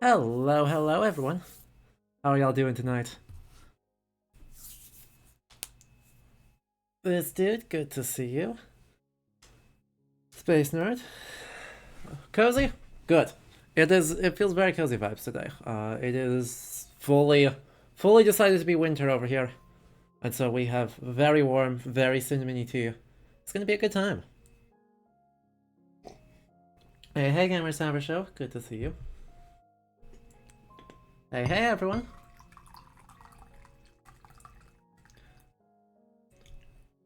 Hello everyone. How are y'all doing tonight? This dude, good to see you. Space Nerd. Cozy? Good. It feels very cozy vibes today. It is fully decided to be winter over here. And so we have very warm, very cinnamony tea. It's gonna be a good time. Hey Gamer Cyber Show, good to see you. Hey everyone.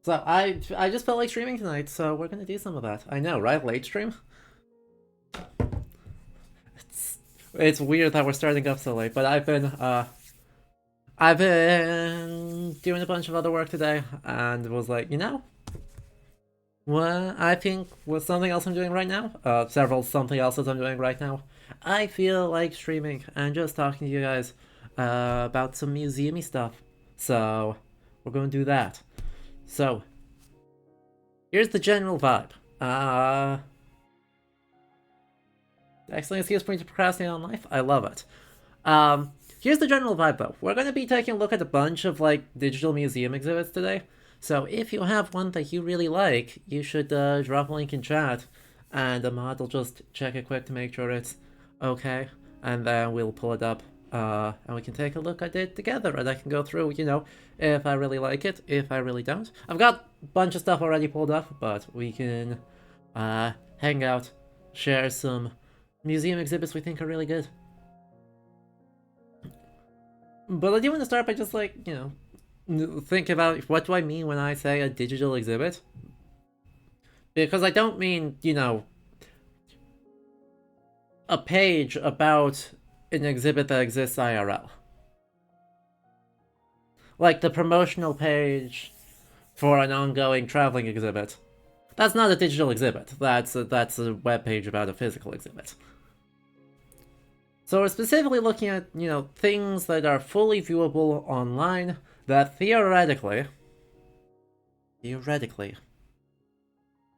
So I just felt like streaming tonight, so we're gonna do some of that. I know, right? Late stream? It's weird that we're starting up so late, but I've been doing a bunch of other work today and was like, what I think with something else I'm doing right now, several something else's I'm doing right now, I feel like streaming and just talking to you guys about some museumy stuff. So we're going to do that. So here's the general vibe. Excellent excuse for me to procrastinate on life. I love it. Here's the general vibe though. We're going to be taking a look at a bunch of like digital museum exhibits today. So if you have one that you really like, you should drop a link in chat, and the mod will just check it quick to make sure it's okay, and then we'll pull it up, and we can take a look at it together, and I can go through, if I really like it, if I really don't. I've got a bunch of stuff already pulled up, but we can hang out, share some museum exhibits we think are really good. But I do want to start by just like, think about what do I mean when I say a digital exhibit? Because I don't mean, a page about an exhibit that exists IRL. Like the promotional page for an ongoing traveling exhibit. That's not a digital exhibit. That's a web page about a physical exhibit. So we're specifically looking at, things that are fully viewable online that theoretically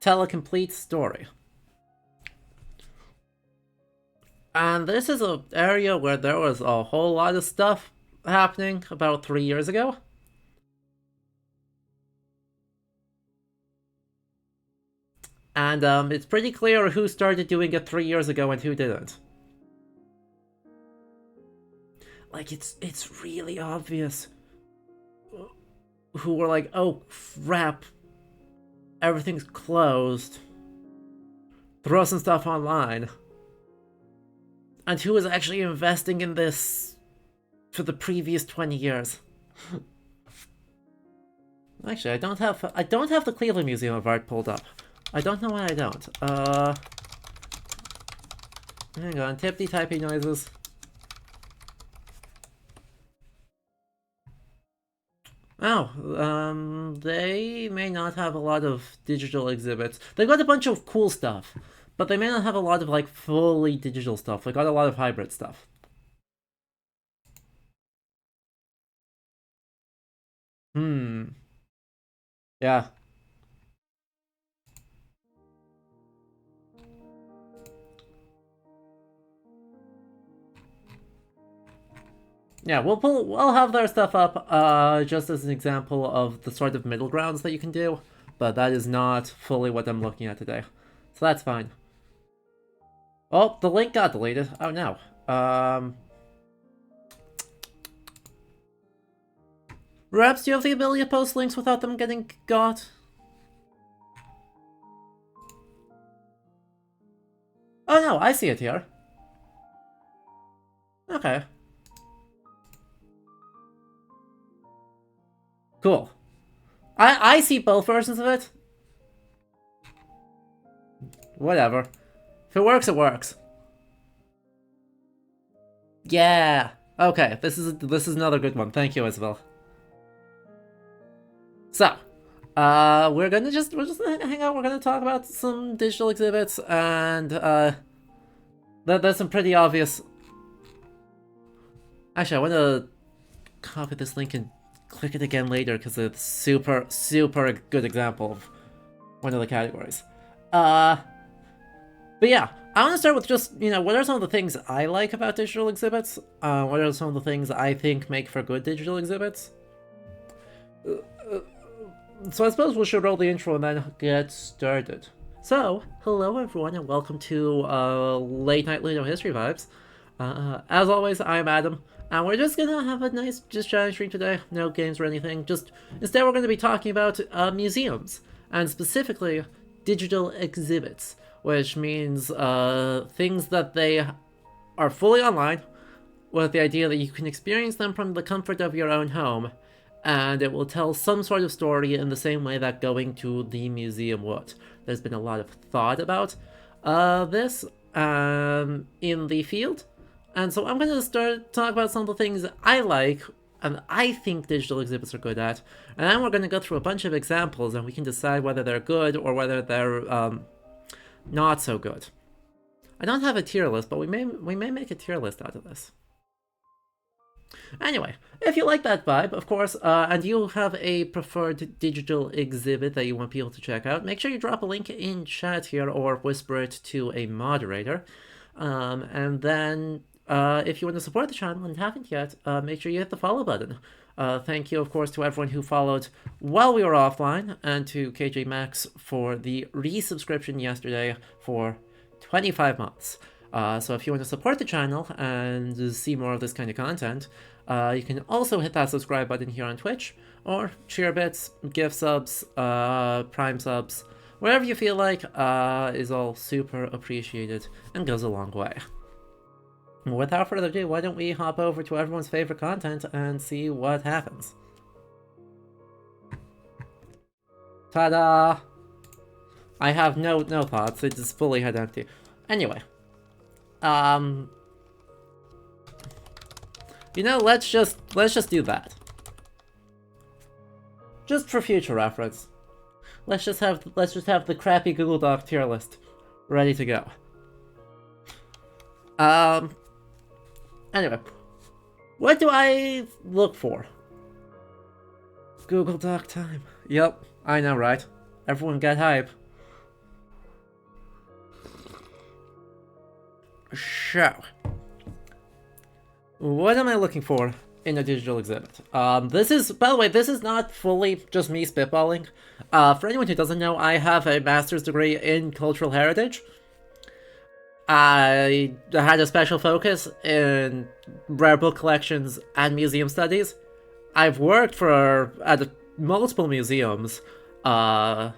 tell a complete story. And this is an area where there was a whole lot of stuff happening about 3 years ago. And it's pretty clear who started doing it 3 years ago and who didn't. Like, it's really obvious who were like, oh crap, everything's closed, throw some stuff online, and who was actually investing in this for the previous 20 years. Actually, I don't have the Cleveland Museum of Art pulled up. I don't know why I don't. Hang on, tippy typey noises. Oh, they may not have a lot of digital exhibits. They've got a bunch of cool stuff, but they may not have a lot of like fully digital stuff. They got a lot of hybrid stuff. Hmm. Yeah. Yeah, we'll have their stuff up just as an example of the sort of middle grounds that you can do, but that is not fully what I'm looking at today. So that's fine. Oh, the link got deleted. Oh no. Perhaps do you have the ability to post links without them getting got? Oh no, I see it here. Okay. Cool. I see both versions of it. Whatever. If it works, it works. Yeah. Okay, this is another good one. Thank you, Isabel. So, we're just gonna hang out. We're gonna talk about some digital exhibits, and there's some pretty obvious. Actually, I want to copy this link and click it again later because it's super good example of one of the categories. But yeah, I want to start with just, what are some of the things I like about digital exhibits? What are some of the things I think make for good digital exhibits? So I suppose we should roll the intro and then get started. So, hello everyone and welcome to Late Night Ludo History Vibes. As always, I'm Adam, and we're just gonna have a nice just chatting stream today. No games or anything. Instead we're gonna be talking about museums, and specifically digital exhibits, which means things that they are fully online, with the idea that you can experience them from the comfort of your own home, and it will tell some sort of story in the same way that going to the museum would. There's been a lot of thought about this in the field, and so I'm going to start talking about some of the things I like and I think digital exhibits are good at, and then we're going to go through a bunch of examples and we can decide whether they're good or whether they're not so good. I don't have a tier list, but we may make a tier list out of this. Anyway, if you like that vibe, of course, and you have a preferred digital exhibit that you want people to check out, make sure you drop a link in chat here or whisper it to a moderator. And then, if you want to support the channel and haven't yet, make sure you hit the follow button. Thank you, of course, to everyone who followed while we were offline, and to KJ Max for the resubscription yesterday for 25 months. So if you want to support the channel and see more of this kind of content, you can also hit that subscribe button here on Twitch, or cheer bits, gift subs, prime subs, whatever you feel like is all super appreciated and goes a long way. Without further ado, why don't we hop over to everyone's favorite content and see what happens. Ta-da! I have no thoughts, it is fully head empty. Anyway. Let's just do that. Just for future reference. Let's just have the crappy Google Doc tier list ready to go. Anyway, what do I look for? Google Doc time. Yep, I know, right? Everyone get hype. So, what am I looking for in a digital exhibit? This is, by the way, this is not fully just me spitballing. For anyone who doesn't know, I have a master's degree in cultural heritage. I had a special focus in rare book collections and museum studies. I've worked at multiple museums for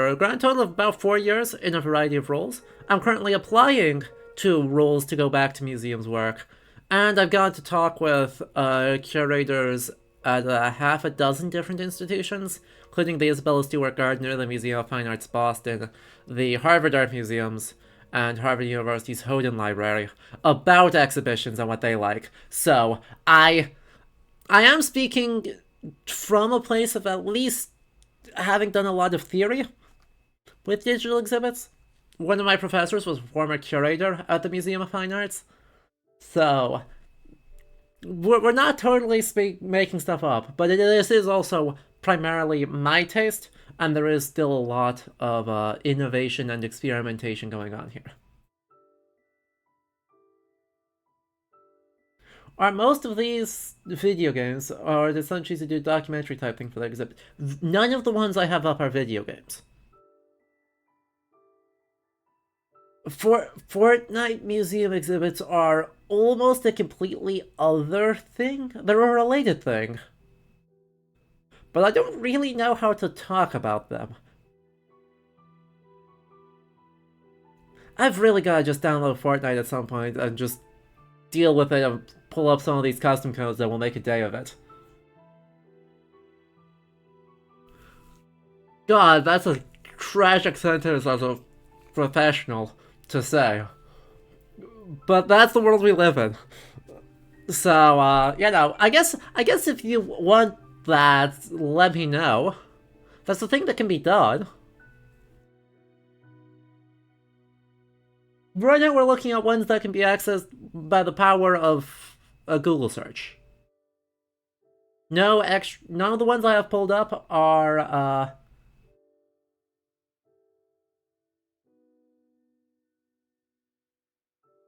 a grand total of about 4 years in a variety of roles. I'm currently applying to roles to go back to museums work, and I've got to talk with curators at half a dozen different institutions, including the Isabella Stewart Gardner, the Museum of Fine Arts Boston, the Harvard Art Museums, and Harvard University's Houghton Library, about exhibitions and what they like. So, I am speaking from a place of at least having done a lot of theory with digital exhibits. One of my professors was a former curator at the Museum of Fine Arts. So, we're not totally making stuff up, but this is also primarily my taste, and there is still a lot of innovation and experimentation going on here. Are most of these video games, or did some choose to do a documentary type thing for their exhibit? None of the ones I have up are video games. Fortnite museum exhibits are almost a completely other thing. They're a related thing. But I don't really know how to talk about them. I've really gotta just download Fortnite at some point and just deal with it and pull up some of these custom codes that will make a day of it. God, that's a tragic sentence as a professional to say. But that's the world we live in. So, I guess if you want that, let me know. That's the thing that can be done. Right now we're looking at ones that can be accessed by the power of a Google search. None of the ones I have pulled up are,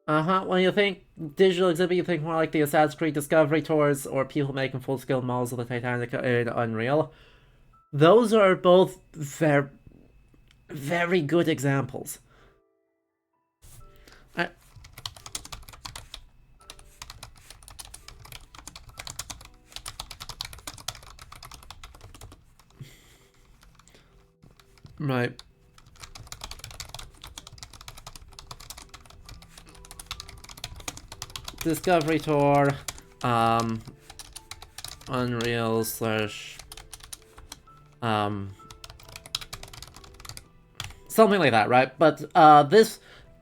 When you think digital exhibit, you think more like the Assassin's Creed Discovery Tours or people making full-scale models of the Titanic in Unreal. Those are both very, very good examples. I, right. Discovery Tour, Unreal slash, something like that, right? But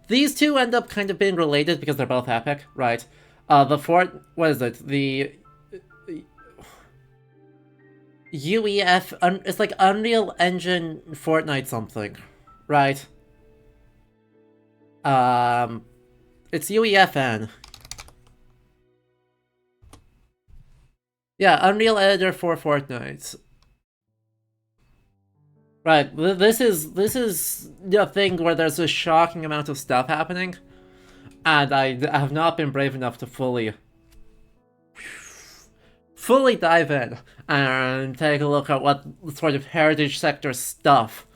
these two end up kind of being related because they're both epic, right? What is it? The UEF, it's like Unreal Engine Fortnite something, right? It's UEFN. Yeah, Unreal Editor for Fortnite. Right, this is the thing where there's a shocking amount of stuff happening, and I have not been brave enough to fully dive in and take a look at what sort of heritage sector stuff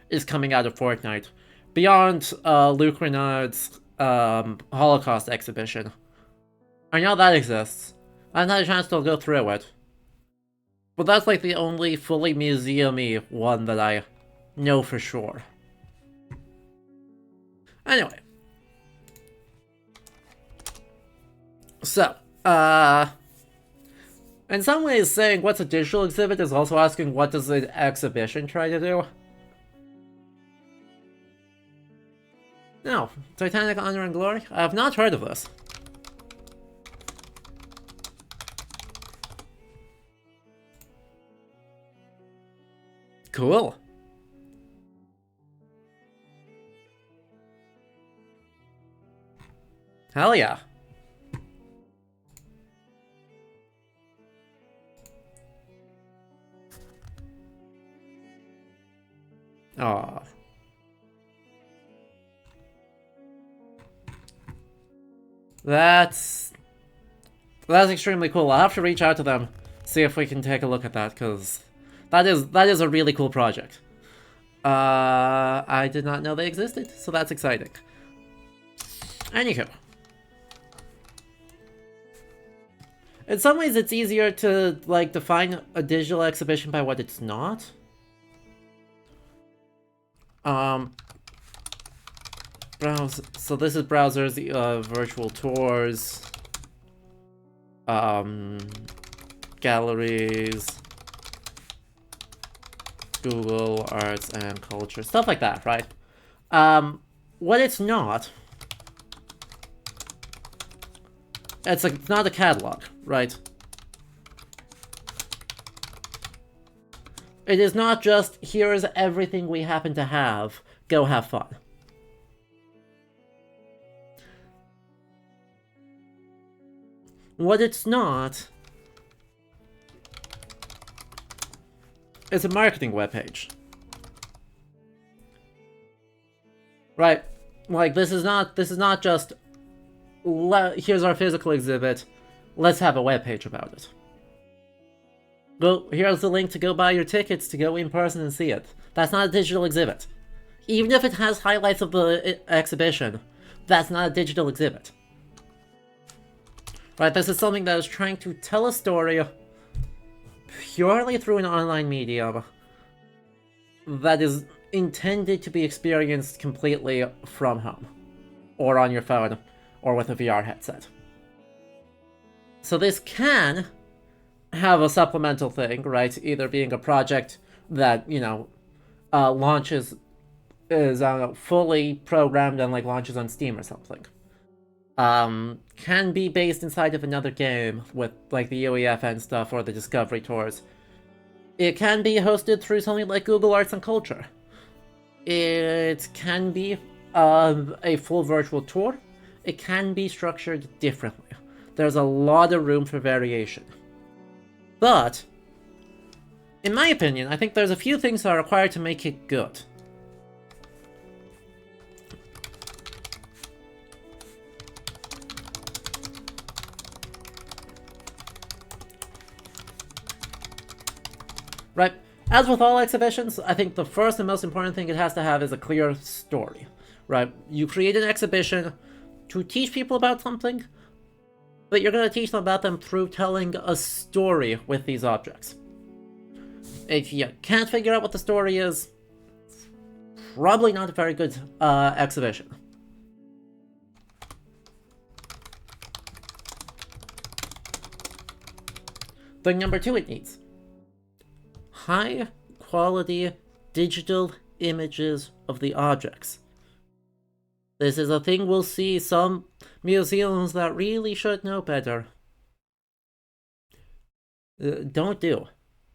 is coming out of Fortnite beyond Luke Renard's Holocaust exhibition. I know that exists. I haven't had a chance to go through it. But that's like the only fully museum-y one that I know for sure. Anyway. So, in some ways saying what's a digital exhibit is also asking what does an exhibition try to do? No, Titanic Honor and Glory? I have not heard of this. Cool. Hell yeah. Aw. That's extremely cool. I'll have to reach out to them, see if we can take a look at that, because that is a really cool project. I did not know they existed, so that's exciting. Anywho. In some ways, it's easier to, like, define a digital exhibition by what it's not. Browse. So this is browsers, virtual tours, galleries, Google, arts and culture, stuff like that, right? What it's not, it's not a catalog, right? It is not just, here's everything we happen to have, go have fun. What it's not is a marketing webpage. Right? Like, this is not just, here's our physical exhibit, let's have a webpage about it. Go, here's the link to go buy your tickets to go in person and see it. That's not a digital exhibit. Even if it has highlights of the exhibition, that's not a digital exhibit. Right, this is something that is trying to tell a story purely through an online medium that is intended to be experienced completely from home, or on your phone, or with a VR headset. So this can have a supplemental thing, right? Either being a project that, you know, launches, is fully programmed and like launches on Steam or something. Can be based inside of another game with like the UEFN stuff or the Discovery Tours. It can be hosted through something like Google Arts and Culture. It can be a full virtual tour. It can be structured differently. There's a lot of room for variation. But, in my opinion, I think there's a few things that are required to make it good. right? As with all exhibitions, I think the first and most important thing it has to have is a clear story, right? You create an exhibition to teach people about something, but you're going to teach them about them through telling a story with these objects. If you can't figure out what the story is, probably not a very good exhibition. Thing number 2 it needs: high quality digital images of the objects. This is a thing we'll see some museums that really should know better don't do.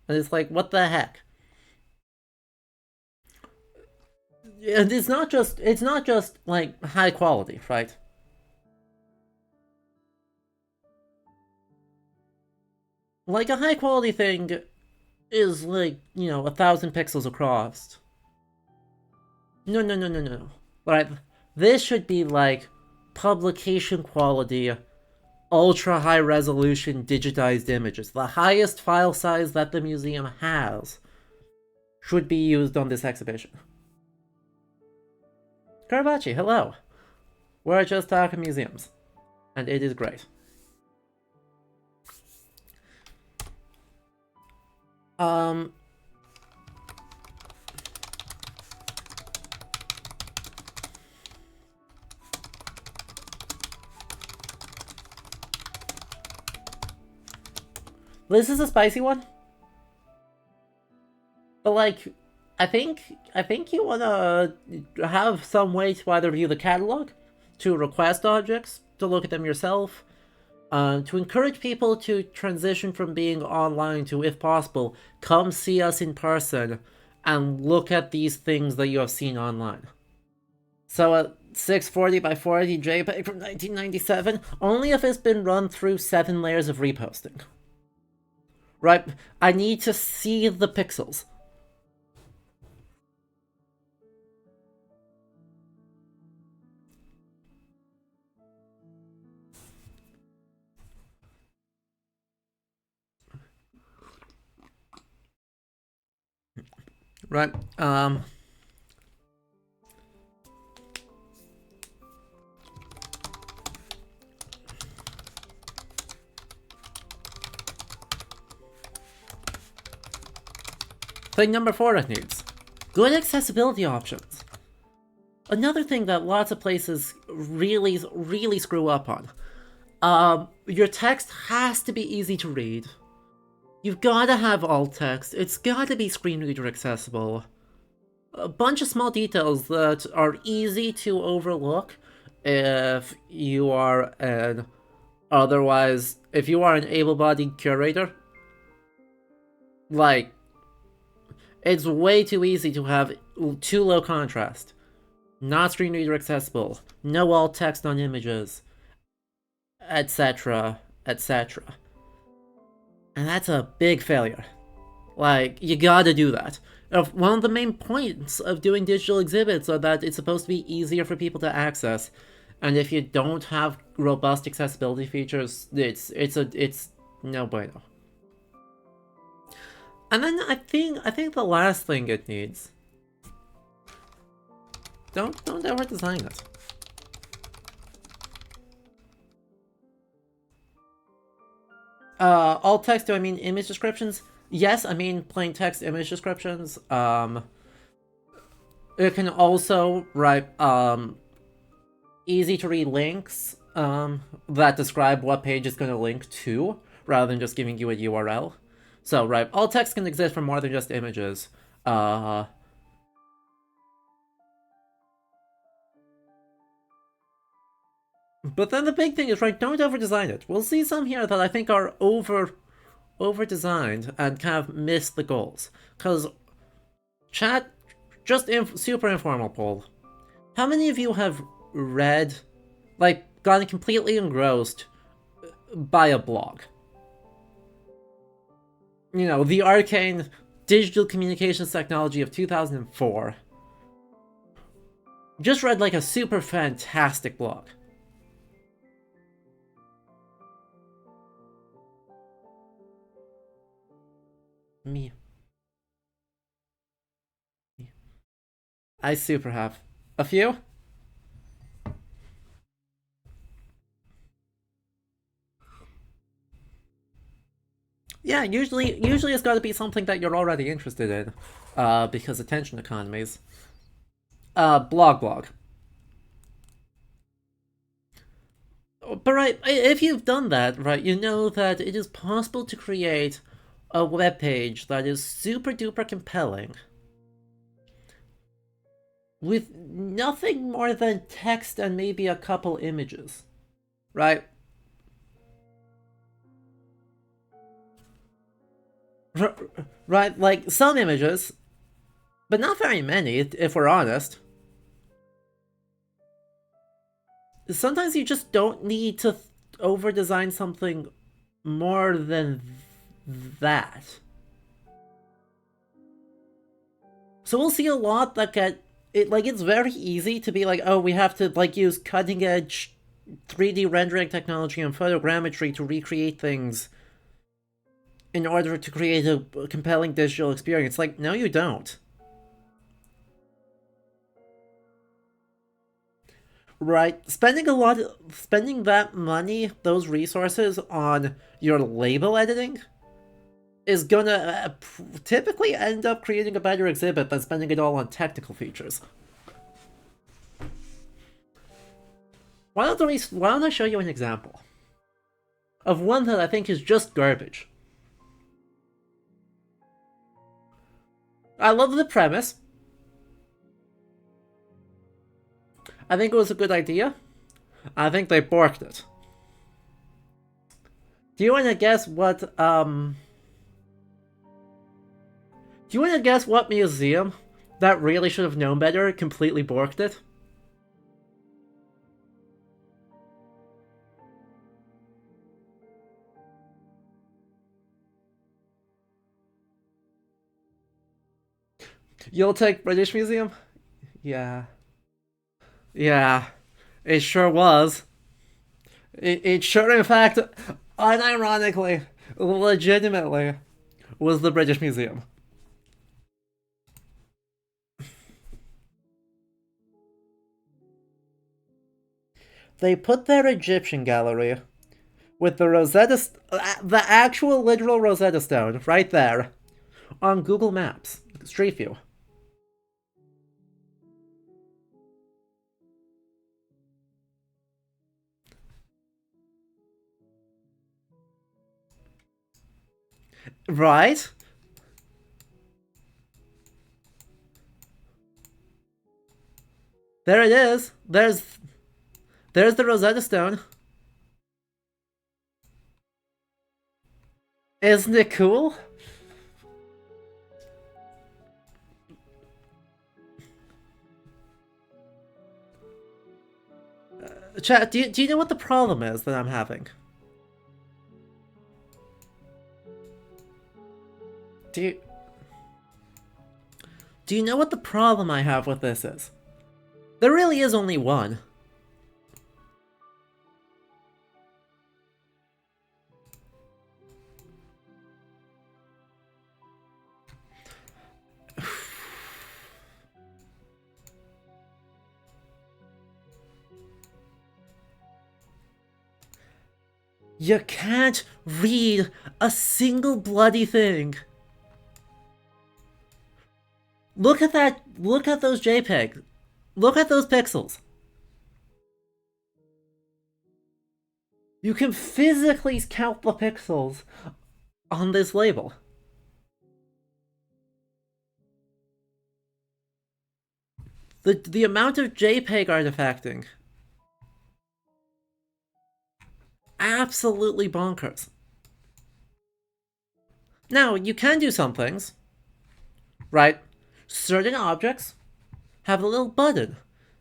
And it's like, what the heck? And it's not just like high quality, right? Like a high quality thing is like, 1,000 pixels across. No. Right, this should be like publication quality, ultra high resolution digitized images. The highest file size that the museum has should be used on this exhibition. Karabachi, hello. We're just talking museums, and it is great. This is a spicy one, but like, I think you wanna have some way to either view the catalog, to request objects, to look at them yourself, to encourage people to transition from being online to, if possible, come see us in person and look at these things that you have seen online. So a 640 by 40 JPEG from 1997, only if it's been run through 7 layers of reposting. Right? I need to see the pixels. Right, thing number 4 it needs: good accessibility options. Another thing that lots of places really screw up on. Your text has to be easy to read. You've gotta have alt text. It's gotta be screen reader accessible. A bunch of small details that are easy to overlook if you are an able-bodied curator. Like, it's way too easy to have too low contrast, not screen reader accessible, no alt text on images, etc. And that's a big failure. Like, you gotta do that. One of the main points of doing digital exhibits are that it's supposed to be easier for people to access, and if you don't have robust accessibility features, it's no bueno. And then I think the last thing it needs: don't ever design it. Alt text, do I mean image descriptions? Yes, I mean plain text image descriptions. It can also write easy to read links that describe what page it's going to link to, rather than just giving you a URL. So, right, alt text can exist for more than just images. But then the big thing is, right, don't over-design it. We'll see some here that I think are over-designed and kind of miss the goals. Because, chat, just super informal poll. How many of you have read, like, gotten completely engrossed by a blog? You know, the arcane digital communications technology of 2004. Just read, like, a super fantastic blog. Me. I super have. A few? Yeah, usually it's got to be something that you're already interested in, because attention economies. Blog. But right, if you've done that, right, you know that it is possible to create a web page that is super duper compelling with nothing more than text and maybe a couple images, right? R- right, like some images, but not very many, if we're honest. Sometimes you just don't need to over design something more than that. So we'll see a lot that get it like it's very easy to be like, oh, we have to like use cutting edge 3D rendering technology and photogrammetry to recreate things in order to create a compelling digital experience. Like, no, you don't. Right? Spending that money, those resources on your label editing is gonna typically end up creating a better exhibit than spending it all on technical features. Why don't I show you an example of one that I think is just garbage? I love the premise. I think it was a good idea. I think they borked it. Do you want to guess what Do you want to guess what museum that really should have known better completely borked it? You'll take British Museum? Yeah. Yeah. It sure was. It sure, in fact, unironically, legitimately, was the British Museum. They put their Egyptian gallery with the actual literal Rosetta Stone, right there, on Google Maps, Street View. Right? There it is. There's the Rosetta Stone. Isn't it cool? Chat, do you know what the problem is that I'm having? Do you, do you know what the problem I have with this is? There really is only one. You can't read a single bloody thing. Look at that. Look at those JPEG. Look at those pixels. You can physically count the pixels on this label. The amount of JPEG artifacting. Absolutely bonkers. Now, you can do some things, right? Certain objects have a little button,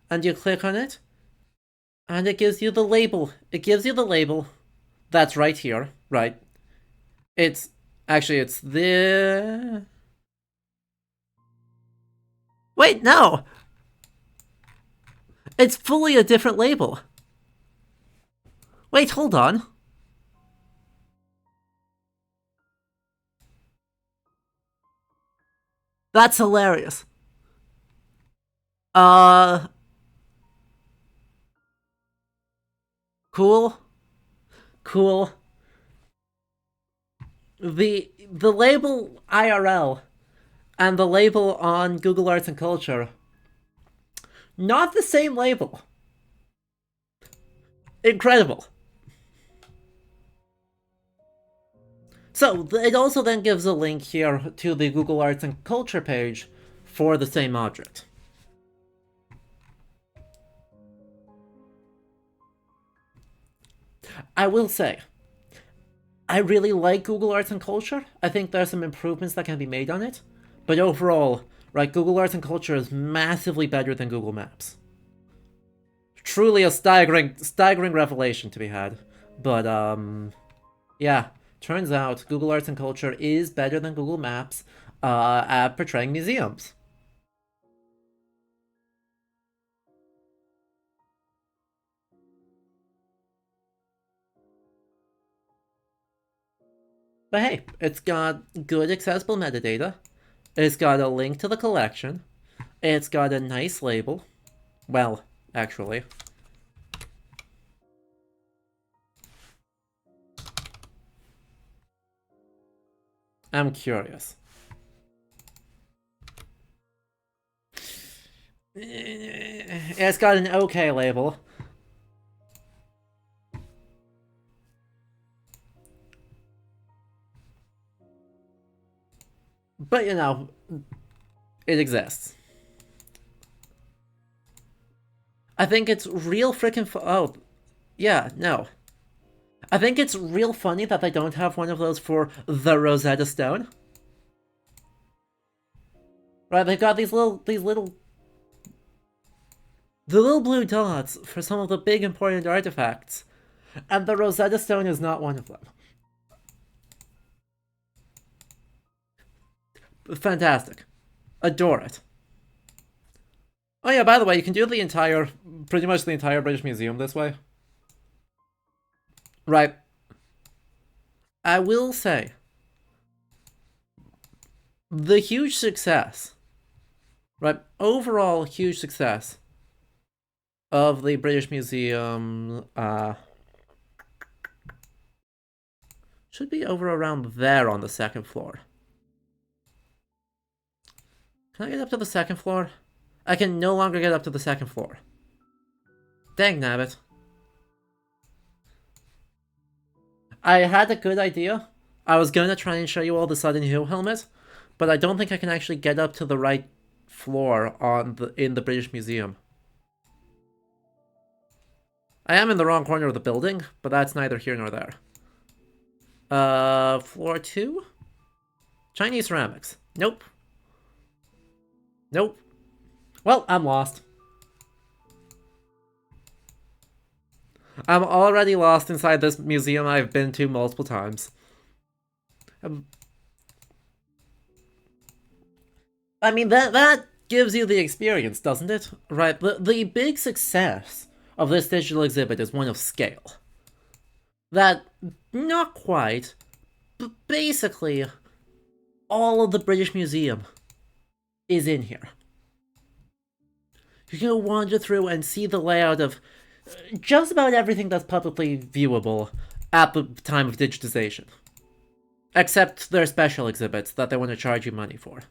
and you click on it, and it gives you the label. It gives you the label that's right here, right? It's it's the. Wait, no! It's fully a different label. Wait, hold on. That's hilarious. Uh, cool, cool. The label IRL and the label on Google Arts and Culture, not the same label. Incredible. So it also then gives a link here to the Google Arts and Culture page for the same object. I will say, I really like Google Arts and Culture. I think there are some improvements that can be made on it. But overall, right, Google Arts and Culture is massively better than Google Maps. Truly a staggering revelation to be had. But, yeah, turns out Google Arts and Culture is better than Google Maps at portraying museums. But hey, it's got good accessible metadata. It's got a link to the collection. It's got a nice label. Well, actually. I'm curious. It's got an okay label. But, you know, it exists. I think it's real freaking oh, yeah, no. I think it's real funny that they don't have one of those for the Rosetta Stone. Right, they've got the little blue dots for some of the big important artifacts, and the Rosetta Stone is not one of them. Fantastic. Adore it. Oh yeah, by the way, you can do pretty much the entire British Museum this way. Right. I will say, the huge success, right, overall huge success of the British Museum, should be over around there on the second floor. Can I get up to the second floor? I can no longer get up to the second floor. Dang nabbit. I had a good idea. I was gonna try and show you all the Sudden Hill helmet, but I don't think I can actually get up to the right floor in the British Museum. I am in the wrong corner of the building, but that's neither here nor there. Floor 2? Chinese ceramics. Nope. Nope. Well, I'm lost. I'm already lost inside this museum I've been to multiple times. I mean, that gives you the experience, doesn't it? Right, the big success of this digital exhibit is one of scale. That, not quite, but basically, all of the British Museum is in here. You can wander through and see the layout of just about everything that's publicly viewable at the time of digitization. Except their special exhibits that they want to charge you money for.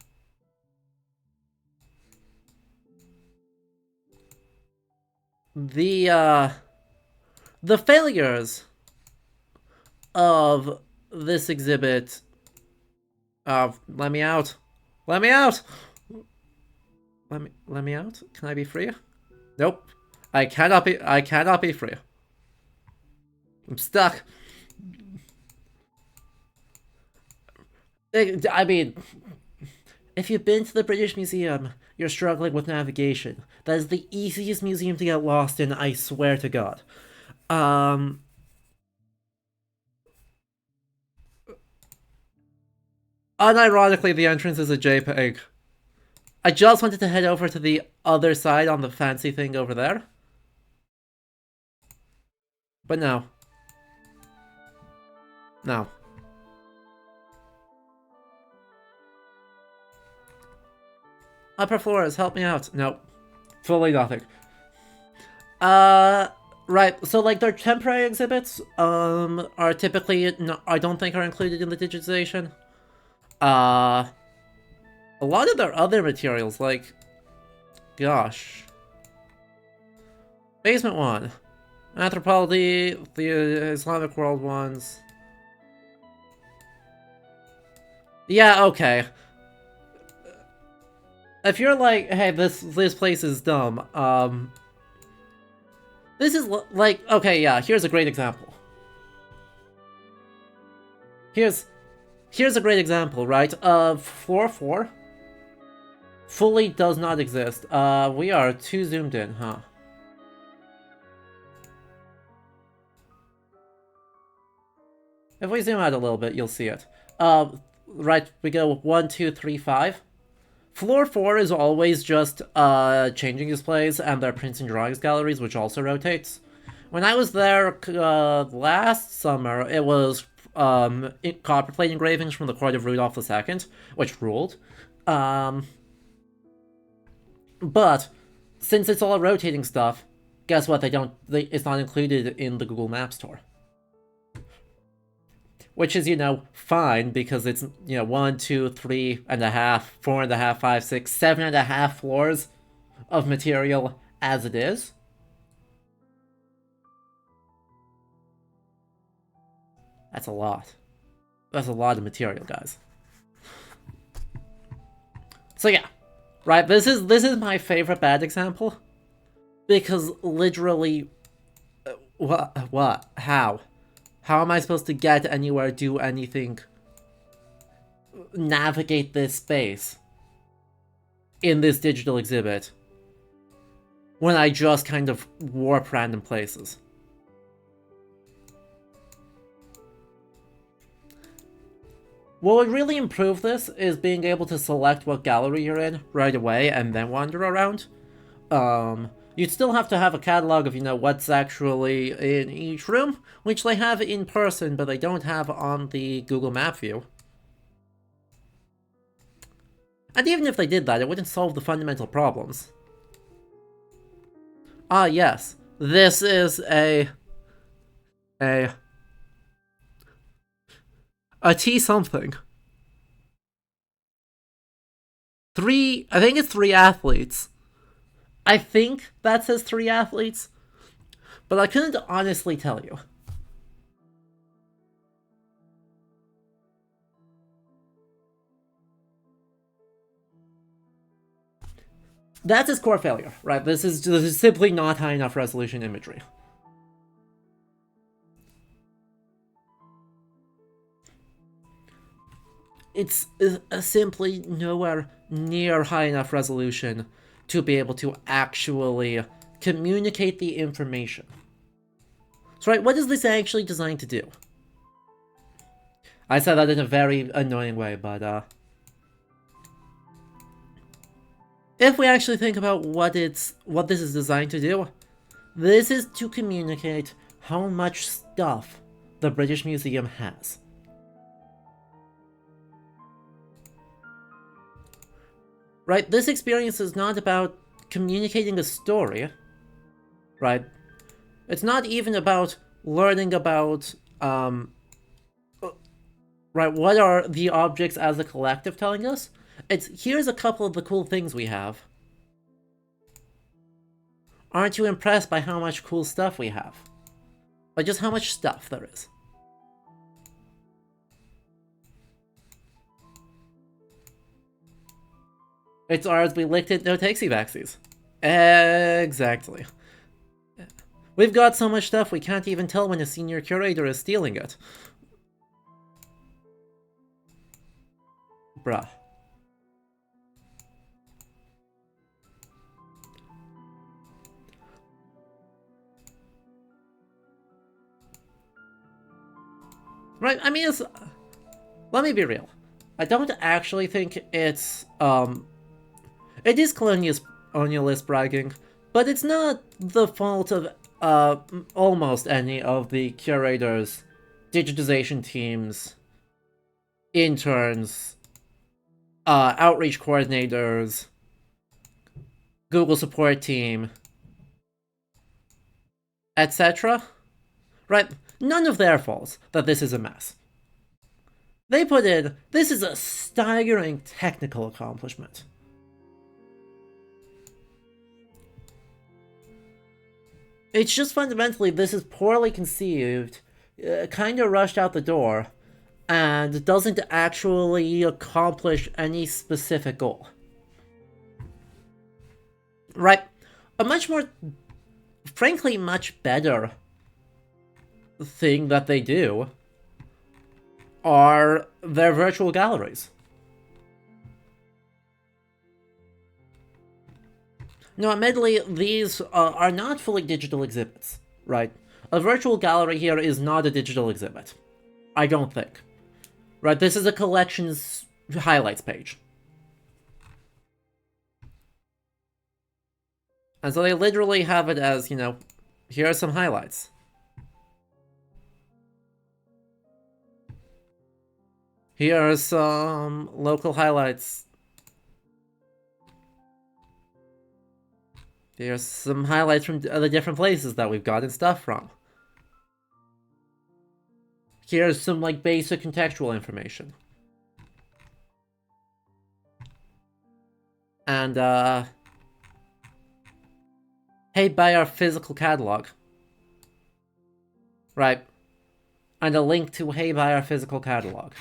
The failures of this exhibit let me out. Let me out! Let me out? Can I be free? Nope. I cannot be free. I'm stuck. I mean, if you've been to the British Museum, you're struggling with navigation. That is the easiest museum to get lost in, I swear to God. Unironically, the entrance is a JPEG. I just wanted to head over to the other side on the fancy thing over there. But no. No. Upper floors, help me out. Nope. Fully nothing. Right. So like their temporary exhibits are typically I don't think are included in the digitization. Uh, a lot of their other materials, like, gosh, Basement one, Anthropology, the Islamic world ones. Yeah, okay. If you're like, hey, this place is dumb, this is like, okay, yeah, here's a great example. Here's a great example, right? Floor 4 fully does not exist. We are too zoomed in, huh? If we zoom out a little bit, you'll see it. Right, we go 1, 2, 3, 5. Floor 4 is always just changing displays and their prints and drawings galleries, which also rotates. When I was there last summer, it was copperplate engravings from the court of Rudolph II, which ruled. But since it's all rotating stuff, guess what? It's not included in the Google Maps tour. Which is, fine because it's, 1, 2, 3.5, 4.5, 5, 6, 7.5 floors of material as it is. That's a lot. That's a lot of material, guys. So yeah, right. This is my favorite bad example because literally, what? How? How am I supposed to get anywhere, do anything, navigate this space in this digital exhibit when I just kind of warp random places? What would really improve this is being able to select what gallery you're in right away and then wander around. You'd still have to have a catalog of, what's actually in each room, which they have in person, but they don't have on the Google Map view. And even if they did that, it wouldn't solve the fundamental problems. Ah, yes. This is a T something. I think it's 3 athletes. I think that says 3 athletes, but I couldn't honestly tell you. That's its core failure, right? This is simply not high enough resolution imagery. It's simply nowhere near high enough resolution to be able to actually communicate the information. So, right, what is this actually designed to do? I said that in a very annoying way, but if we actually think about what this is designed to do, this is to communicate how much stuff the British Museum has. Right, this experience is not about communicating a story, right? It's not even about learning about, right, what are the objects as a collective telling us? It's, here's a couple of the cool things we have. Aren't you impressed by how much cool stuff we have? By just how much stuff there is. It's ours, we licked it, no takesy backsies. Exactly. We've got so much stuff we can't even tell when a senior curator is stealing it. Bruh. Right, I mean, let me be real. I don't actually think it's, it is colonialist bragging, but it's not the fault of, almost any of the curators, digitization teams, interns, outreach coordinators, Google support team, etc. Right? None of their faults that this is a mess. They put in, this is a staggering technical accomplishment. It's just fundamentally, this is poorly conceived, kind of rushed out the door, and doesn't actually accomplish any specific goal. Right? A much more, frankly, much better thing that they do are their virtual galleries. Now, admittedly, these are not fully digital exhibits, right? A virtual gallery here is not a digital exhibit. I don't think. Right, this is a collections highlights page. And so they literally have it as, you know, here are some highlights. Here are some local highlights. Here's some highlights from the different places that we've gotten stuff from. Here's some, like, basic contextual information. And, hey, buy our physical catalog. Right. And a link to hey, buy our physical catalog.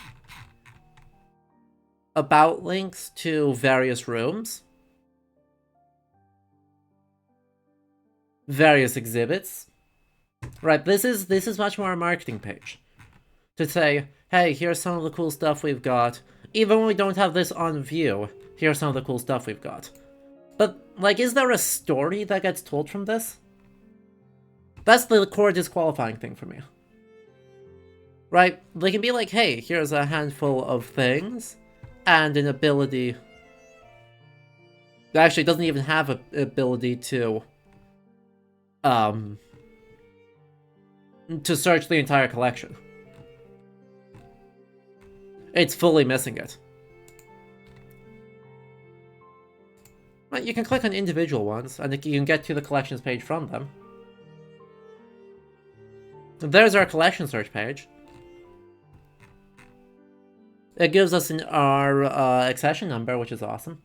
About links to various rooms. Various exhibits. Right, this is much more a marketing page. To say, hey, here's some of the cool stuff we've got. Even when we don't have this on view, here's some of the cool stuff we've got. But, like, is there a story that gets told from this? That's the core disqualifying thing for me. Right? They can be like, hey, here's a handful of things, and an ability... Actually, it doesn't even have an ability to search the entire collection. It's fully missing it. Right, you can click on individual ones, and you can get to the collections page from them. There's our collection search page. It gives us our accession number, which is awesome.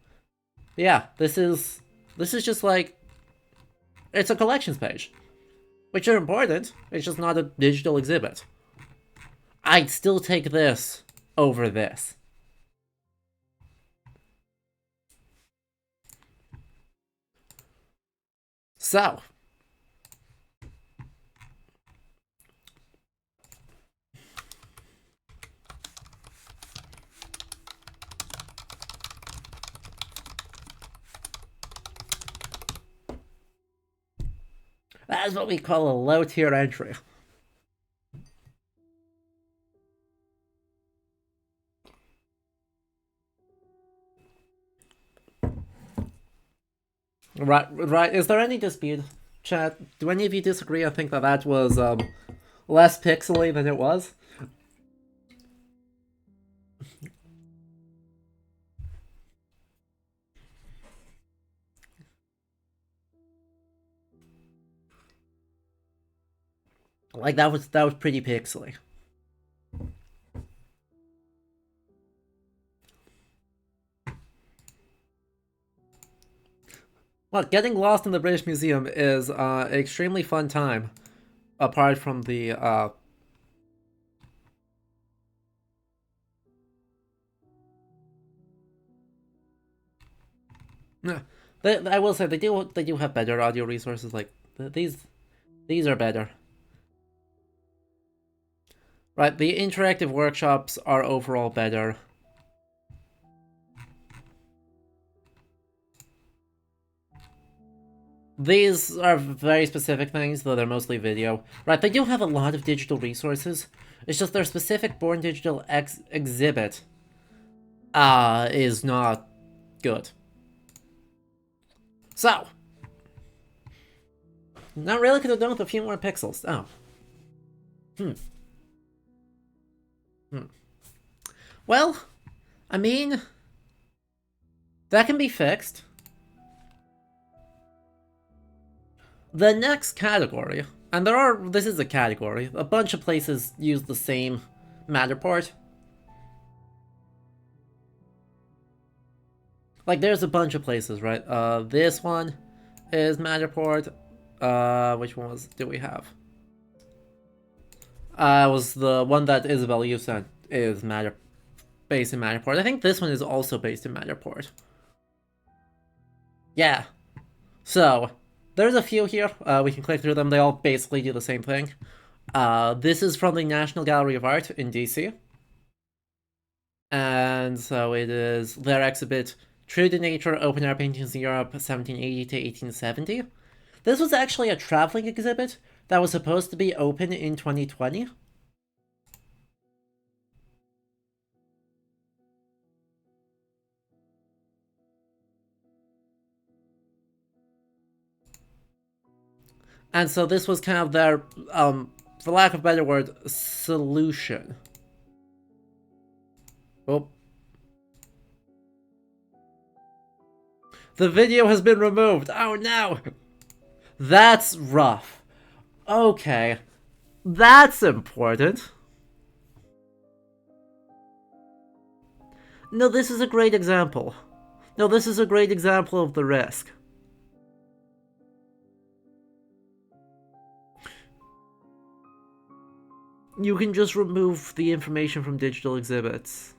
But yeah, this is just like, it's a collections page, which are important. It's just not a digital exhibit. I'd still take this over this. So, that's what we call a low-tier entry. Right. Is there any dispute, chat? Do any of you disagree? I think that was less pixely than it was. Like, that was pretty pixely. Well, getting lost in the British Museum is an extremely fun time, apart from the I will say they do have better audio resources. Like these are better. Right, the interactive workshops are overall better. These are very specific things, though they're mostly video. Right, they do have a lot of digital resources. It's just their specific Born Digital exhibit is not good. So, not really could have done with a few more pixels. Oh. Well, I mean, that can be fixed. The next category, and this is a category, a bunch of places use the same Matterport. Like, there's a bunch of places, right? This one is Matterport. Which one did we have? Was the one that Isabel you sent is based in Matterport. I think this one is also based in Matterport. Yeah. So, there's a few here. We can click through them. They all basically do the same thing. This is from the National Gallery of Art in DC. And so it is their exhibit, True to Nature, Open Air Paintings in Europe, 1780 to 1870. This was actually a traveling exhibit that was supposed to be open in 2020. And so this was kind of their, for lack of a better word, solution. Oh. The video has been removed. Oh no! That's rough. Okay. That's important. No, this is a great example. No, this is a great example of the risk. You can just remove the information from digital exhibits.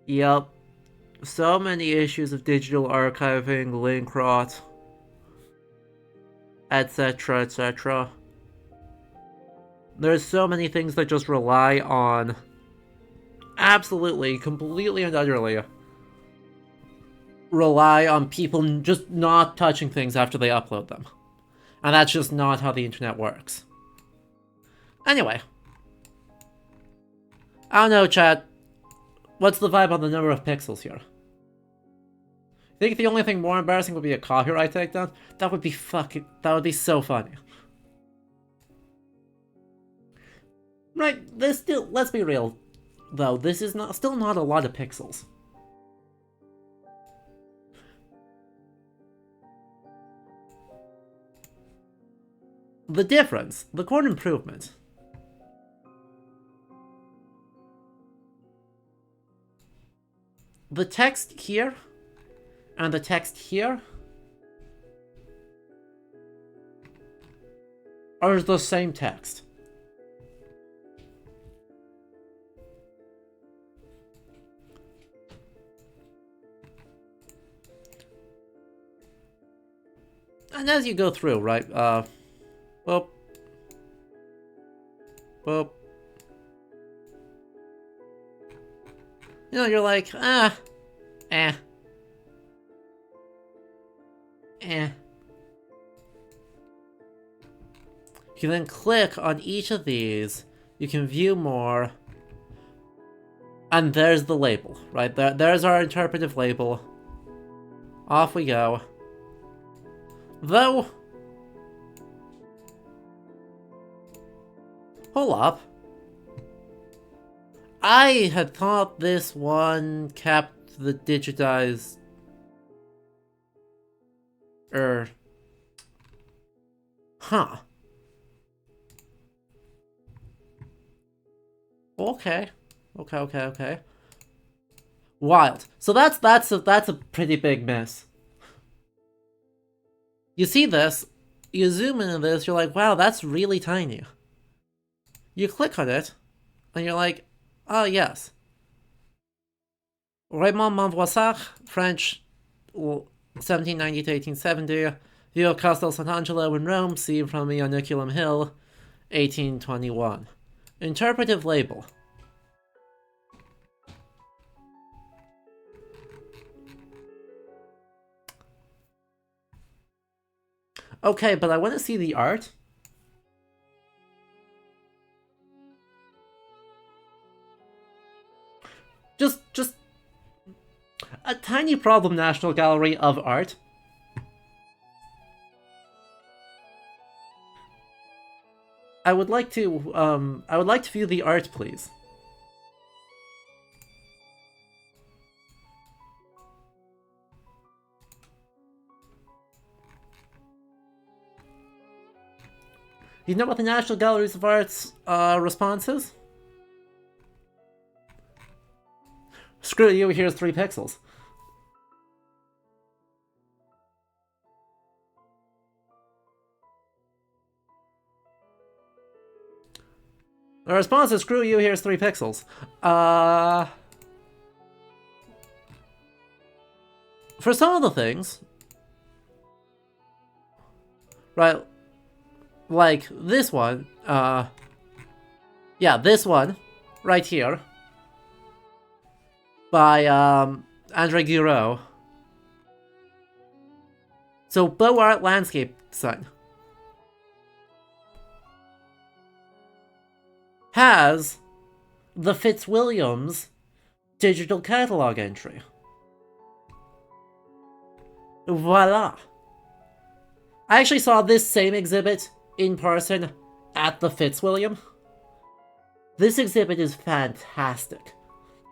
Yep. So many issues of digital archiving, link rot, etc, etc. There's so many things that just rely on... Absolutely, completely and utterly rely on people just not touching things after they upload them. And that's just not how the internet works. Anyway. I don't know, chat. What's the vibe on the number of pixels here? I think the only thing more embarrassing would be a copyright takedown. That would be so funny. Right, let's be real, though, this is still not a lot of pixels. The difference, the core improvement. The text here and the text here are the same text. And as you go through, right, boop, boop. You know, you're like, eh. You can then click on each of these, you can view more, and there's the label, right? There's our interpretive label. Off we go. Though... Hold up. I had thought this one kept the digitized... Huh. Okay. Okay. Wild. So that's a pretty big miss. You see this, you zoom into this, you're like, wow, that's really tiny. You click on it, and you're like, oh yes. Raymond Monvoisac, French, 1790 to 1870, view of Castel Sant'Angelo in Rome, seen from Ianiculum Hill, 1821. Interpretive label. Okay, but I want to see the art. Just a tiny problem, National Gallery of Art. I would like to view the art, please. You know what the National Galleries of Art's response is? Screw you, here's 3 pixels. The response is, screw you, here's 3 pixels. For some of the things, right, like this one, yeah, this one, right here, by, Andre Giraud. So, Beaux Art Landscape Design has the Fitzwilliams digital catalog entry. Voila! I actually saw this same exhibit in person at the Fitzwilliam. This exhibit is fantastic.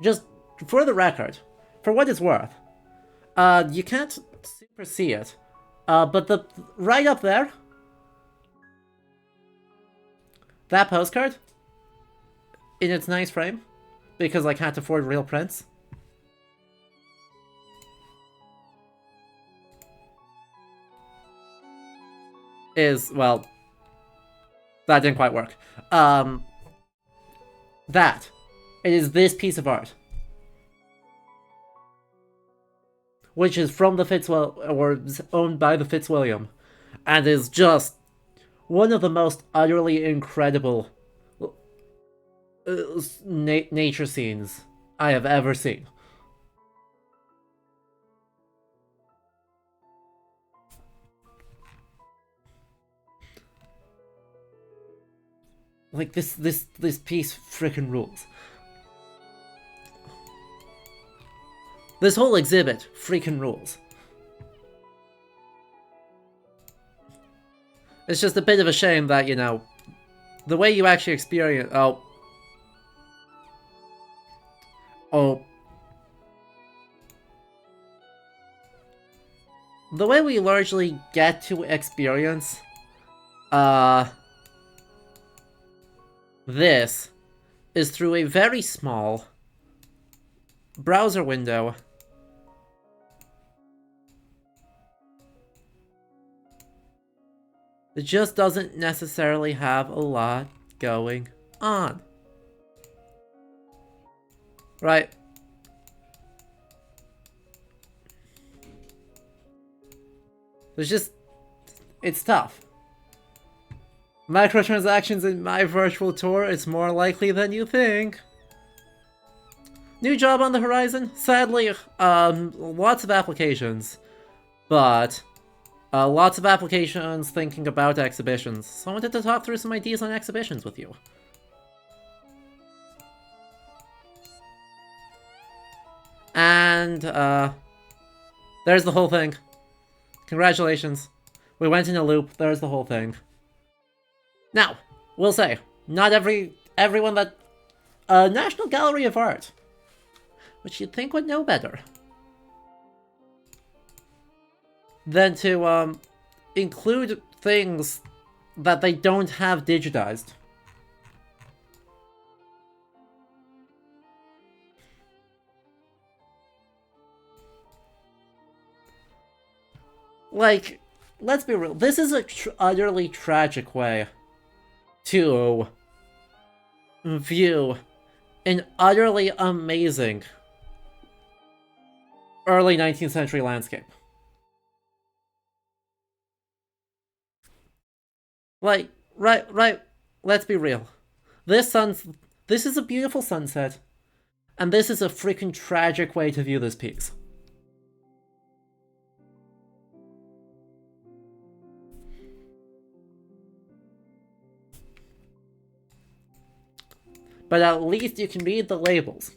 Just for the record, for what it's worth, you can't super see it, but the right up there, that postcard, in its nice frame, because I can't afford real prints, is, well, that didn't quite work. It is this piece of art, which is from the Fitzwilliam, or owned by the Fitzwilliam, and is just one of the most utterly incredible nature scenes I have ever seen. Like, this piece frickin' rules. This whole exhibit freaking rules. It's just a bit of a shame that, you know, the way you actually experience... The way we largely get to experience, this is through a very small browser window that just doesn't necessarily have a lot going on. Right? There's just... it's tough. Microtransactions in my virtual tour is more likely than you think. New job on the horizon? Sadly, lots of applications. But, lots of applications thinking about exhibitions. So I wanted to talk through some ideas on exhibitions with you. And, there's the whole thing. Congratulations. We went in a loop, there's the whole thing. Now, we'll say, not everyone that... National Gallery of Art, which you'd think would know better than to, include things that they don't have digitized. Like, let's be real, this is a utterly tragic way to view an utterly amazing early 19th century landscape. Like, right, let's be real. This is a beautiful sunset, and this is a freaking tragic way to view this piece. But at least you can read the labels.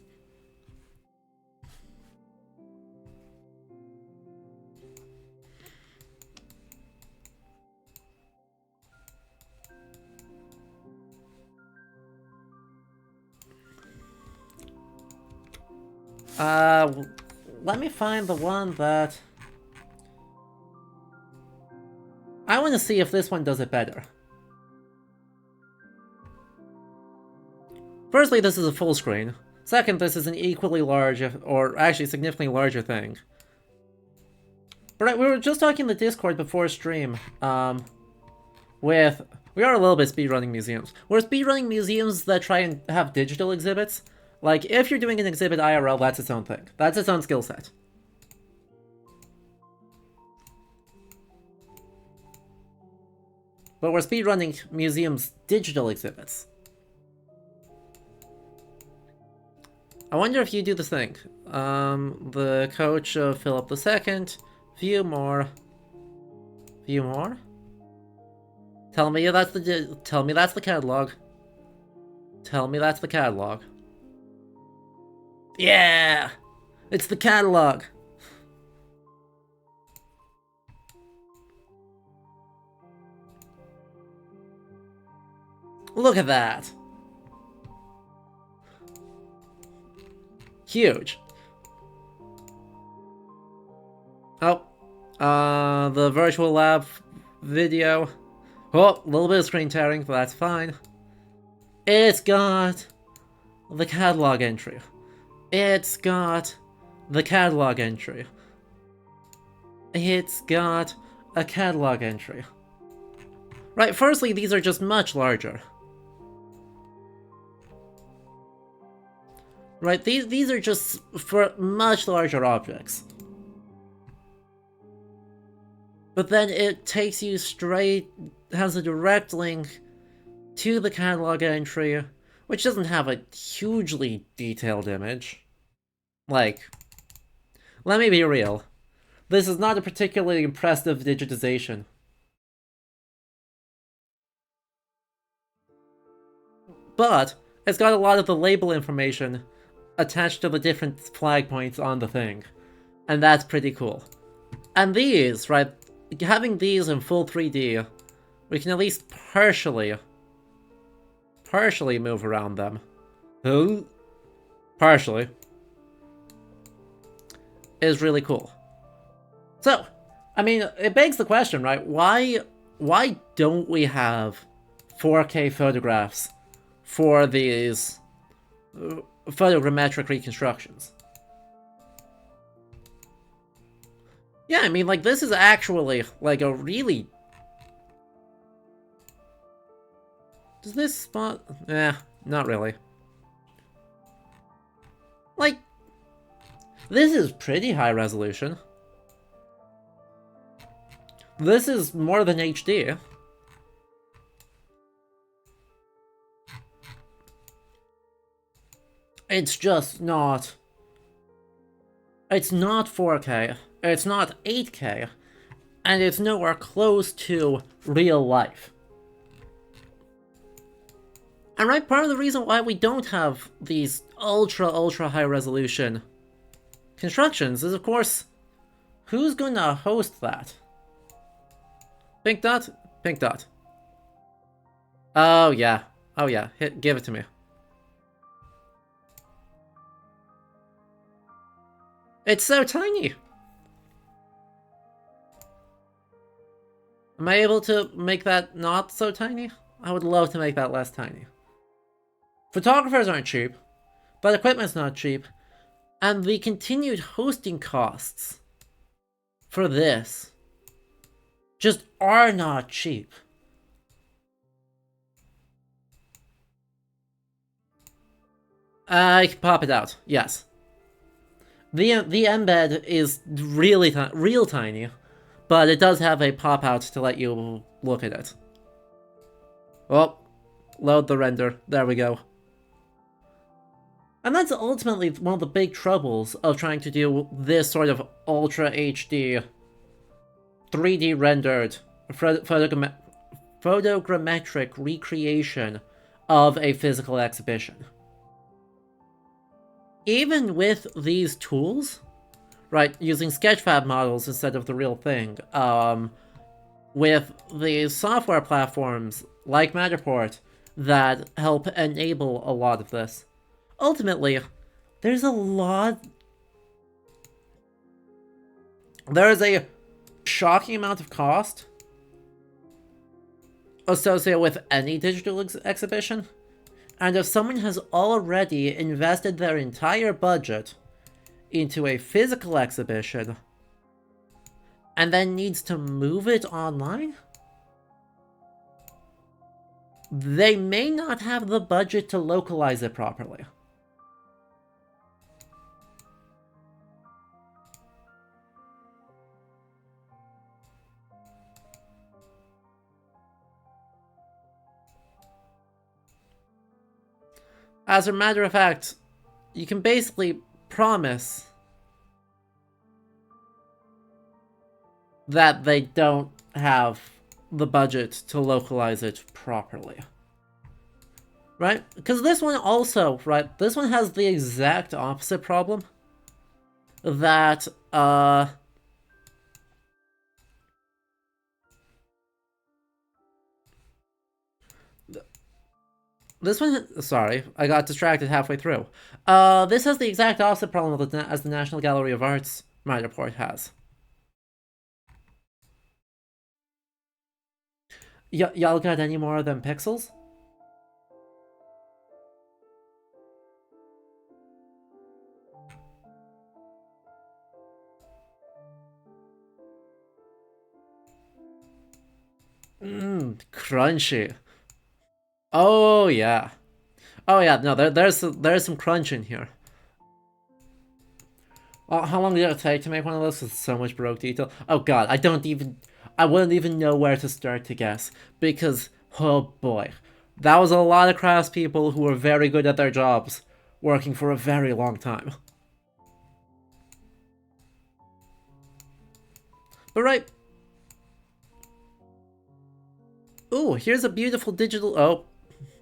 Let me find the one that... I want to see if this one does it better. Firstly, this is a full screen. Second, this is an equally large, or actually significantly larger thing. But right, we were just talking in the Discord before stream, with... We are a little bit speedrunning museums. We're speedrunning museums that try and have digital exhibits. Like, if you're doing an exhibit IRL, that's its own thing. That's its own skill set. But we're speedrunning museums' digital exhibits. I wonder if you do the thing. The coach of Philip II. View more. View more? Tell me that's the catalog. Tell me that's the catalog. Yeah! It's the catalog! Look at that! Huge. Oh. The virtual lab video. Oh, a little bit of screen tearing, but that's fine. It's got the catalog entry. It's got the catalog entry. It's got a catalog entry. Right, firstly, these are just much larger. Right, these are just for much larger objects. But then it takes you straight, has a direct link to the catalog entry, which doesn't have a hugely detailed image. Like, let me be real. This is not a particularly impressive digitization. But it's got a lot of the label information attached to the different flag points on the thing. And that's pretty cool. And these, right, having these in full 3D, we can at least partially move around them. Partially. Is really cool. So, I mean, it begs the question, right? Why don't we have 4K photographs for these photogrammetric reconstructions? Yeah, I mean, like, this is actually, like, a really... Does this spot... not really. Like, this is pretty high resolution. This is more than HD. It's just not... It's not 4K. It's not 8K. And it's nowhere close to real life. And right, part of the reason why we don't have these ultra high resolution constructions is, of course, who's gonna host that? Pink dot? Pink dot. Oh yeah. Oh yeah. Give it to me. It's so tiny! Am I able to make that not so tiny? I would love to make that less tiny. Photographers aren't cheap, but equipment's not cheap, and the continued hosting costs for this just are not cheap. I can pop it out, yes. The embed is really real tiny, but it does have a pop out to let you look at it. Oh, load the render. There we go. And that's ultimately one of the big troubles of trying to do this sort of Ultra HD, 3D rendered, photogrammetric recreation of a physical exhibition. Even with these tools, right, using Sketchfab models instead of the real thing, with the software platforms like Matterport that help enable a lot of this, ultimately, there's a shocking amount of cost associated with any digital exhibition, And if someone has already invested their entire budget into a physical exhibition and then needs to move it online, they may not have the budget to localize it properly. As a matter of fact, you can basically promise that they don't have the budget to localize it properly. Right? Because this one also, right, this one has the exact opposite problem that, this one, sorry, I got distracted halfway through. This has the exact opposite problem as the National Gallery of Art's Matterport has. Y'all got any more of them pixels? Crunchy. Oh yeah. Oh yeah, no, there's some crunch in here. How long did it take to make one of those with so much Baroque detail? Oh god, I wouldn't even know where to start to guess. Because, oh boy, that was a lot of craftspeople who were very good at their jobs, working for a very long time. But right. Ooh, here's a beautiful digital... Oh,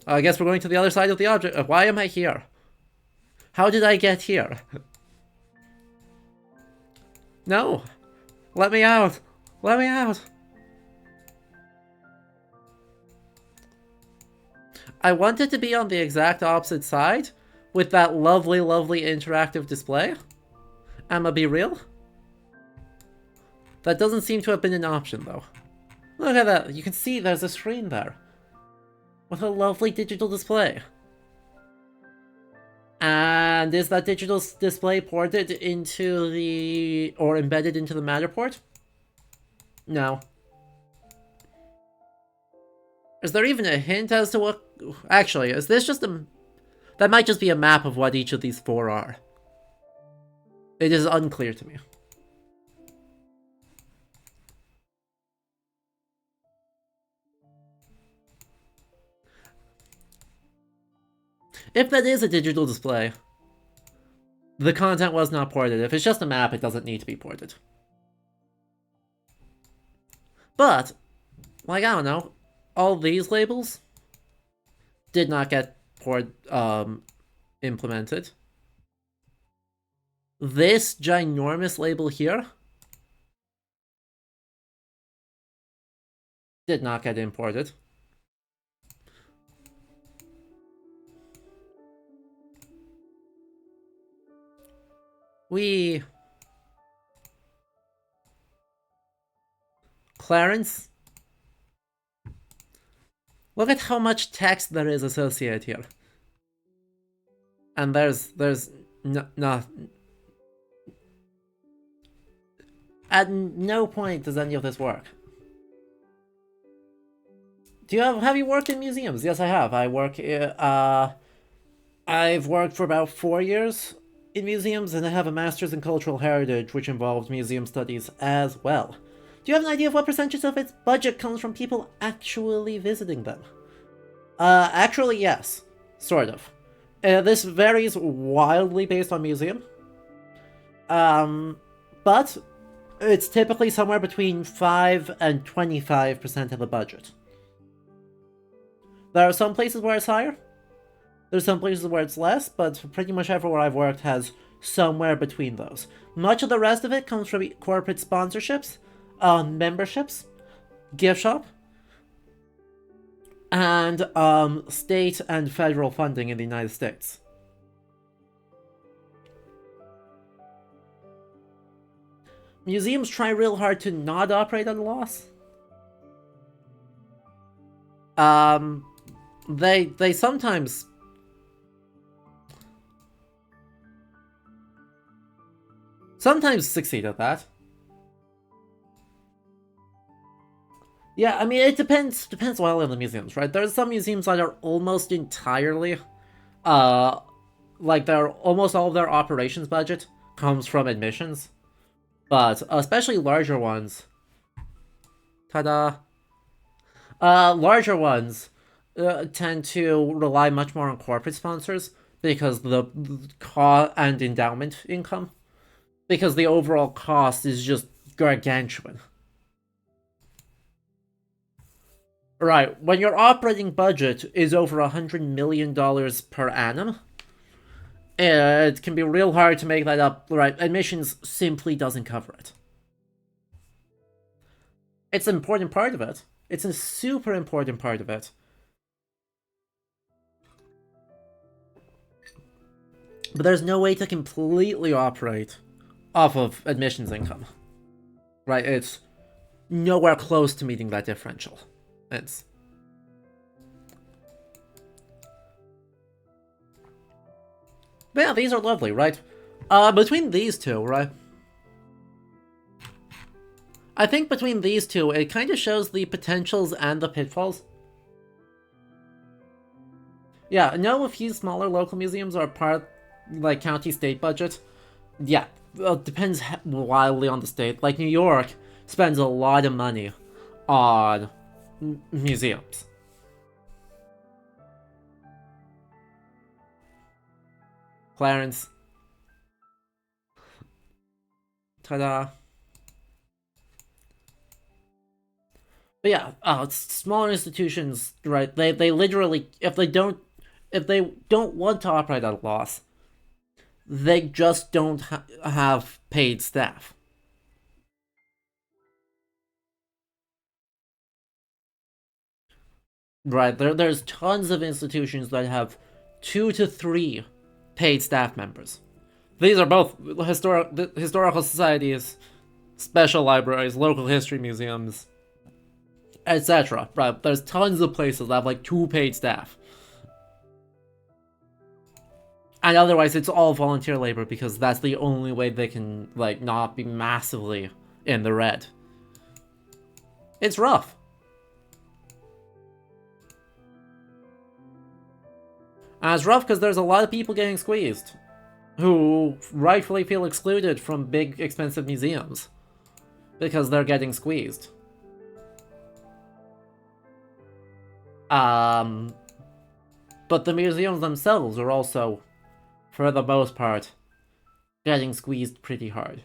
I guess we're going to the other side of the object. Why am I here? How did I get here? No! Let me out! Let me out! I wanted to be on the exact opposite side with that lovely, lovely interactive display. I'ma be real. That doesn't seem to have been an option, though. Look at that. You can see there's a screen there. With a lovely digital display. And is that digital display ported into the... or embedded into the Matterport? No. Is there even a hint as to what... Actually, is this just a... That might just be a map of what each of these four are. It is unclear to me. If that is a digital display, the content was not ported. If it's just a map, it doesn't need to be ported. But, like, I don't know, all these labels did not get implemented. This ginormous label here did not get imported. Clarence? Look at how much text there is associated here. And there's no... At no point does any of this work. Have you worked in museums? Yes, I have. I've worked for about 4 years in museums, and I have a master's in cultural heritage, which involves museum studies as well. Do you have an idea of what percentage of its budget comes from people actually visiting them? Actually, yes. Sort of. This varies wildly based on museum. But it's typically somewhere between 5 and 25% of the budget. There are some places where it's higher. There's some places where it's less, but pretty much everywhere I've worked has somewhere between those. Much of the rest of it comes from corporate sponsorships, memberships, gift shop, and state and federal funding in the United States. Museums try real hard to not operate at a loss. They sometimes sometimes succeed at that. Yeah, I mean, it depends wildly on the museums, right? There's some museums that are almost entirely, uh, like they're almost all of their operations budget comes from admissions, but especially larger ones. Ta-da! Larger ones tend to rely much more on corporate sponsors because the and endowment income, because the overall cost is just gargantuan. Right, when your operating budget is over $100 million per annum, it can be real hard to make that up. Right, admissions simply doesn't cover it. It's an important part of it. It's a super important part of it. But there's no way to completely operate off of admissions income. Right, it's nowhere close to meeting that differential. It's... But yeah, these are lovely, right? Between these two, right? I think between these two, it kind of shows the potentials and the pitfalls. Yeah, I know a few smaller local museums are part, like, county state budget. Yeah, well, it depends wildly on the state. Like, New York spends a lot of money on museums. Clarence. Ta-da. But yeah, smaller institutions, right? They literally, if they don't want to operate at a loss, they just don't have paid staff. Right, there's tons of institutions that have 2 to 3 paid staff members. These are both historical societies, special libraries, local history museums, etc. Right, there's tons of places that have like 2 paid staff. And otherwise it's all volunteer labor because that's the only way they can, like, not be massively in the red. It's rough. And it's rough because there's a lot of people getting squeezed who rightfully feel excluded from big, expensive museums because they're getting squeezed. But the museums themselves are also, for the most part, getting squeezed pretty hard.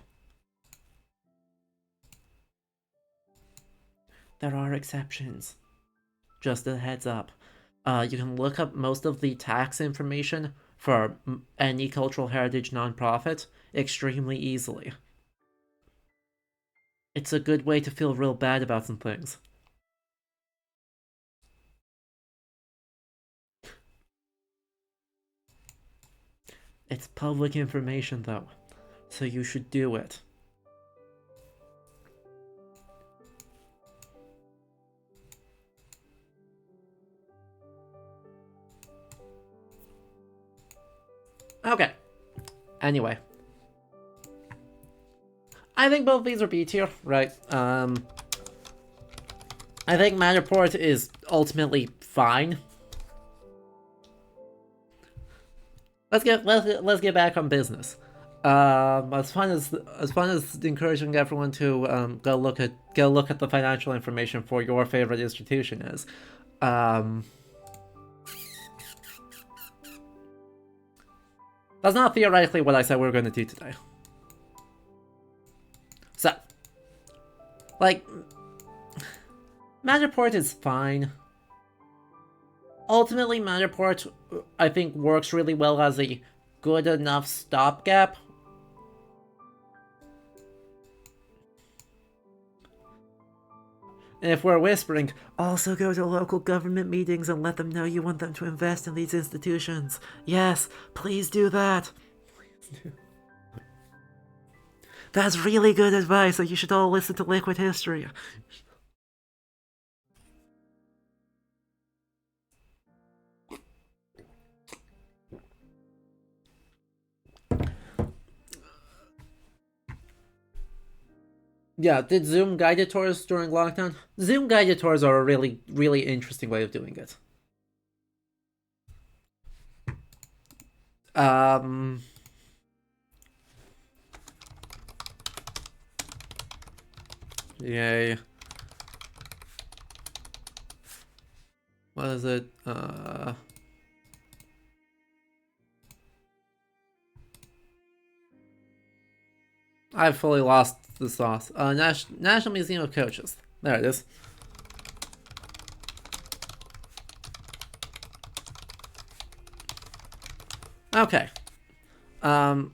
There are exceptions. Just a heads up. You can look up most of the tax information for any cultural heritage nonprofit extremely easily. It's a good way to feel real bad about some things. It's public information, though, so you should do it. Okay. Anyway. I think both these are B tier, right? I think Matterport is ultimately fine. Let's get back on business. As fun as encouraging everyone to go look at the financial information for your favorite institution is, that's not theoretically what I said we were going to do today. So, like, Matterport is fine. Ultimately, Matterport, I think, works really well as a good enough stopgap. And if we're whispering, also go to local government meetings and let them know you want them to invest in these institutions. Yes, please do that. Please do. That's really good advice, so you should all listen to Liquid History. Yeah, did Zoom guided tours during lockdown? Zoom guided tours are a really, really interesting way of doing it. Um, Yay. What is it? I've fully lost the sauce. National Museum of Coaches. There it is. Okay. Um,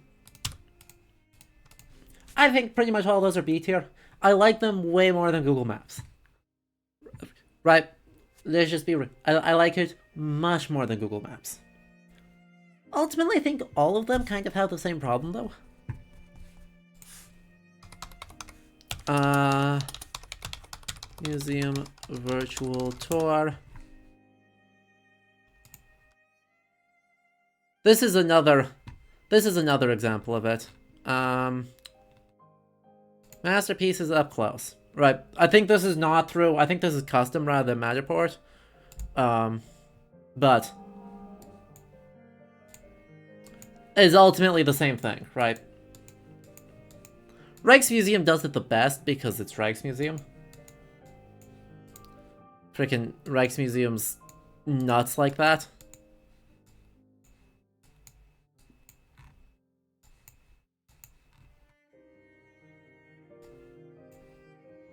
I think pretty much all those are B tier. I like them way more than Google Maps. Right? Let's just be real. I like it much more than Google Maps. Ultimately, I think all of them kind of have the same problem, though. Museum virtual tour. This is another example of it. Masterpieces up close. Right. I think this is not through. I think this is custom rather than Matterport. But it's ultimately the same thing, right? Rijksmuseum does it the best because it's Rijksmuseum. Freaking Rijksmuseum's nuts like that.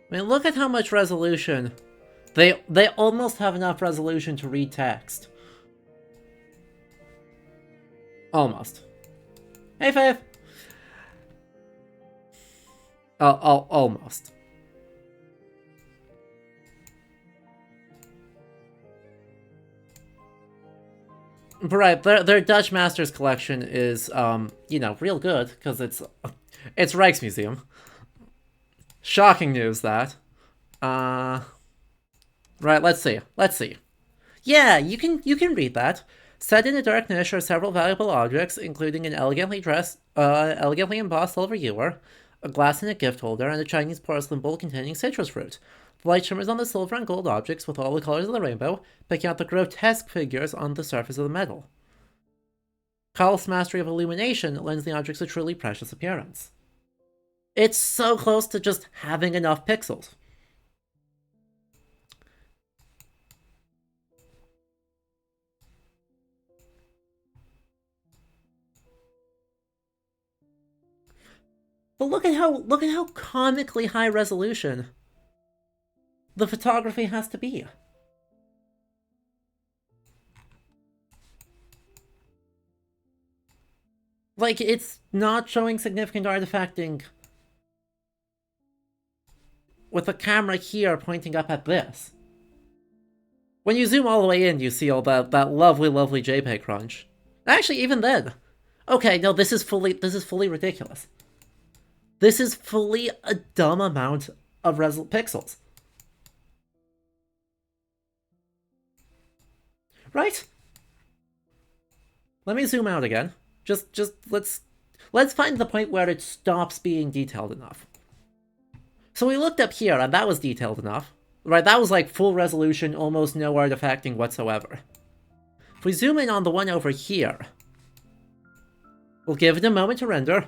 I mean, look at how much resolution. They almost have enough resolution to read text. Almost. Hey, Faith! Almost. But right, their Dutch Masters collection is, you know, real good, because it's Rijksmuseum. Shocking news, that. Right, let's see. Yeah, you can read that. Set in a dark niche are several valuable objects, including an elegantly embossed silver ewer, a glass in a gift holder, and a Chinese porcelain bowl containing citrus fruit. The light shimmers on the silver and gold objects with all the colors of the rainbow, picking out the grotesque figures on the surface of the metal. Carl's mastery of illumination lends the objects a truly precious appearance. It's so close to just having enough pixels. But look at how comically high resolution the photography has to be. Like, it's not showing significant artifacting with the camera here pointing up at this. When you zoom all the way in, you see all that lovely, lovely JPEG crunch. Actually, even then. Okay, no, this is fully ridiculous. This is fully a dumb amount of pixels. Right? Let me zoom out again. Just let's find the point where it stops being detailed enough. So we looked up here, and that was detailed enough. Right, that was like full resolution, almost no artifacting whatsoever. If we zoom in on the one over here, we'll give it a moment to render.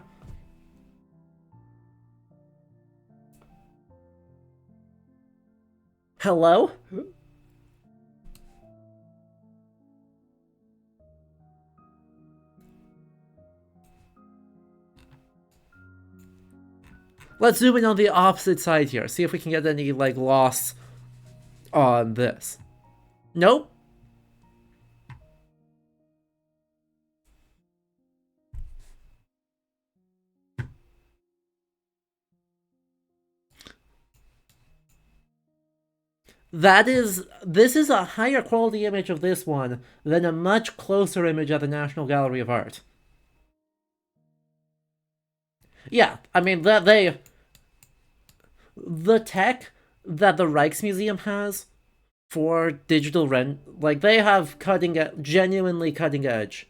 Hello? Let's zoom in on the opposite side here, see if we can get any, like, loss on this. Nope. This is a higher quality image of this one than a much closer image at the National Gallery of Art. Yeah, I mean, the tech that the Rijksmuseum has for digital like, they have genuinely cutting edge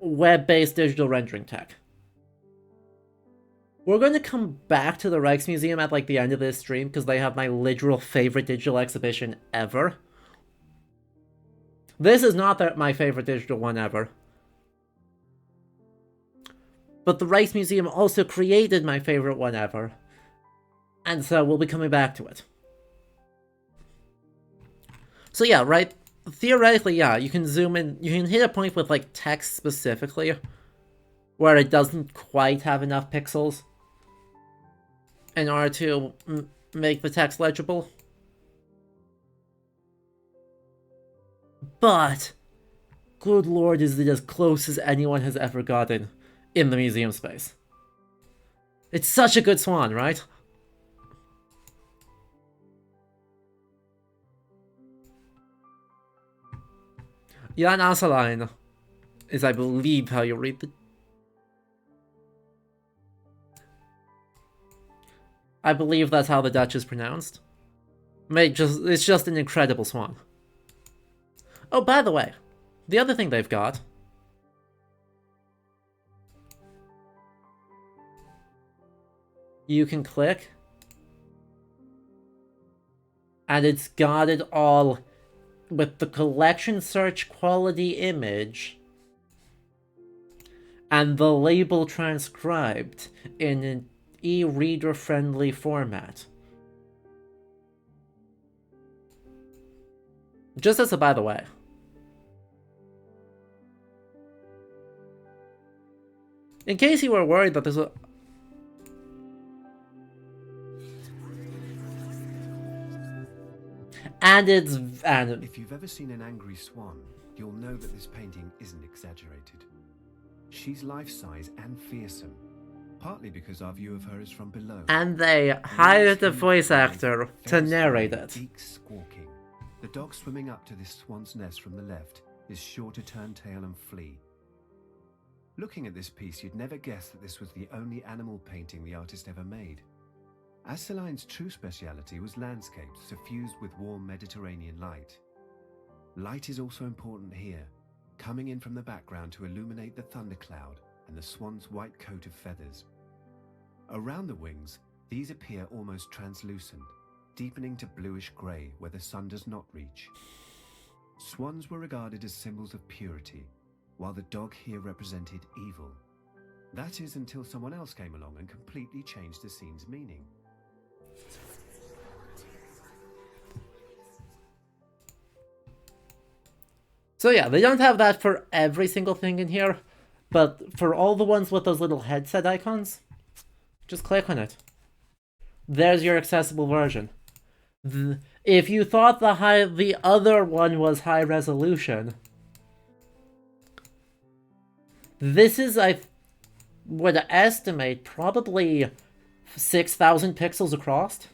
web-based digital rendering tech. We're going to come back to the Rijksmuseum at like the end of this stream because they have my literal favorite digital exhibition ever. This is not my favorite digital one ever. But the Rijksmuseum also created my favorite one ever. And so we'll be coming back to it. So yeah, right, theoretically, yeah, you can zoom in, you can hit a point with like text specifically where it doesn't quite have enough pixels in order to make the text legible. But, good lord, is it as close as anyone has ever gotten in the museum space. It's such a good swan, right? Jan Asalain is, I believe, how you read the... I believe that's how the Dutch is pronounced. It's just an incredible swan. Oh, by the way, the other thing they've got... You can click... And it's got it all with the collection search quality image and the label transcribed in an e-reader friendly format. Just as a by the way. In case you were worried that this was... And if you've ever seen an angry swan, you'll know that this painting isn't exaggerated. She's life-size and fearsome, partly because our view of her is from below. And they hired a voice actor to narrate it. Beak squawking. The dog swimming up to this swan's nest from the left is sure to turn tail and flee. Looking at this piece, you'd never guess that this was the only animal painting the artist ever made. Asseline's true speciality was landscapes suffused with warm Mediterranean light. Light is also important here, coming in from the background to illuminate the thundercloud and the swan's white coat of feathers. Around the wings, these appear almost translucent, deepening to bluish grey where the sun does not reach. Swans were regarded as symbols of purity, while the dog here represented evil. That is until someone else came along and completely changed the scene's meaning. So yeah, they don't have that for every single thing in here, but for all the ones with those little headset icons, just click on it. There's your accessible version. If you thought the other one was high resolution, this is, I would estimate, probably 6,000 pixels across.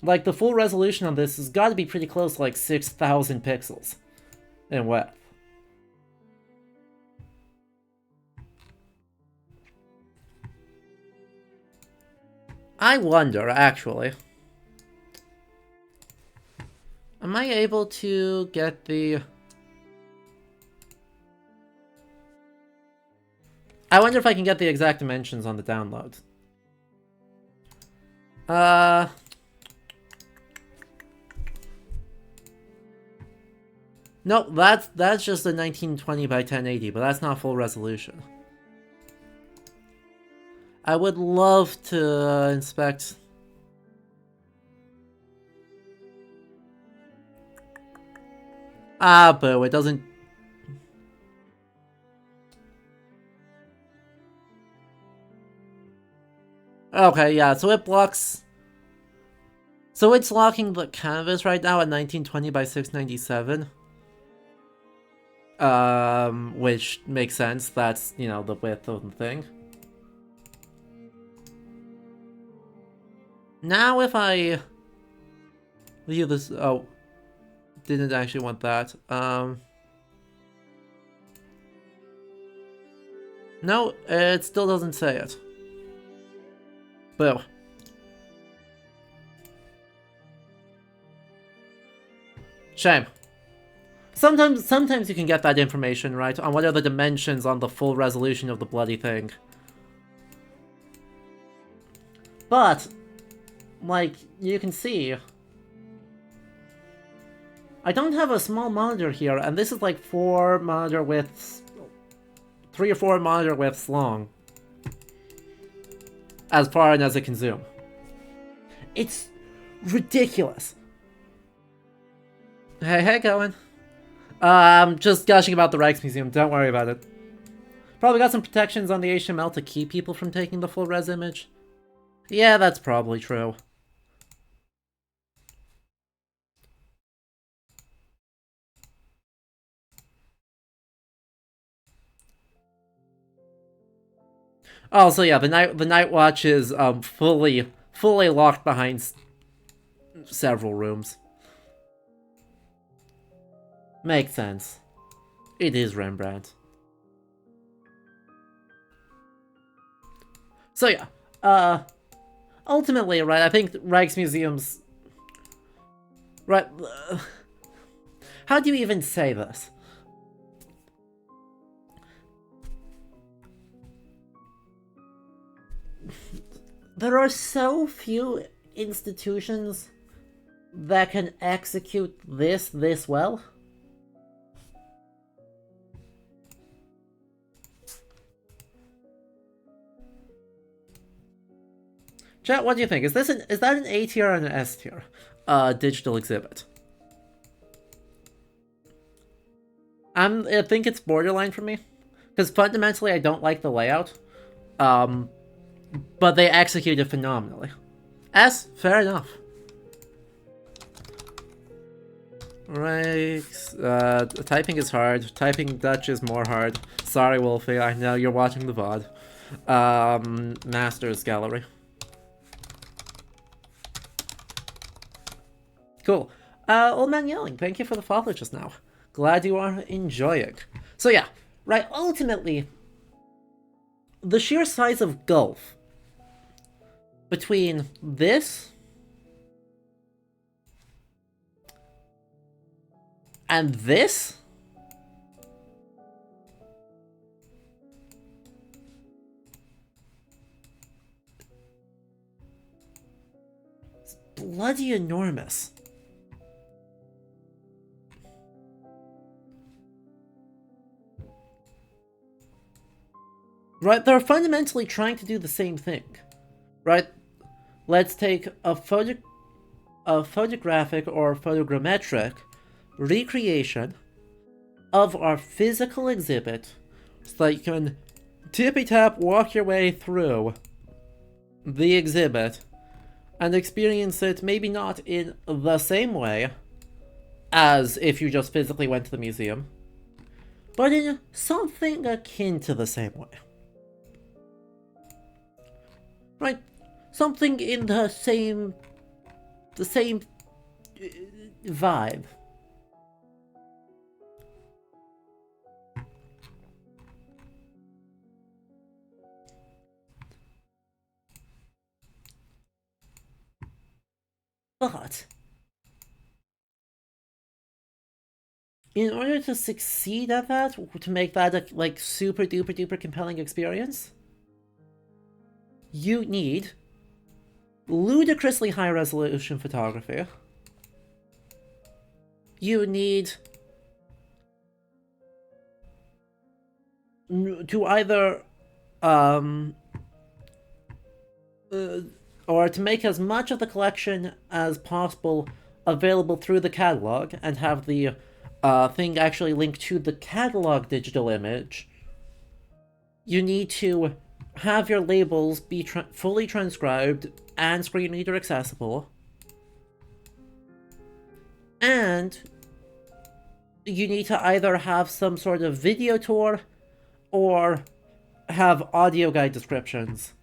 Like, the full resolution on this has got to be pretty close to like 6,000 pixels in width. I wonder, actually. Am I able to get the... I wonder if I can get the exact dimensions on the download. No, that's just a 1920 by 1080, but that's not full resolution. I would love to inspect... Ah, boo, it doesn't... Okay, yeah, so it blocks... So it's locking the canvas right now at 1920 by 697. Which makes sense. That's, you know, the width of the thing. Now if I view this... Oh. Didn't actually want that. No, it still doesn't say it. Boo. Shame. Sometimes you can get that information, right, on what are the dimensions on the full resolution of the bloody thing. But, like, you can see, I don't have a small monitor here, and this is like 4 monitor widths, 3 or 4 monitor widths long, as far as it can zoom. It's ridiculous. Hey, Cohen. I'm just gushing about the Rijksmuseum, don't worry about it. Probably got some protections on the HTML to keep people from taking the full res image. Yeah, that's probably true. Also, yeah, the night watch is fully locked behind several rooms. Makes sense. It is Rembrandt. So yeah, ultimately, right, I think Rijksmuseum's... Right, how do you even say this? There are so few institutions that can execute this well. Chat, what do you think? Is that an A tier or an S tier digital exhibit? I think it's borderline for me, because fundamentally I don't like the layout, but they executed phenomenally. S, fair enough. Right, typing is hard. Typing Dutch is more hard. Sorry, Wolfie, I know you're watching the VOD. Masters Gallery. Cool. Old Man Yelling, thank you for the follow just now. Glad you are enjoying. So yeah, right, ultimately, the sheer size of gulf between this and this is bloody enormous. Right, they're fundamentally trying to do the same thing. Right? Let's take a photographic or photogrammetric recreation of our physical exhibit so that you can tippy-tap walk your way through the exhibit and experience it maybe not in the same way as if you just physically went to the museum, but in something akin to the same way. Right? Something in the same vibe. But in order to succeed at that, to make that a like super duper compelling experience, you need ludicrously high resolution photography. You need to either or to make as much of the collection as possible available through the catalog and have the thing actually linked to the catalog digital image. You need to have your labels be fully transcribed and screen reader accessible. And you need to either have some sort of video tour or have audio guide descriptions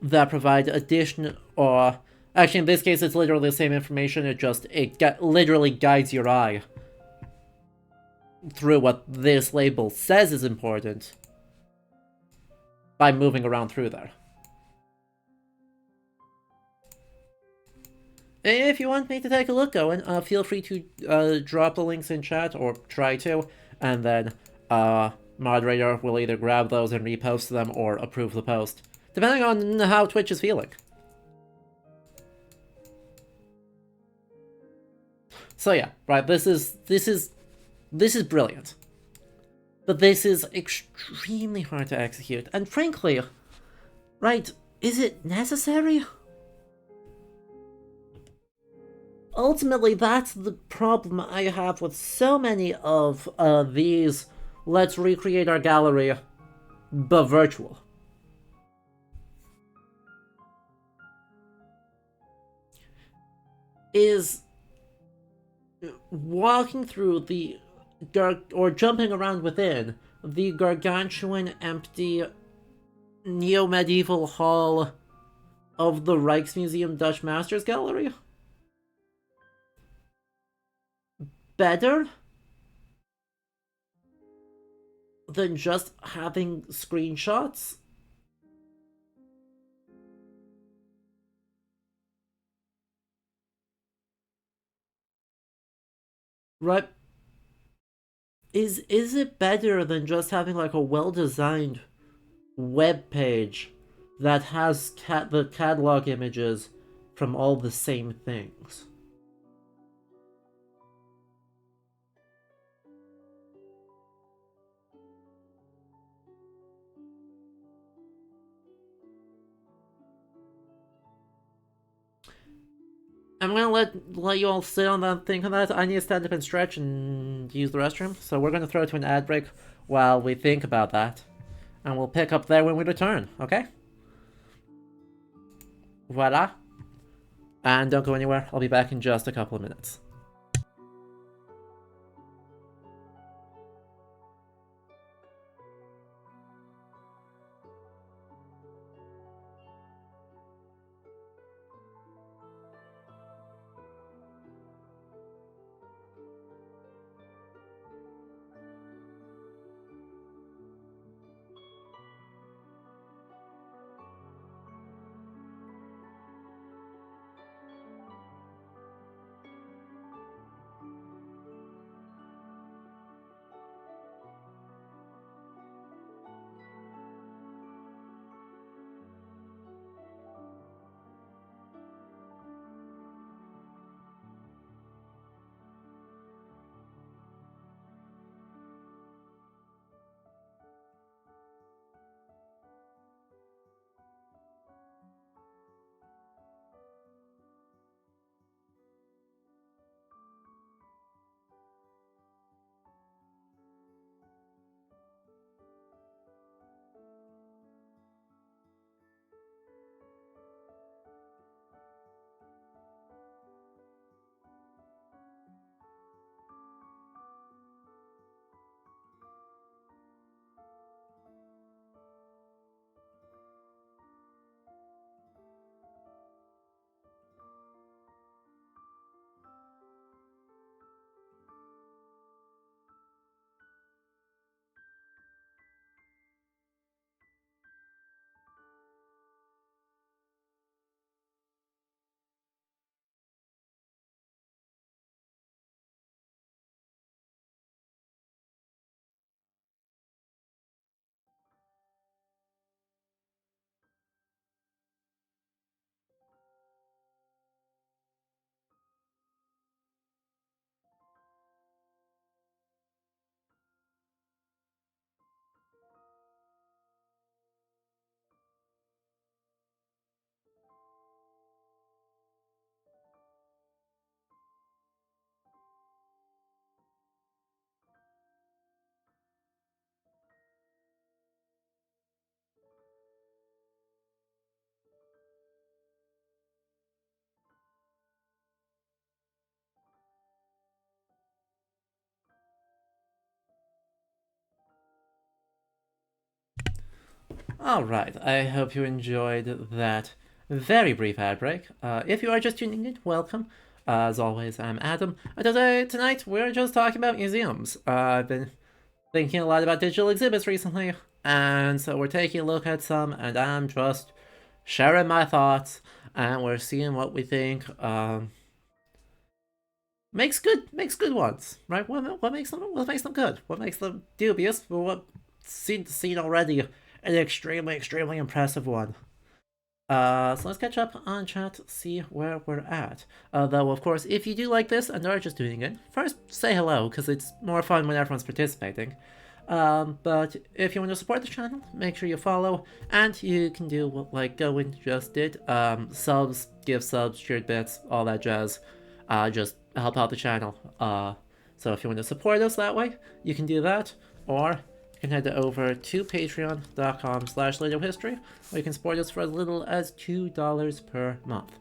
that provide additional, or actually in this case it's literally the same information, it literally guides your eye through what this label says is important by moving around through there. If you want me to take a look, Owen, feel free to drop the links in chat, or try to, and then moderator will either grab those and repost them or approve the post, depending on how Twitch is feeling. So yeah, right, this is brilliant. But this is extremely hard to execute, and frankly, right, is it necessary? Ultimately, that's the problem I have with so many of these let's recreate our gallery, but virtual. Is walking through or jumping around within the gargantuan, empty, neo-medieval hall of the Rijksmuseum Dutch Masters Gallery better than just having screenshots? Right? Is it better than just having like a well-designed web page that has the catalog images from all the same things? I'm gonna let you all sit on that, think on that. I need to stand up and stretch and use the restroom, so we're gonna throw to an ad break while we think about that, and we'll pick up there when we return. Okay? Voila. And don't go anywhere. I'll be back in just a couple of minutes. Alright, I hope you enjoyed that very brief ad break. If you are just tuning in, welcome. As always, I'm Adam. Tonight, we're just talking about museums. I've been thinking a lot about digital exhibits recently, and so we're taking a look at some, and I'm just sharing my thoughts. and we're seeing what we think makes good ones, right? What makes them good? What makes them dubious? But what seen already an extremely impressive one. So let's catch up on chat, see where we're at. Though, of course, if you do like this and are just doing it, first say hello, because it's more fun when everyone's participating. But if you want to support the channel, make sure you follow, and you can do what like Going just did. Subs, give subs, shared bits, all that jazz. Just help out the channel. So if you want to support us that way, you can do that, or you can head over to patreon.com/LegoHistory, where you can support us for as little as $2 per month.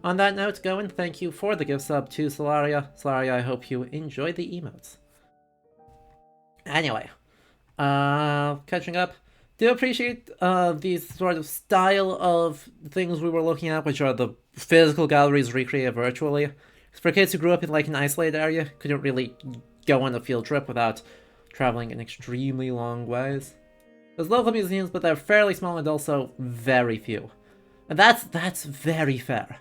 On that note, Going, thank you for the gift sub to Solaria. Solaria, I hope you enjoy the emotes. Anyway, catching up. Do appreciate the sort of style of things we were looking at, which are the physical galleries recreated virtually. For kids who grew up in like an isolated area, couldn't really go on a field trip without traveling in extremely long ways. There's local museums, but they're fairly small and also very few. And that's very fair.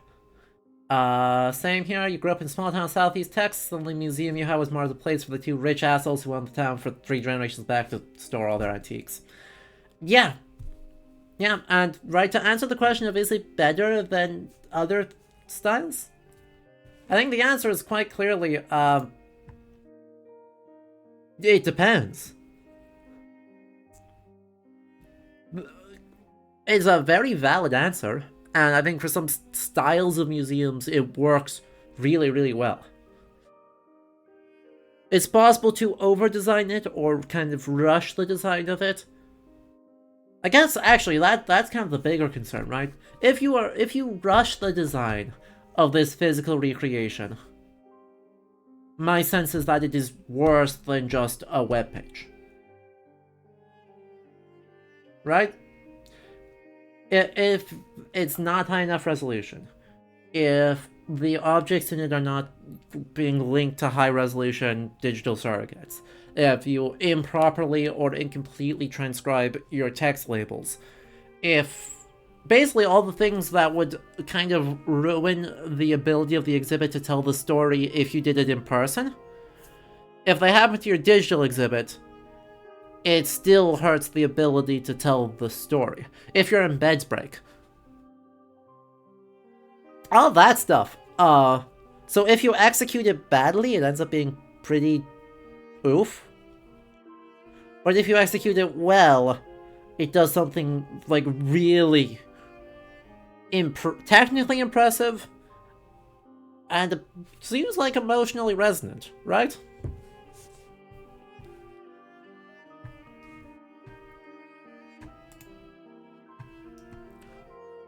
Same here, you grew up in small town Southeast Texas, the only museum you had was more of the place for the two rich assholes who owned the town for 3 generations back to store all their antiques. Yeah, and right, to answer the question of is it better than other styles? I think the answer is quite clearly, it depends. It's a very valid answer, and I think for some styles of museums, it works really well. It's possible to over-design it, or kind of rush the design of it. I guess, actually, that's kind of the bigger concern, right? If you rush the design of this physical recreation, my sense is that it is worse than just a webpage. Right? If it's not high enough resolution, if the objects in it are not being linked to high resolution digital surrogates, if you improperly or incompletely transcribe your text labels, if basically all the things that would kind of ruin the ability of the exhibit to tell the story if you did it in person, if they happen to your digital exhibit, it still hurts the ability to tell the story. If your embeds break, all that stuff. So if you execute it badly, it ends up being pretty oof. But if you execute it well, it does something like really technically impressive, and it seems like emotionally resonant, right?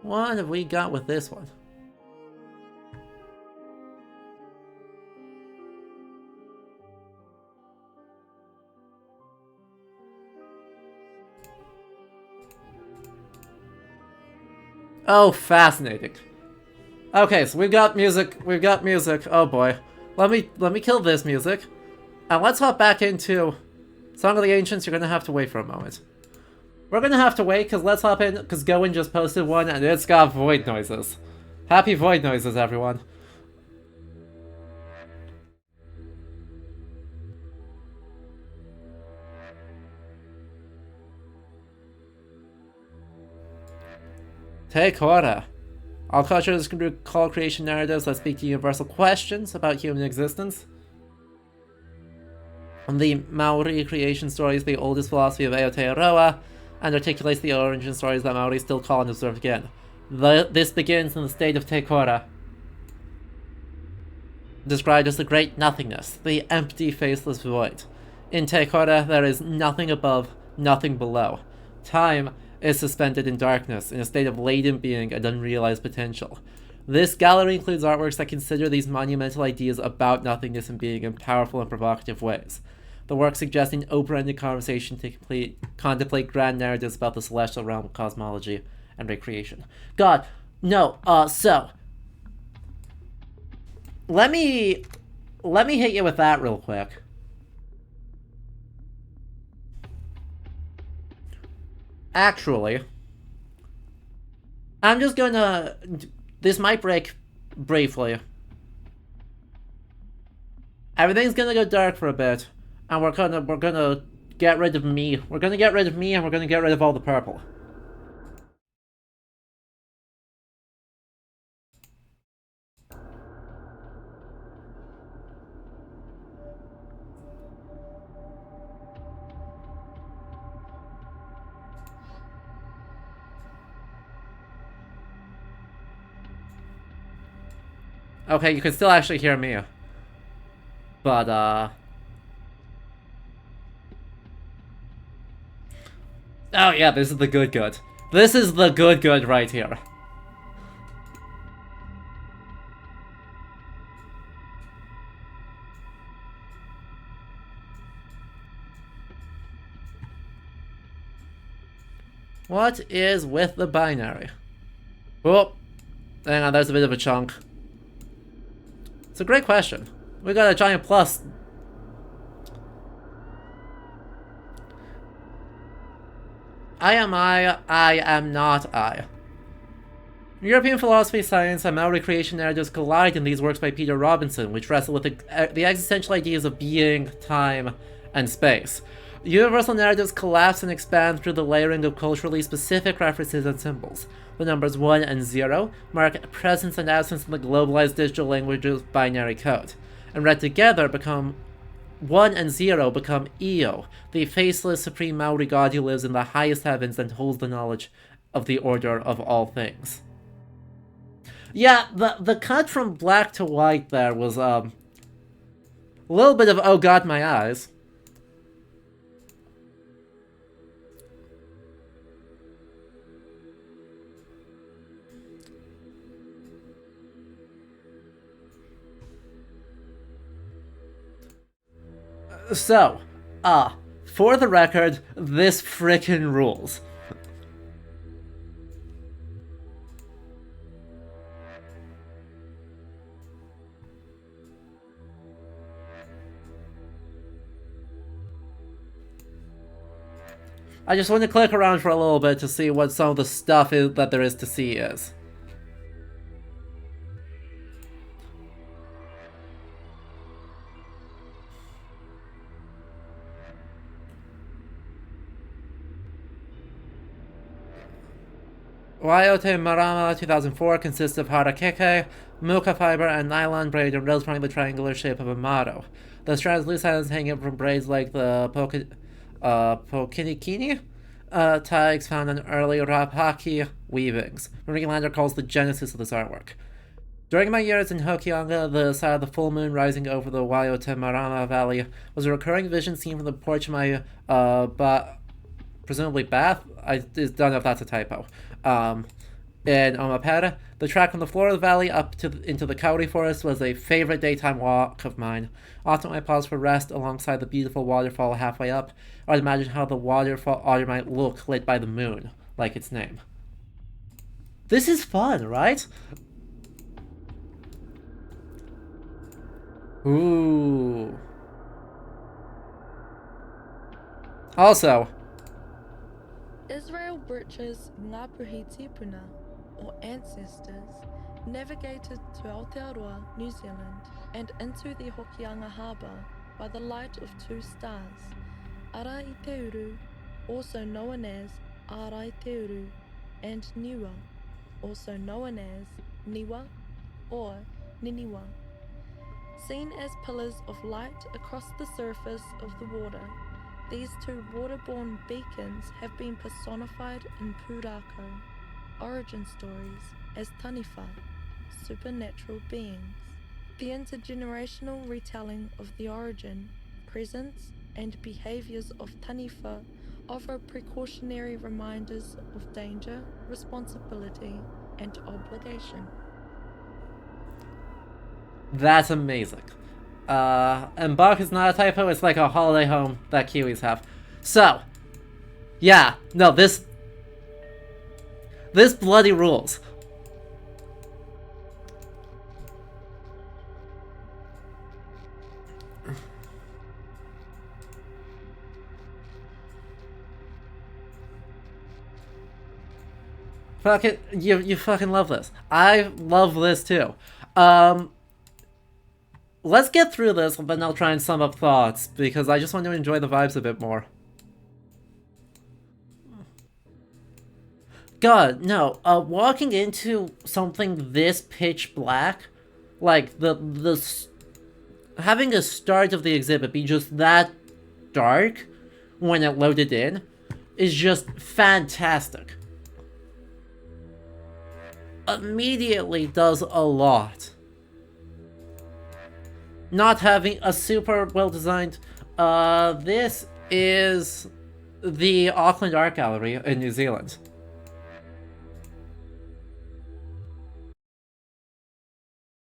What have we got with this one? Oh, fascinating. Okay, so we've got music. Oh boy. Let me kill this music. And let's hop back into Song of the Ancients. You're gonna have to wait for a moment. We're gonna have to wait, because let's hop in, because Going just posted one, and it's got void noises. Happy void noises, everyone. Take order. All cultures can recall creation narratives that speak to universal questions about human existence. The Maori creation story is the oldest philosophy of Aotearoa, and articulates the origin stories that Maori still call and observe again. This begins in the state of Te Kora, described as the great nothingness, the empty, faceless void. In Te Kora, there is nothing above, nothing below. Time is suspended in darkness, in a state of latent being and unrealized potential. This gallery includes artworks that consider these monumental ideas about nothingness and being in powerful and provocative ways. The work suggests an open-ended conversation to contemplate grand narratives about the celestial realm of cosmology and recreation. God, no, so let me hit you with that real quick. Actually, I'm just gonna This might break briefly. Everything's gonna go dark for a bit, and we're gonna get rid of me. We're gonna get rid of me, and we're gonna get rid of all the purple. Okay, you can still actually hear me. But, oh yeah, this is the good good. This is the good good right here. What is with the binary? Oh, hang on, there's a bit of a chunk. It's a great question. We got a giant plus. I am not I. European philosophy, science, and Maori creation narratives collide in these works by Peter Robinson, which wrestle with the existential ideas of being, time, and space. Universal narratives collapse and expand through the layering of culturally specific references and symbols. The numbers 1 and 0 mark presence and absence in the globalized digital language's binary code, and read together become 1 and 0 become Io, the faceless supreme Maori god who lives in the highest heavens and holds the knowledge of the order of all things. Yeah, the cut from black to white there was a little bit of oh god my eyes. So, for the record, this frickin' rules. I just want to click around for a little bit to see what some of the stuff is that there is to see is. Waiō Marama 2004 consists of harakeke, muka fiber, and nylon braid and representing the triangular shape of a maro. The strands loose ends hanging from braids like the pokinikini tags found in early rapaki weavings. Marie Lander calls the genesis of this artwork. During my years in Hokianga, the side of the full moon rising over the Waiō Marama Valley was a recurring vision seen from the porch of my presumably bath. I don't know if that's a typo. In Omapere, the track from the floor of the valley up into the kauri forest was a favorite daytime walk of mine. Often when I paused for rest alongside the beautiful waterfall halfway up, I'd imagine how the waterfall might look lit by the moon, like its name. This is fun, right? Ooh. Also, Israel Birch's Ngāpuhi Tipuna, or ancestors, navigated to Aotearoa, New Zealand, and into the Hokianga Harbour by the light of 2 stars, Ara i te Uru, also known as Ara i te Uru, and Niwa, also known as Niwa or Niniwa. Seen as pillars of light across the surface of the water, these 2 waterborne beacons have been personified in Pūrākau origin stories as Taniwha, supernatural beings. The intergenerational retelling of the origin, presence, and behaviours of Taniwha offer precautionary reminders of danger, responsibility, and obligation. That's amazing. And Bach is not a typo, it's like a holiday home that Kiwis have. So, yeah, no, this bloody rules. Fucking, you fucking love this. I love this too. Let's get through this, but then I'll try and sum up thoughts, because I just want to enjoy the vibes a bit more. God, no, walking into something this pitch black, like, having the start of the exhibit be just that dark when it loaded in, is just fantastic. Immediately does a lot. Not having a super well-designed... this is the Auckland Art Gallery in New Zealand.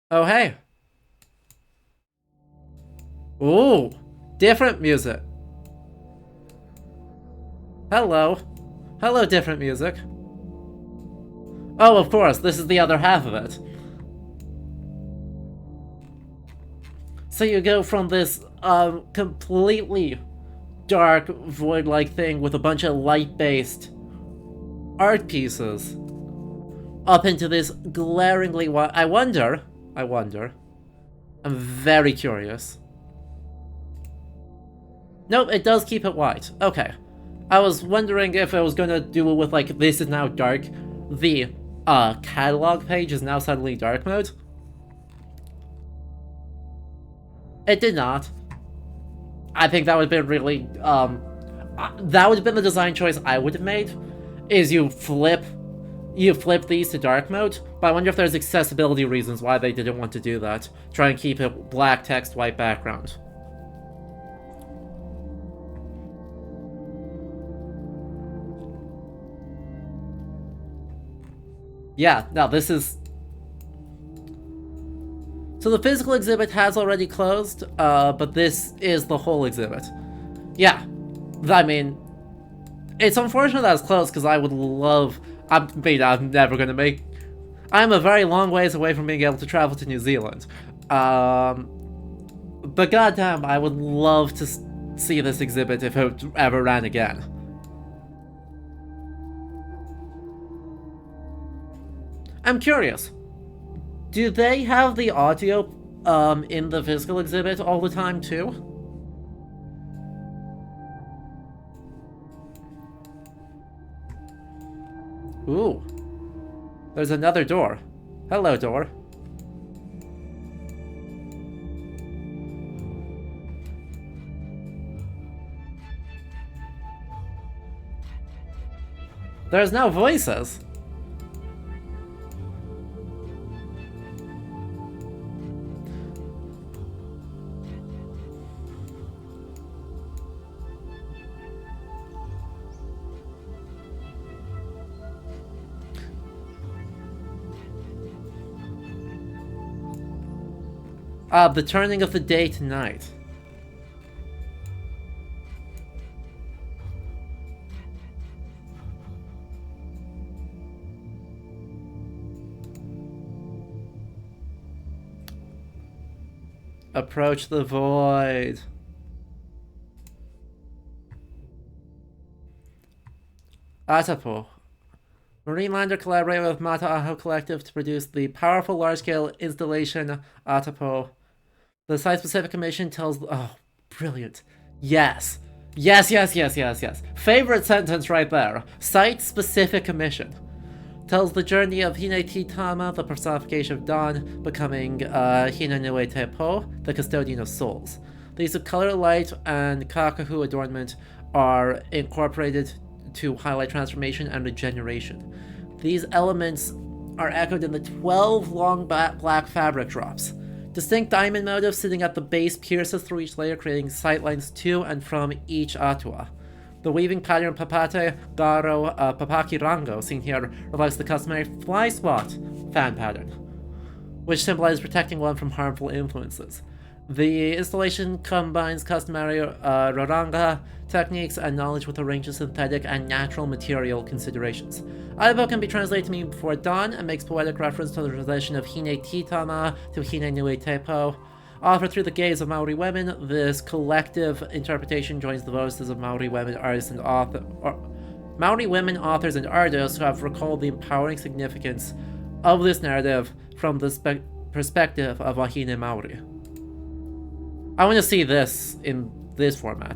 Oh, hey. Ooh, different music. Hello. Hello, different music. Oh, of course, this is the other half of it. So you go from this completely dark, void-like thing with a bunch of light-based art pieces up into this glaringly white... I wonder... I'm very curious. Nope, it does keep it white. Okay. I was wondering if I was gonna do it with, like, this is now dark. The catalog page is now suddenly dark mode. It did not. I think that would have been really, that would have been the design choice I would have made, is you flip these to dark mode, but I wonder if there's accessibility reasons why they didn't want to do that. Try and keep it black text, white background. Yeah, no, this is... So the physical exhibit has already closed, but this is the whole exhibit. Yeah, I mean, it's unfortunate that it's closed, because I would love... I'm never gonna make... I'm a very long ways away from being able to travel to New Zealand. But goddamn, I would love to see this exhibit if it ever ran again. I'm curious. Do they have the audio in the physical exhibit all the time too? Ooh. There's another door. Hello, door. There's now voices. The turning of the day to night. Approach the void. Atapo. Marine Lander collaborated with Mata Aho Collective to produce the powerful large-scale installation Atapo. The site-specific commission tells... Oh, brilliant. Yes. Yes. Favorite sentence right there. Site-specific commission. Tells the journey of Hinei Tama, the personification of dawn, becoming Hina Nue Te Po, the custodian of souls. The use of color, light, and kakahu adornment are incorporated to highlight transformation and regeneration. These elements are echoed in the 12 long black fabric drops. Distinct diamond motifs sitting at the base pierces through each layer, creating sightlines to and from each atua. The weaving pattern Papate, Garo, Papaki Rango, seen here, reflects the customary fly spot fan pattern, which symbolizes protecting one from harmful influences. The installation combines customary Roranga techniques and knowledge with a range of synthetic and natural material considerations. Aibo can be translated to mean before dawn and makes poetic reference to the translation of Hine Titama to Hine Nui Tepo. Offered through the gaze of Maori women, this collective interpretation joins the voices of Maori women artists and Maori women, authors, and artists who have recalled the empowering significance of this narrative from the perspective of Wahine Maori. I want to see this in this format.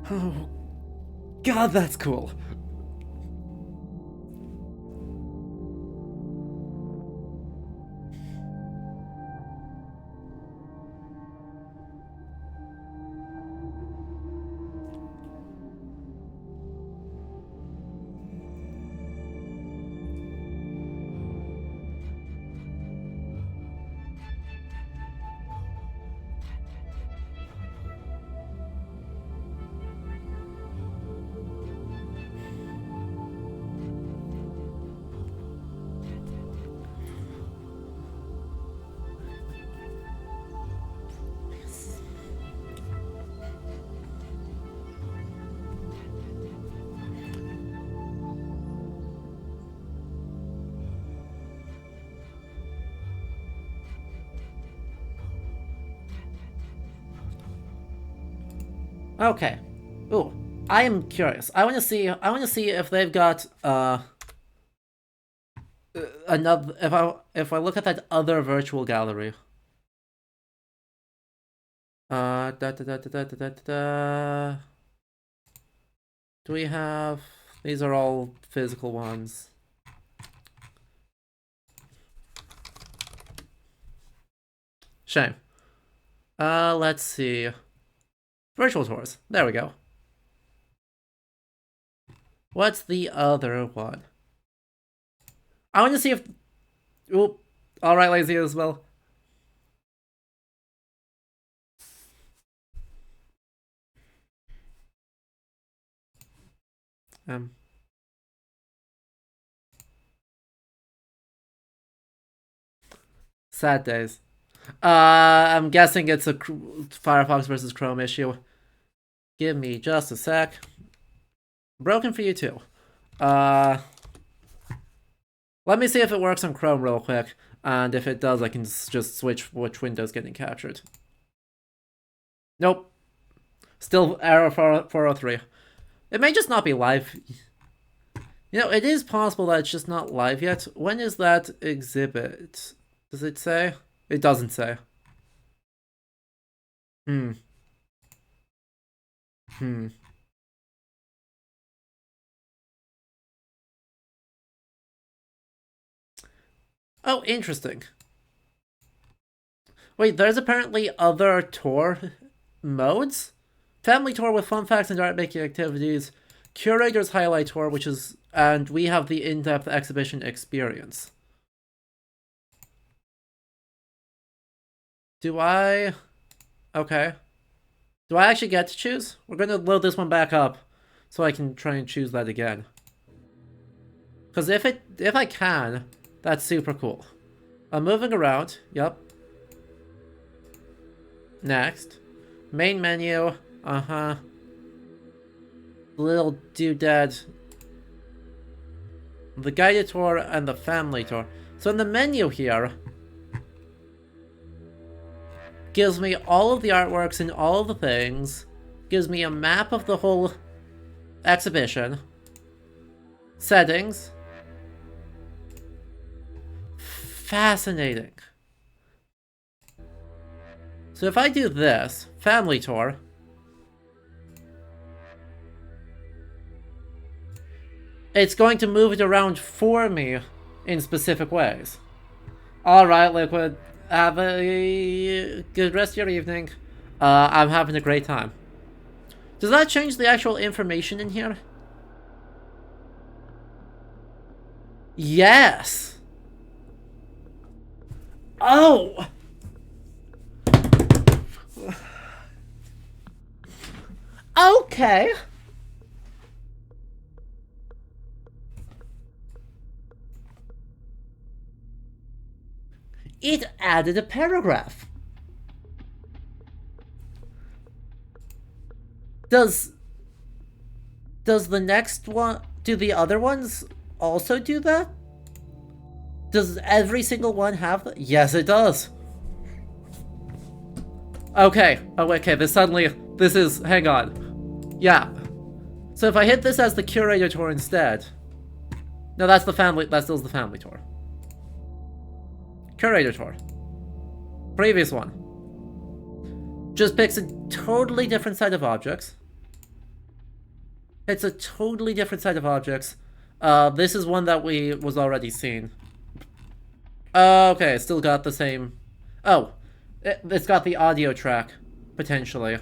Oh, God, that's cool. Okay. Ooh, I am curious. I want to see if they've got another. If I look at that other virtual gallery. Da, da, da, da, da, da, da. Do we have? These are all physical ones. Shame. Let's see. Virtual tours. There we go. What's the other one? I want to see if... Oop. Alright, Lazy as well. Sad days. I'm guessing it's a Firefox versus Chrome issue. Give me just a sec. Broken for you too. Let me see if it works on Chrome real quick, and if it does, I can just switch which window's getting captured. Nope. Still error 403. It may just not be live. You know, it is possible that it's just not live yet. When is that exhibit? Does it say? It doesn't say. Oh, interesting. Wait, there's apparently other tour modes? Family tour with fun facts and art-making activities. Curator's highlight tour, and we have the in-depth exhibition experience. Okay. Do I actually get to choose? We're gonna load this one back up so I can try and choose that again. Because if I can, that's super cool. I'm moving around. Yep. Next. Main menu. Little doodad. The guided tour and the family tour. So in the menu here, gives me all of the artworks and all of the things. Gives me a map of the whole exhibition. Settings. Fascinating. So if I do this, family tour, it's going to move it around for me in specific ways. Alright, Liquid. Have a good rest of your evening. I'm having a great time. Does that change the actual information in here? Yes! Oh! Okay. it added a paragraph. Does the next one, do the other ones also do that? Does every single one have that? Yes, it does. Okay. Oh, okay. Hang on. Yeah. So if I hit this as the curator tour instead. No, that still is the family tour. Curator tour. Previous one. Just picks a totally different set of objects. It's a totally different set of objects. This is one that was already seen. Okay, still got the same. Oh, it's got the audio track, potentially.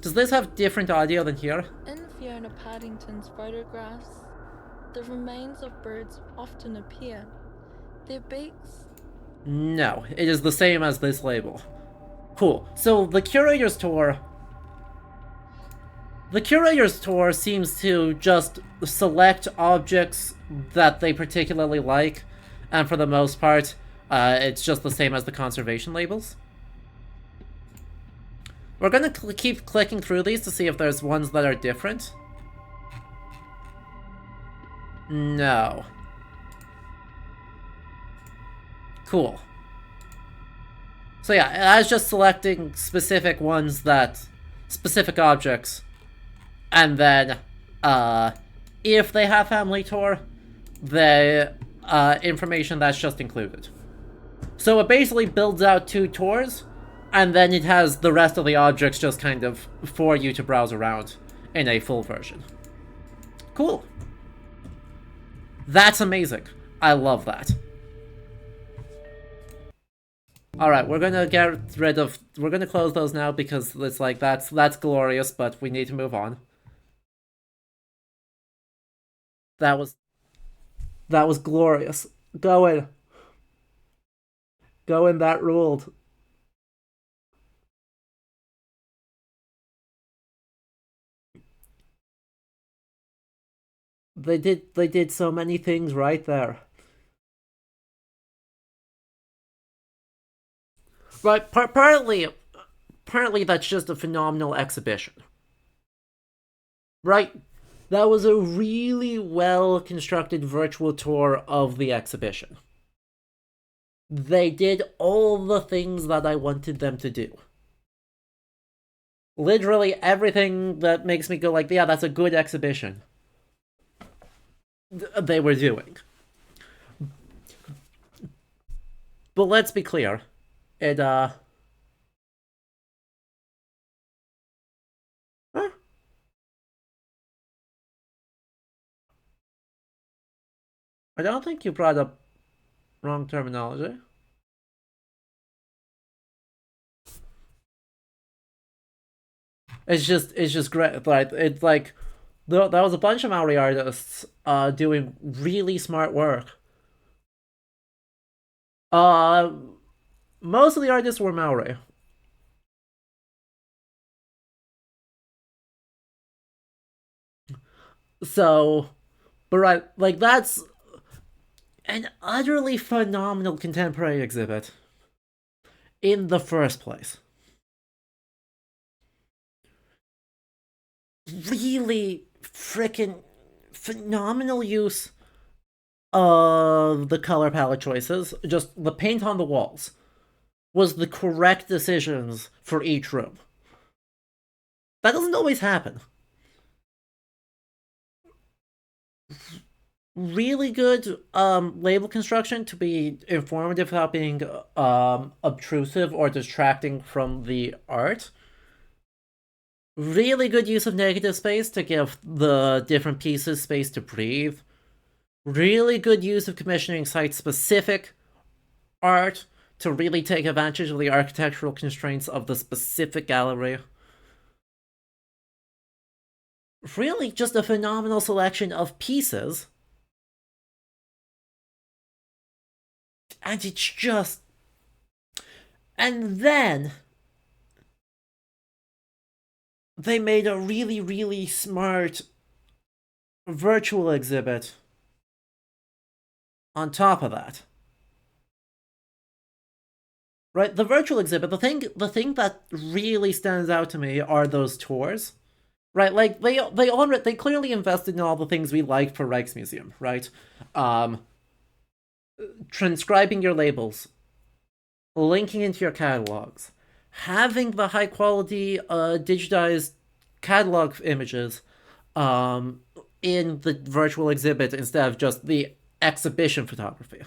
Does this have different audio than here? In Fiona Partington's photographs, the remains of birds often appear. Their beaks... No, it is the same as this label. Cool. So the Curator's Tour... The Curator's Tour seems to just select objects that they particularly like, and for the most part, it's just the same as the conservation labels. We're gonna keep clicking through these to see if there's ones that are different. No. Cool. So yeah, I was just selecting specific ones specific objects. And then, if they have family tour, the information that's just included. So it basically builds out 2 tours, and then it has the rest of the objects just kind of for you to browse around in a full version. Cool. That's amazing. I love that. Alright, we're gonna close those now because it's like, that's glorious, but we need to move on. That was glorious. Go in, that ruled. They did so many things right there. Right, apparently that's just a phenomenal exhibition. Right? That was a really well-constructed virtual tour of the exhibition. They did all the things that I wanted them to do. Literally everything that makes me go like, yeah, that's a good exhibition. They were doing. But let's be clear. It, Huh? I don't think you brought up wrong terminology. It's just great. Like, it's like, there was a bunch of Maori artists doing really smart work. Most of the artists were Maori. So, but right, like, that's an utterly phenomenal contemporary exhibit in the first place. Really freaking phenomenal use of the color palette choices. Just the paint on the walls was the correct decisions for each room. That doesn't always happen. Really good label construction to be informative without being obtrusive or distracting from the art. Really good use of negative space to give the different pieces space to breathe. Really good use of commissioning site-specific art to really take advantage of the architectural constraints of the specific gallery. Really just a phenomenal selection of pieces. And it's just... And then... they made a really, really smart virtual exhibit on top of that. Right, the virtual exhibit, the thing that really stands out to me are those tours. Right, like they clearly invested in all the things we like for Rijksmuseum, right? Um, Transcribing your labels, linking into your catalogs, having the high quality digitized catalog images um, in the virtual exhibit instead of just the exhibition photography.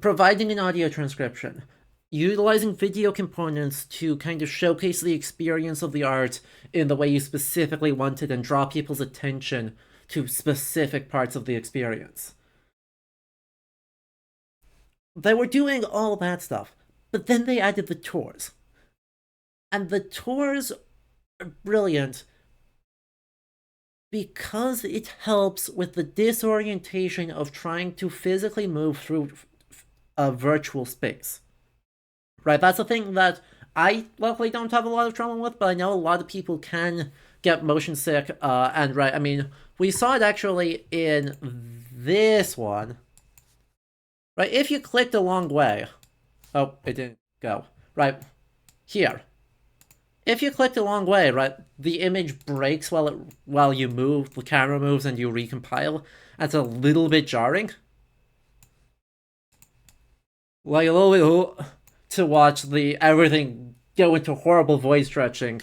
Providing an audio transcription, utilizing video components to kind of showcase the experience of the art in the way you specifically wanted and draw people's attention to specific parts of the experience. They were doing all that stuff, but then they added the tours. And the tours are brilliant because it helps with the disorientation of trying to physically move through a virtual space. Right, that's a thing that I luckily don't have a lot of trouble with, but I know a lot of people can get motion sick. And right, I mean, we saw it actually in this one. Right, if you clicked a long way, oh, it didn't go. Right, here. If you clicked a long way, right, the image breaks while you move, the camera moves and you recompile. That's a little bit jarring. Like a little bit to watch everything go into horrible voice stretching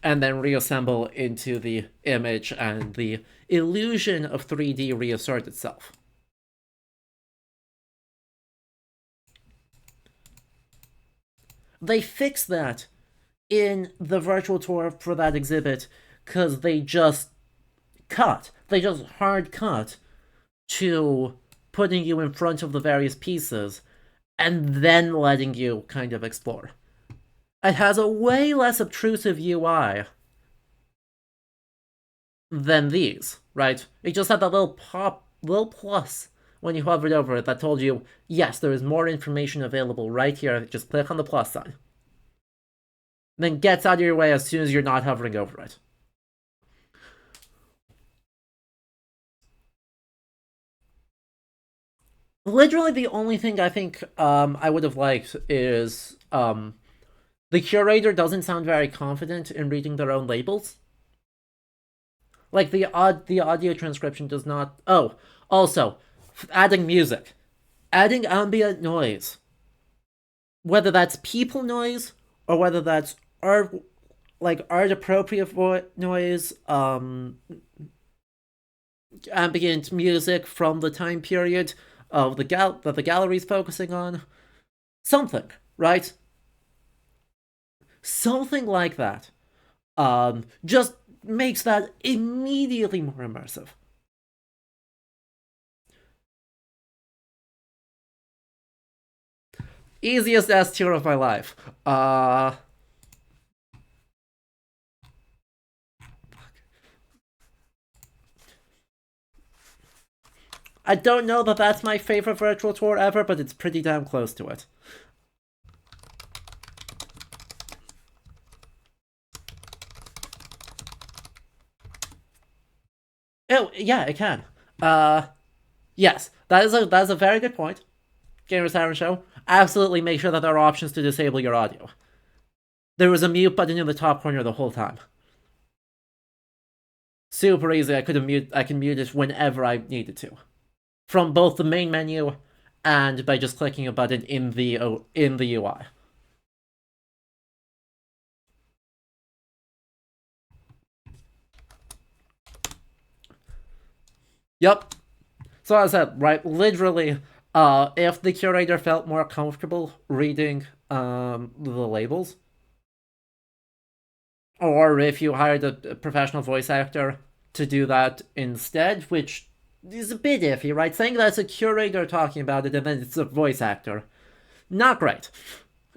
and then reassemble into the image and the illusion of 3D reassert itself. They fixed that in the virtual tour for that exhibit because they just hard cut to putting you in front of the various pieces and then letting you kind of explore. It has a way less obtrusive UI than these, right? It just had that little plus when you hovered over it that told you, yes, there is more information available right here. Just click on the plus sign. Then gets out of your way as soon as you're not hovering over it. Literally the only thing I think I would have liked is the curator doesn't sound very confident in reading their own labels. Like the audio transcription does not. Oh, also adding music, adding ambient noise, whether that's people noise or whether that's art appropriate noise, ambient music from the time period of that the gallery's focusing on, something, right? Something like that. Just makes that immediately more immersive. Easiest S tier of my life. I don't know that that's my favorite virtual tour ever, but it's pretty damn close to it. Oh, yeah, it can. Yes, that is a very good point. Gamer Siren Show. Absolutely make sure that there are options to disable your audio. There was a mute button in the top corner the whole time. Super easy. I can mute it whenever I needed to, from both the main menu and by just clicking a button in the UI. Yep. So as I said, right, literally, if the curator felt more comfortable reading the labels, or if you hired a professional voice actor to do that instead, which is a bit iffy, right? Saying that it's a curator talking about it and then it's a voice actor. Not great.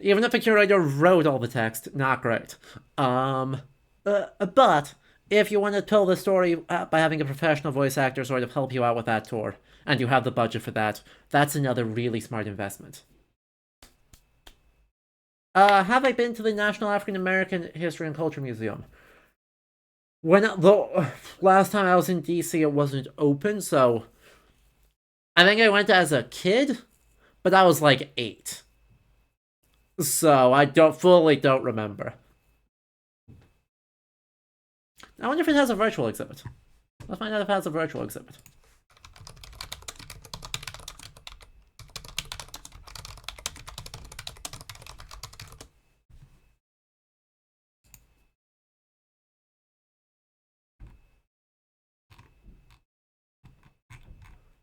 Even if a curator wrote all the text, not great. But if you want to tell the story by having a professional voice actor sort of help you out with that tour, and you have the budget for that, that's another really smart investment. Have I been to the National African American History and Culture Museum? When the last time I was in DC, it wasn't open, so I think I went as a kid, but I was like 8. So I don't remember. I wonder if it has a virtual exhibit. Let's find out if it has a virtual exhibit.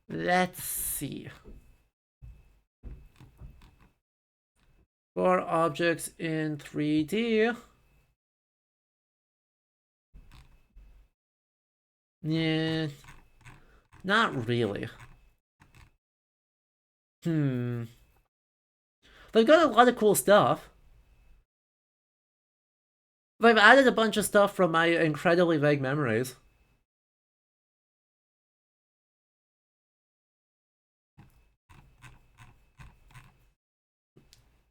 Let's see. For objects in 3D. Yeah, not really. They've got a lot of cool stuff. They've added a bunch of stuff from my incredibly vague memories.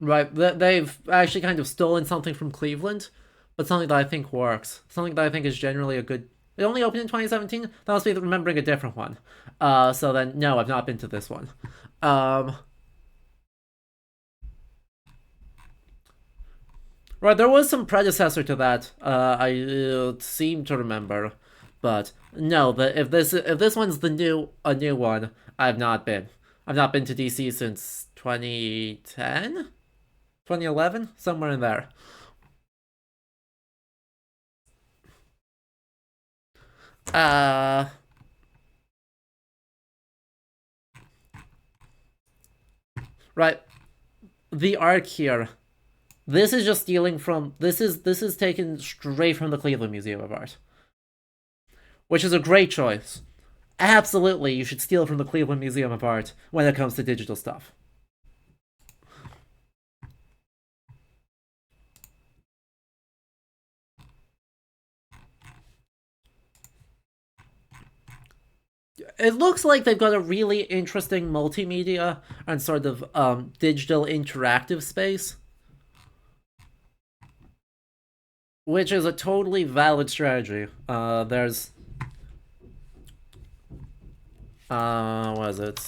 Right, they've actually kind of stolen something from Cleveland, but something that I think works. Something that I think is generally a good... It only opened in 2017? That must be remembering a different one. So then, no, I've not been to this one. Right, there was some predecessor to that, I seem to remember. But, no, if this one's a new one, I've not been. I've not been to DC since 2010? 2011? Somewhere in there. Right. The arc here. This is just stealing from... This is taken straight from the Cleveland Museum of Art. Which is a great choice. Absolutely, you should steal from the Cleveland Museum of Art when it comes to digital stuff. It looks like they've got a really interesting multimedia and sort of digital interactive space. Which is a totally valid strategy. There's... what is it?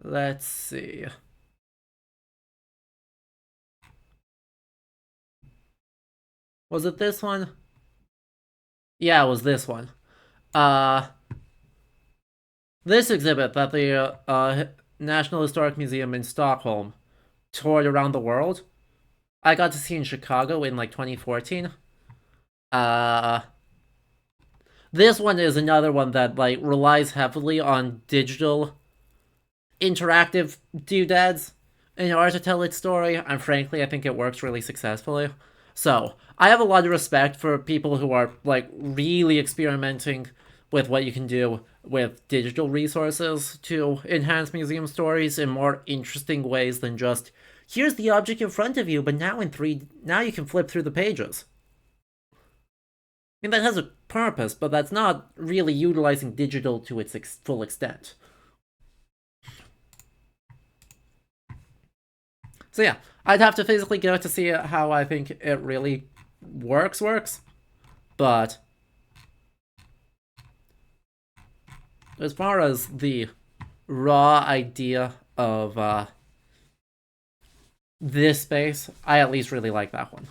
Let's see. Was it this one? Yeah, it was this one. This exhibit that the National Historic Museum in Stockholm toured around the world, I got to see in Chicago in like 2014. This one is another one that like relies heavily on digital interactive doodads in order to tell its story, and frankly, I think it works really successfully. So, I have a lot of respect for people who are, like, really experimenting with what you can do with digital resources to enhance museum stories in more interesting ways than just, here's the object in front of you, but now now you can flip through the pages. I mean, that has a purpose, but that's not really utilizing digital to its full extent. So yeah, I'd have to physically go to see how I think it really works, but as far as the raw idea of this space, I at least really like that one.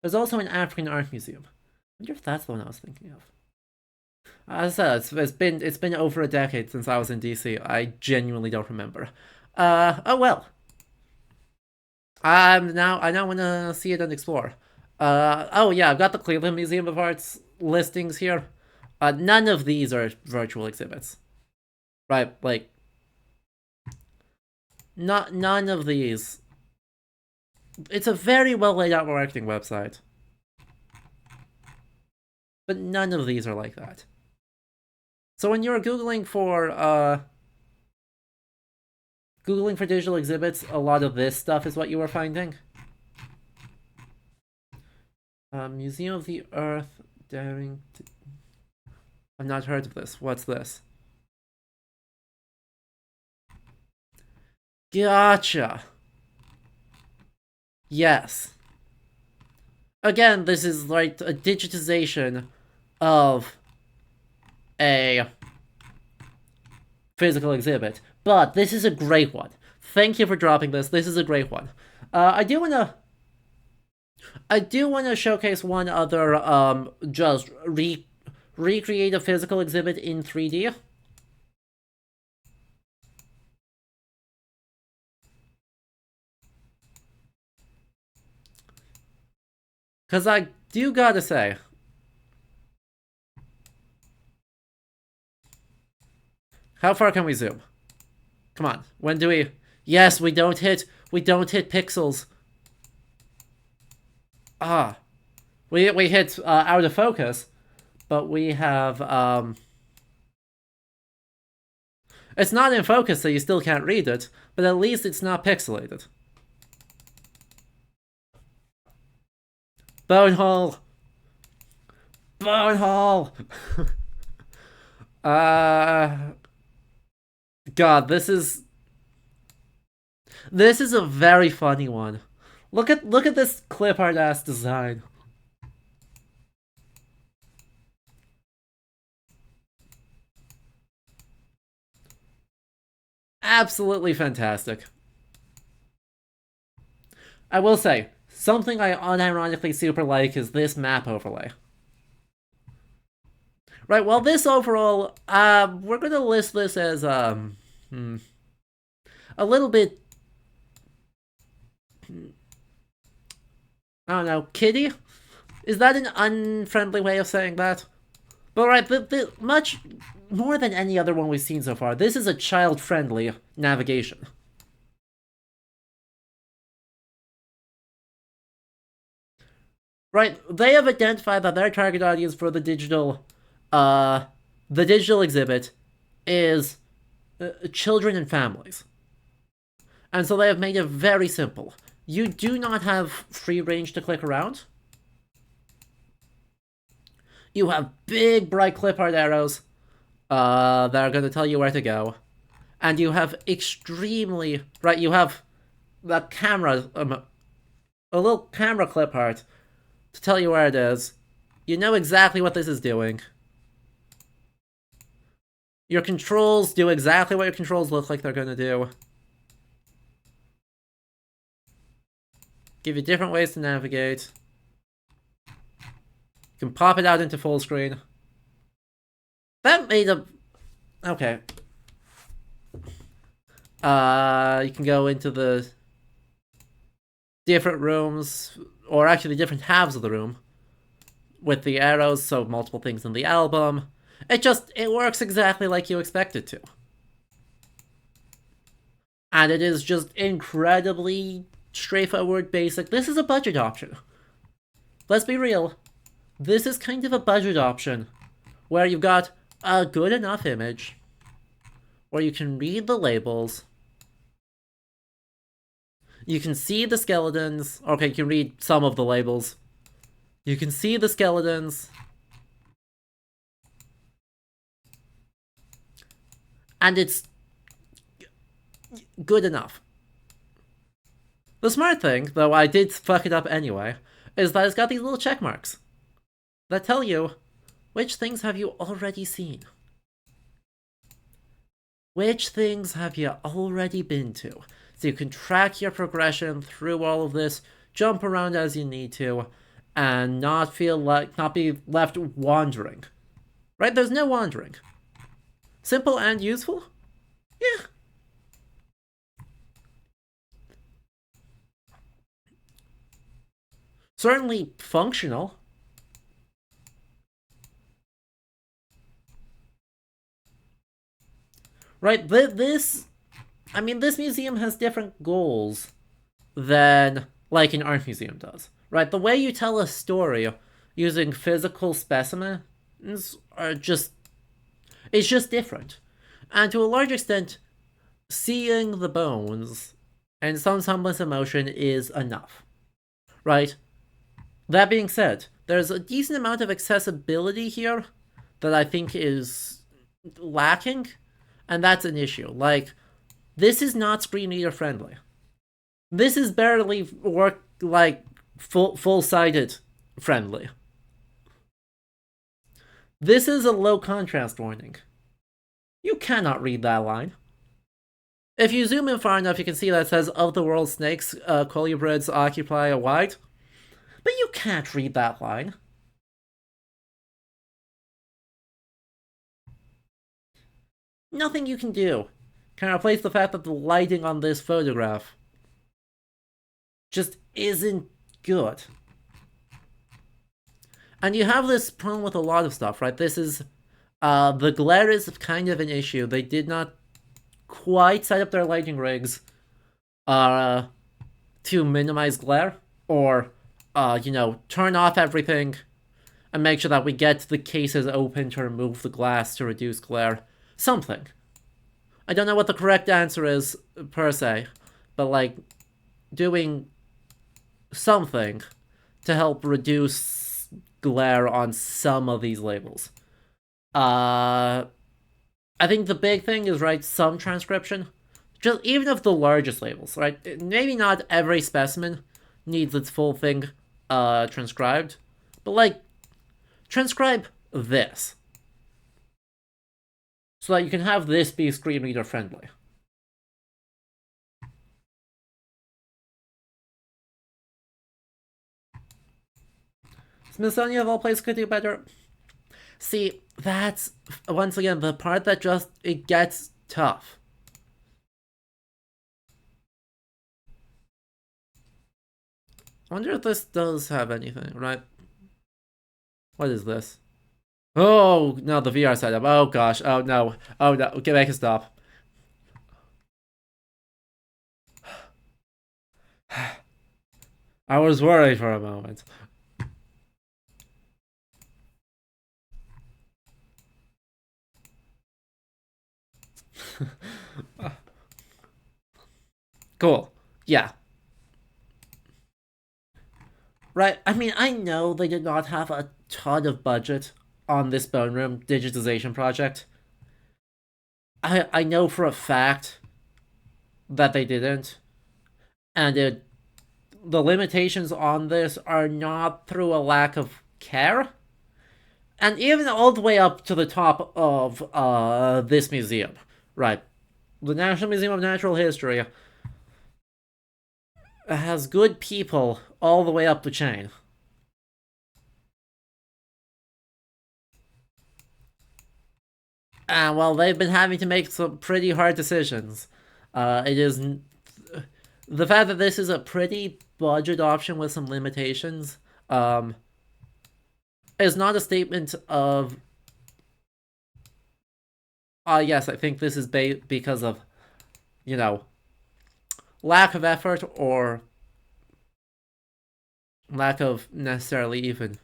There's also an African art museum. I wonder if that's the one I was thinking of. As I said, it's been over a decade since I was in DC. I genuinely don't remember. Oh well. I now want to see it and explore. Oh yeah, I've got the Cleveland Museum of Art's listings here. None of these are virtual exhibits. Right, like... None of these. It's a very well laid out marketing website. But none of these are like that. So when you're Googling for digital exhibits, a lot of this stuff is what you were finding. Museum of the Earth, daring to... I've not heard of this. What's this? Gotcha. Yes. Again, this is like a digitization of a physical exhibit, but this is a great one. Thank you for dropping this. This is a great one. I do wanna showcase one other just recreate a physical exhibit in 3D. Cause I do gotta say, how far can we zoom? Come on, when do we? Yes, we don't hit pixels. Ah, we hit out of focus, but we have it's not in focus, so you still can't read it, but at least it's not pixelated. Bonehole! Bonehole! God, this is a very funny one. Look at this clip art ass design. Absolutely fantastic. I will say, something I unironically super like is this map overlay. Right, well, this overall, we're gonna list this as, a little bit, I don't know, kiddie? Is that an unfriendly way of saying that? But right, the much more than any other one we've seen so far, this is a child-friendly navigation. Right, they have identified that their target audience for the digital exhibit is children and families. And so they have made it very simple. You do not have free range to click around. You have big, bright clip art arrows that are going to tell you where to go. And you have extremely... Right, you have the camera... a little camera clip art to tell you where it is. You know exactly what this is doing. Your controls do exactly what your controls look like they're going to do. Give you different ways to navigate. You can pop it out into full screen. That made a... Okay. You can go into the different rooms, or actually different halves of the room, with the arrows, so multiple things in the album. It works exactly like you expect it to. And it is just incredibly straightforward, basic. This is a budget option. Let's be real. This is kind of a budget option, where you've got a good enough image, where you can read the labels, you can see the skeletons. Okay, you can read some of the labels. You can see the skeletons. And it's good enough. The smart thing, though I did fuck it up anyway, is that it's got these little check marks that tell you which things have you already seen. Which things have you already been to? So you can track your progression through all of this, jump around as you need to, and not be left wandering. Right? There's no wandering. Simple and useful? Yeah. Certainly functional. Right, this museum has different goals than, like, an art museum does. Right, the way you tell a story using physical specimens is just different. And to a large extent, seeing the bones and some semblance of motion is enough. Right? That being said, there's a decent amount of accessibility here that I think is lacking, and that's an issue. Like, This is not screen reader friendly. This is barely full-sided friendly. This is a low contrast warning. You cannot read that line. If you zoom in far enough, you can see that it says, of the world's snakes, colubrids occupy a wide. But you can't read that line. Nothing you can do can replace the fact that the lighting on this photograph just isn't good. And you have this problem with a lot of stuff, right? This is, the glare is kind of an issue. They did not quite set up their lighting rigs, to minimize glare, or, turn off everything and make sure that we get the cases open to remove the glass to reduce glare. Something. I don't know what the correct answer is, per se, but, doing something to help reduce glare on some of these labels. I think the big thing is, right, some transcription. Just even of the largest labels, right? Maybe not every specimen needs its full thing transcribed, but, transcribe this. So that you can have this be screen reader friendly. Smithsonian of all places could do better. See, that's, once again, the part that just, it gets tough. I wonder if this does have anything, right? What is this? Oh, no, the VR setup. Oh, gosh. Oh, no. Oh, no. Okay, make it stop. I was worried for a moment. Cool. Yeah. Right, I mean, I know they did not have a ton of budget on this Bone Room digitization project. I know for a fact that they didn't. And the limitations on this are not through a lack of care. And even all the way up to the top of this museum, right? The National Museum of Natural History has good people all the way up the chain. And well, they've been having to make some pretty hard decisions. It is the fact that this is a pretty budget option with some limitations. Is not a statement of. Yes, I think this is because of, lack of effort or lack of necessarily even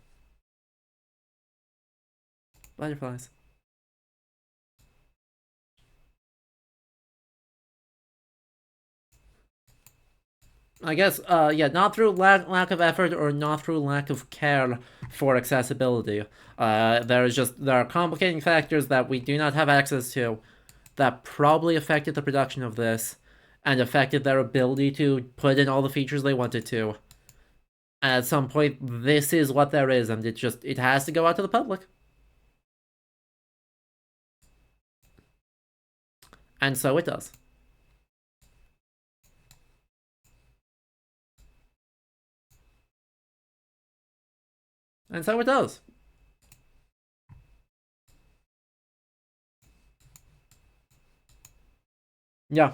butterflies. I guess, not through lack of effort or not through lack of care for accessibility. There are complicating factors that we do not have access to that probably affected the production of this and affected their ability to put in all the features they wanted to. And at some point, this is what there is, and it has to go out to the public. And so it does. And so it does. Yeah.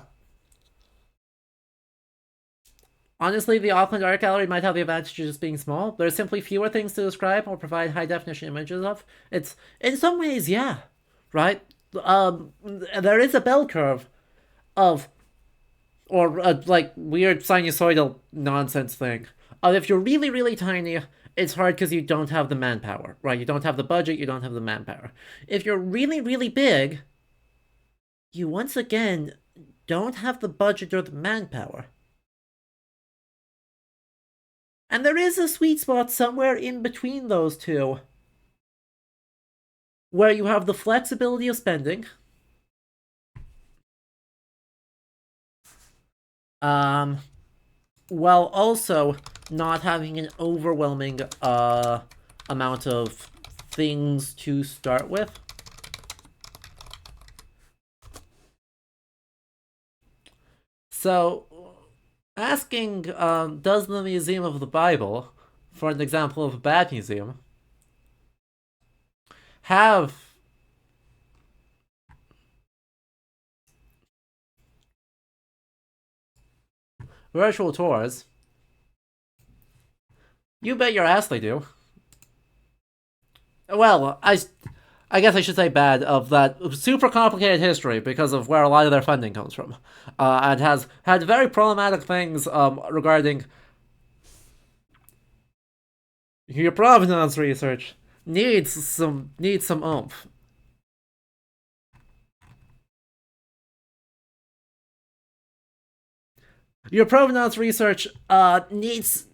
Honestly, the Auckland Art Gallery might have the advantage of just being small. There's simply fewer things to describe or provide high-definition images of. It's, in some ways, yeah, right? There is a bell curve of, or weird sinusoidal nonsense thing. If you're really, really tiny, it's hard because you don't have the manpower, right? You don't have the budget, you don't have the manpower. If you're really, really big, you once again don't have the budget or the manpower. And there is a sweet spot somewhere in between those two, where you have the flexibility of spending, while also not having an overwhelming amount of things to start with. So, asking, does the Museum of the Bible, for an example of a bad museum, have virtual tours? You bet your ass they do. Well, I guess I should say bad of that super complicated history because of where a lot of their funding comes from, and has had very problematic things regarding your provenance research needs some oomph. Your provenance research needs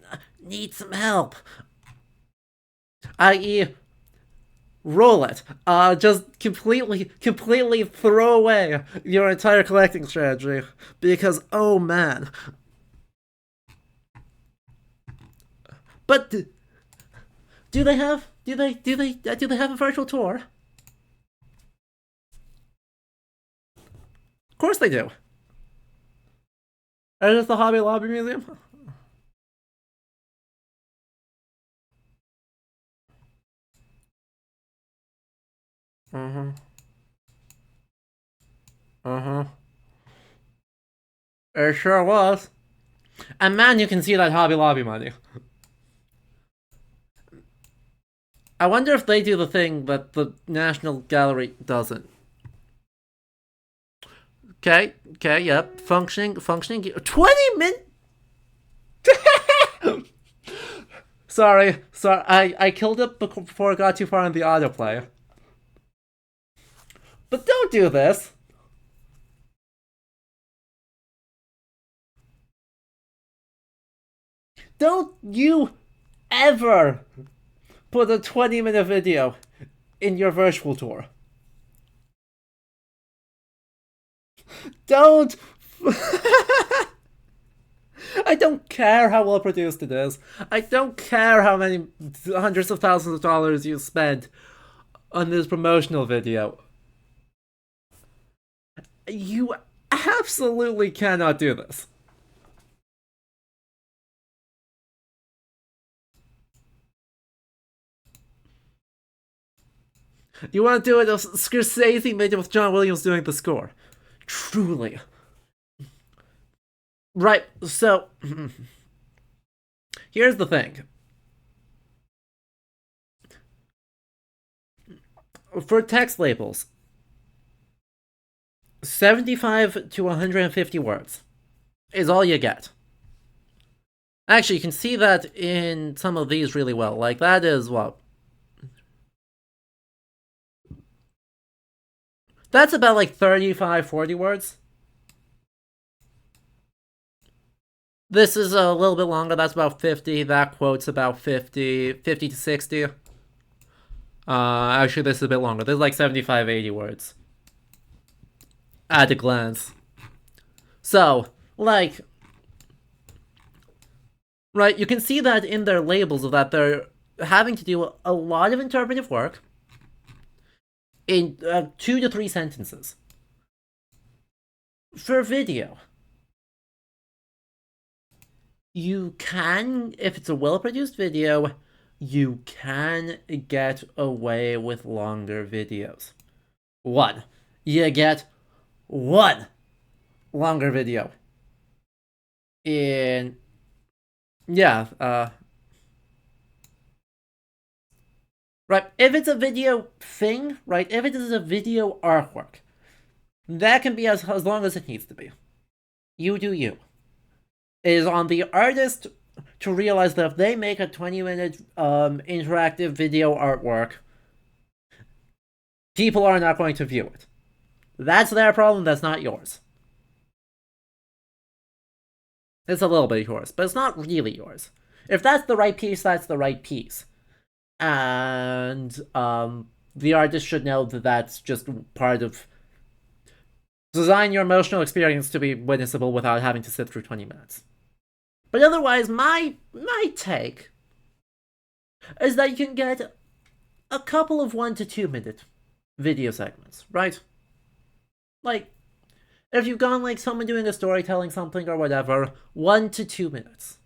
some help, i.e. roll it. Just completely throw away your entire collecting strategy because oh man. But do they have a virtual tour? Of course they do. Is this the Hobby Lobby Museum? Mm-hmm. Mm-hmm. It sure was. And man, you can see that Hobby Lobby money. I wonder if they do the thing that the National Gallery doesn't. Okay, yep. Functioning. 20 minutes? Sorry. I killed it before it got too far in the autoplay. But don't do this. Don't you ever put a 20-minute video in your virtual tour. Don't. I don't care how well produced it is. I don't care how many hundreds of thousands of dollars you spent on this promotional video. You absolutely cannot do this. You want to do it? Scorsese made it with John Williams doing the score. Truly. Right, so here's the thing. For text labels, 75 to 150 words is all you get. Actually, you can see that in some of these really well. Like, that is what? That's about like 35, 40 words. This is a little bit longer. That's about 50. That quote's about 50 to 60. Actually, this is a bit longer. This is like 75, 80 words. At a glance. So, like... Right, you can see that in their labels of that they're having to do a lot of interpretive work in 2 to 3 sentences. For video, you can, if it's a well-produced video, you can get away with longer videos. You get one longer video in... Yeah, right, if it's a video thing, right, if it is a video artwork, that can be as long as it needs to be. You do you. It is on the artist to realize that if they make a 20-minute interactive video artwork, people are not going to view it. That's their problem, that's not yours. It's a little bit yours, but it's not really yours. If that's the right piece, that's the right piece. And the artist should know that that's just part of design your emotional experience to be witnessable without having to sit through 20 minutes. But otherwise, my take is that you can get a couple of 1 to 2 minute video segments, right? Like, if you've gone like someone doing a storytelling something or whatever, 1 to 2 minutes.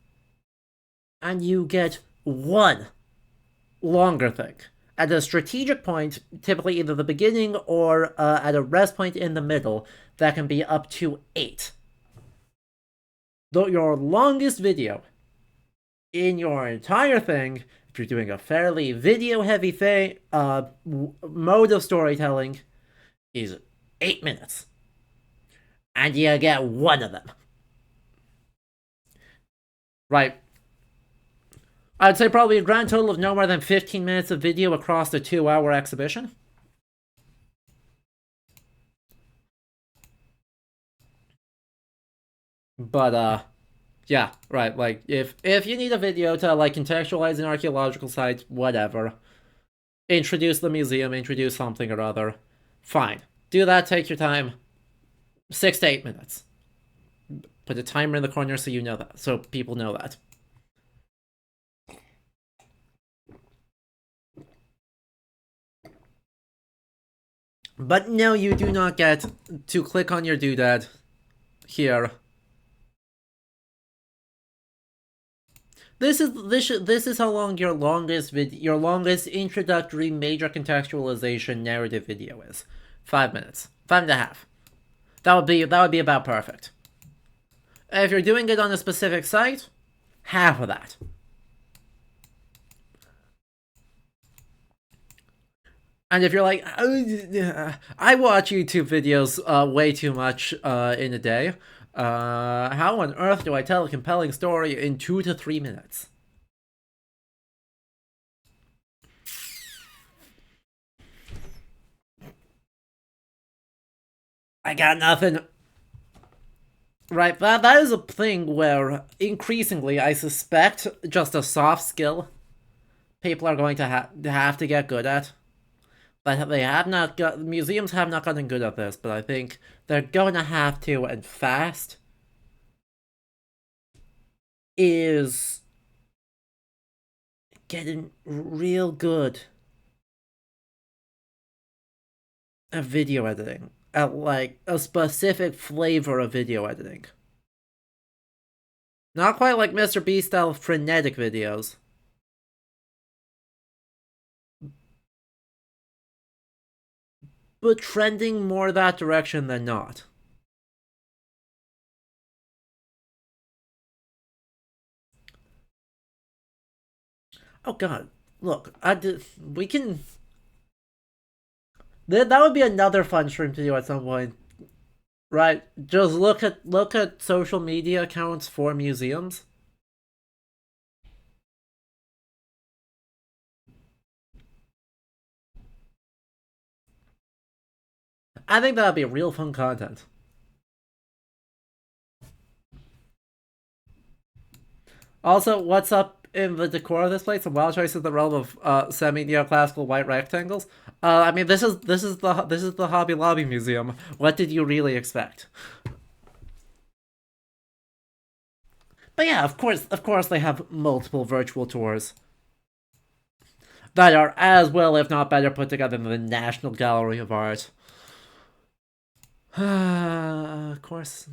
And you get one longer thing at a strategic point, typically either the beginning or at a rest point in the middle, that can be up to 8. Though your longest video in your entire thing, if you're doing a fairly video-heavy thing, mode of storytelling, is 8 minutes. And you get one of them. Right. I'd say probably a grand total of no more than 15 minutes of video across the 2-hour exhibition. But, yeah, right, like, if you need a video to, like, contextualize an archaeological site, whatever, introduce the museum, introduce something or other, fine. Do that, take your time. 6 to 8 minutes. Put a timer in the corner so you know that, so people know that. But no, you do not get to click on your doodad here. This is how long your longest introductory major contextualization narrative video is. 5 minutes. 5.5. That would be about perfect. If you're doing it on a specific site, half of that. And if you're like, I watch YouTube videos way too much in a day, how on earth do I tell a compelling story in 2 to 3 minutes? I got nothing. Right, that is a thing where increasingly I suspect just a soft skill people are going to have to get good at. But museums have not gotten good at this, but I think they're going to have to, and fast, is getting real good at video editing. At, like, a specific flavor of video editing. Not quite like Mr. Beast style frenetic videos. But trending more that direction than not. Oh god, look, we can... That would be another fun stream to do at some point. Right, just look at social media accounts for museums. I think that would be real fun content. Also, what's up in the decor of this place? Some wild choices in the realm of semi-neoclassical white rectangles. I mean, this is the Hobby Lobby Museum. What did you really expect? But yeah, of course they have multiple virtual tours that are as well, if not better, put together than the National Gallery of Art. Of course.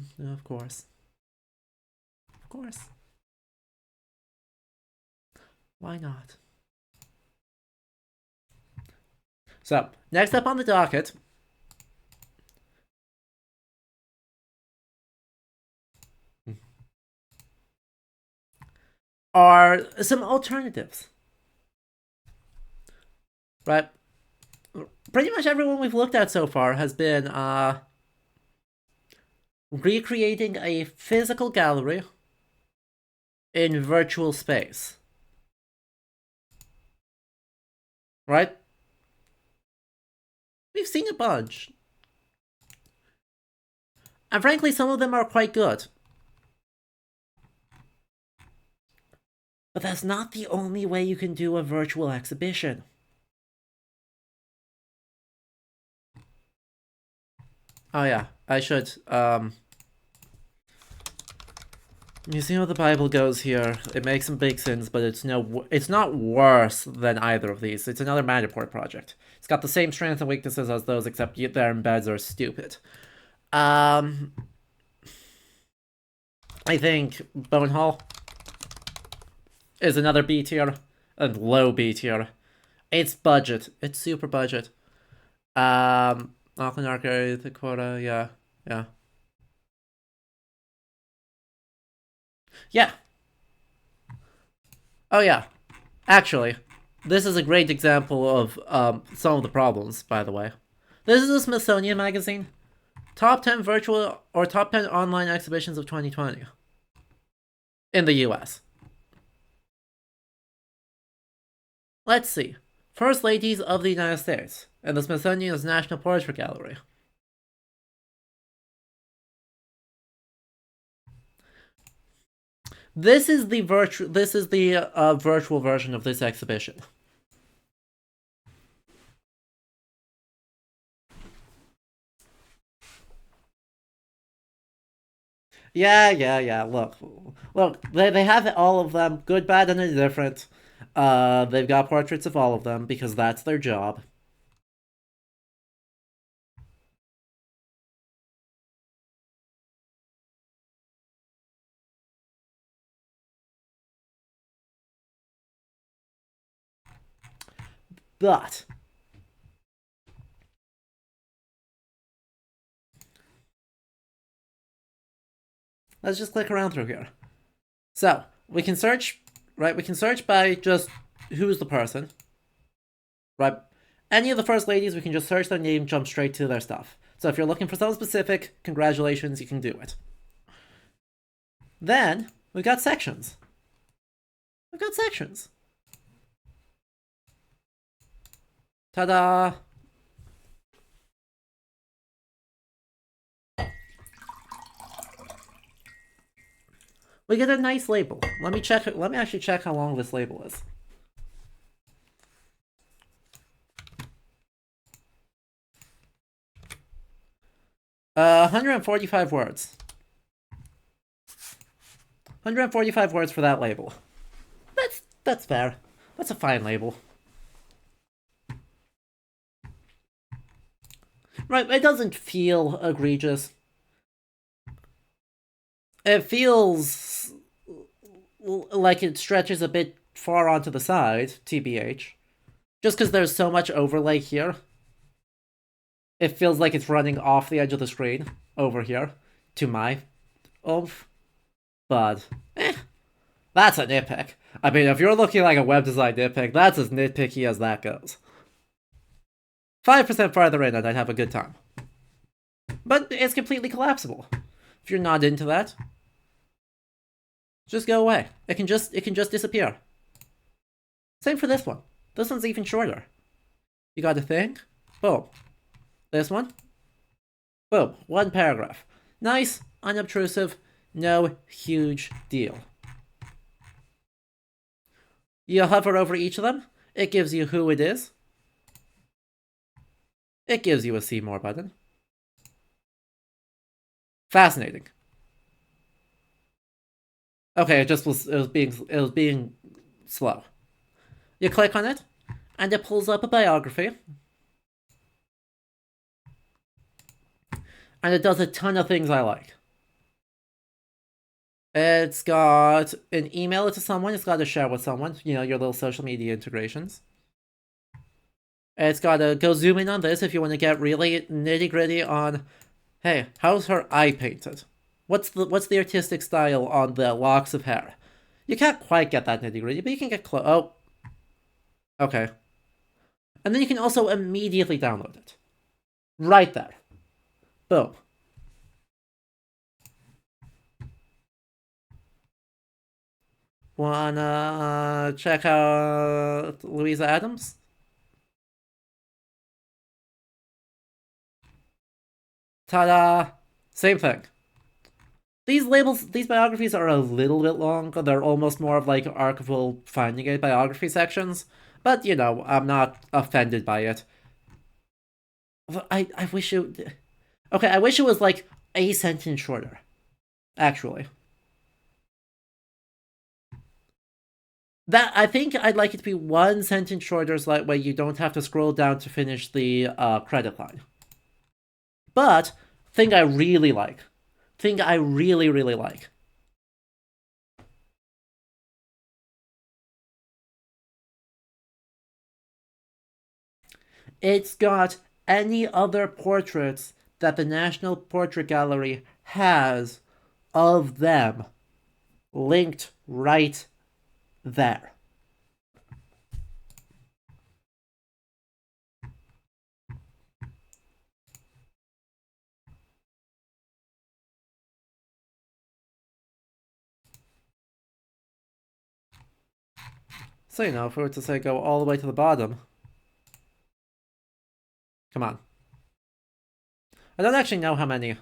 Why not? So, next up on the docket are some alternatives. Right? Pretty much everyone we've looked at so far has been recreating a physical gallery in virtual space. Right? We've seen a bunch. And frankly, some of them are quite good. But that's not the only way you can do a virtual exhibition. Oh yeah, I should, Museum of the Bible goes here. It makes some big sins, but it's not worse than either of these. It's another Matterport project. It's got the same strengths and weaknesses as those, except their embeds are stupid. I think Bone Hall is another B tier, and low B tier. It's budget. It's super budget. Auckland Arcade, the quota, yeah. Yeah. Oh yeah. Actually, this is a great example of some of the problems, by the way. This is a Smithsonian magazine. Top 10 virtual or top 10 online exhibitions of 2020. In the US. Let's see. First Ladies of the United States and the Smithsonian's National Portrait Gallery. This is the virtual version of this exhibition. Yeah. Look. They have all of them, good, bad, and indifferent. They've got portraits of all of them because that's their job. But let's just click around through here. So we can search, right? We can search by just who's the person, right? Any of the first ladies, we can just search their name, jump straight to their stuff. So if you're looking for something specific, congratulations, you can do it. Then we've got sections. Ta-da! We get a nice label. Let me actually check how long this label is. Uh, 145 words. 145 words for that label. That's fair. That's a fine label. Right, it doesn't feel egregious. It feels like it stretches a bit far onto the side, TBH. Just because there's so much overlay here. It feels like it's running off the edge of the screen over here to my oomph. But, that's a nitpick. I mean, if you're looking like a web design nitpick, that's as nitpicky as that goes. 5% farther in and I'd have a good time. But it's completely collapsible. If you're not into that, just go away. It can just disappear. Same for this one. This one's even shorter. You got a thing? Boom. This one? Boom. One paragraph. Nice, unobtrusive, no huge deal. You hover over each of them. It gives you who it is. It gives you a see more button. Fascinating. Okay, it was being slow. You click on it, and it pulls up a biography. And it does a ton of things I like. It's got an email to someone, it's got to share with someone, you know, your little social media integrations. It's got to go zoom in on this if you want to get really nitty-gritty on, hey, how's her eye painted? What's the artistic style on the locks of hair? You can't quite get that nitty-gritty, but you can get close. Oh. Okay. And then you can also immediately download it. Right there. Boom. Wanna check out Louisa Adams? Ta-da! Same thing. These biographies are a little bit long. They're almost more of like archival finding it biography sections. But, you know, I'm not offended by it. I wish it... Okay, I wish it was like a sentence shorter, actually. That I think I'd like it to be one sentence shorter, so that way you don't have to scroll down to finish the credit line. But thing I really like, thing I really really like. It's got any other portraits that the National Portrait Gallery has of them linked right there. So, you know, if we were to say go all the way to the bottom. Come on. I don't actually know how many.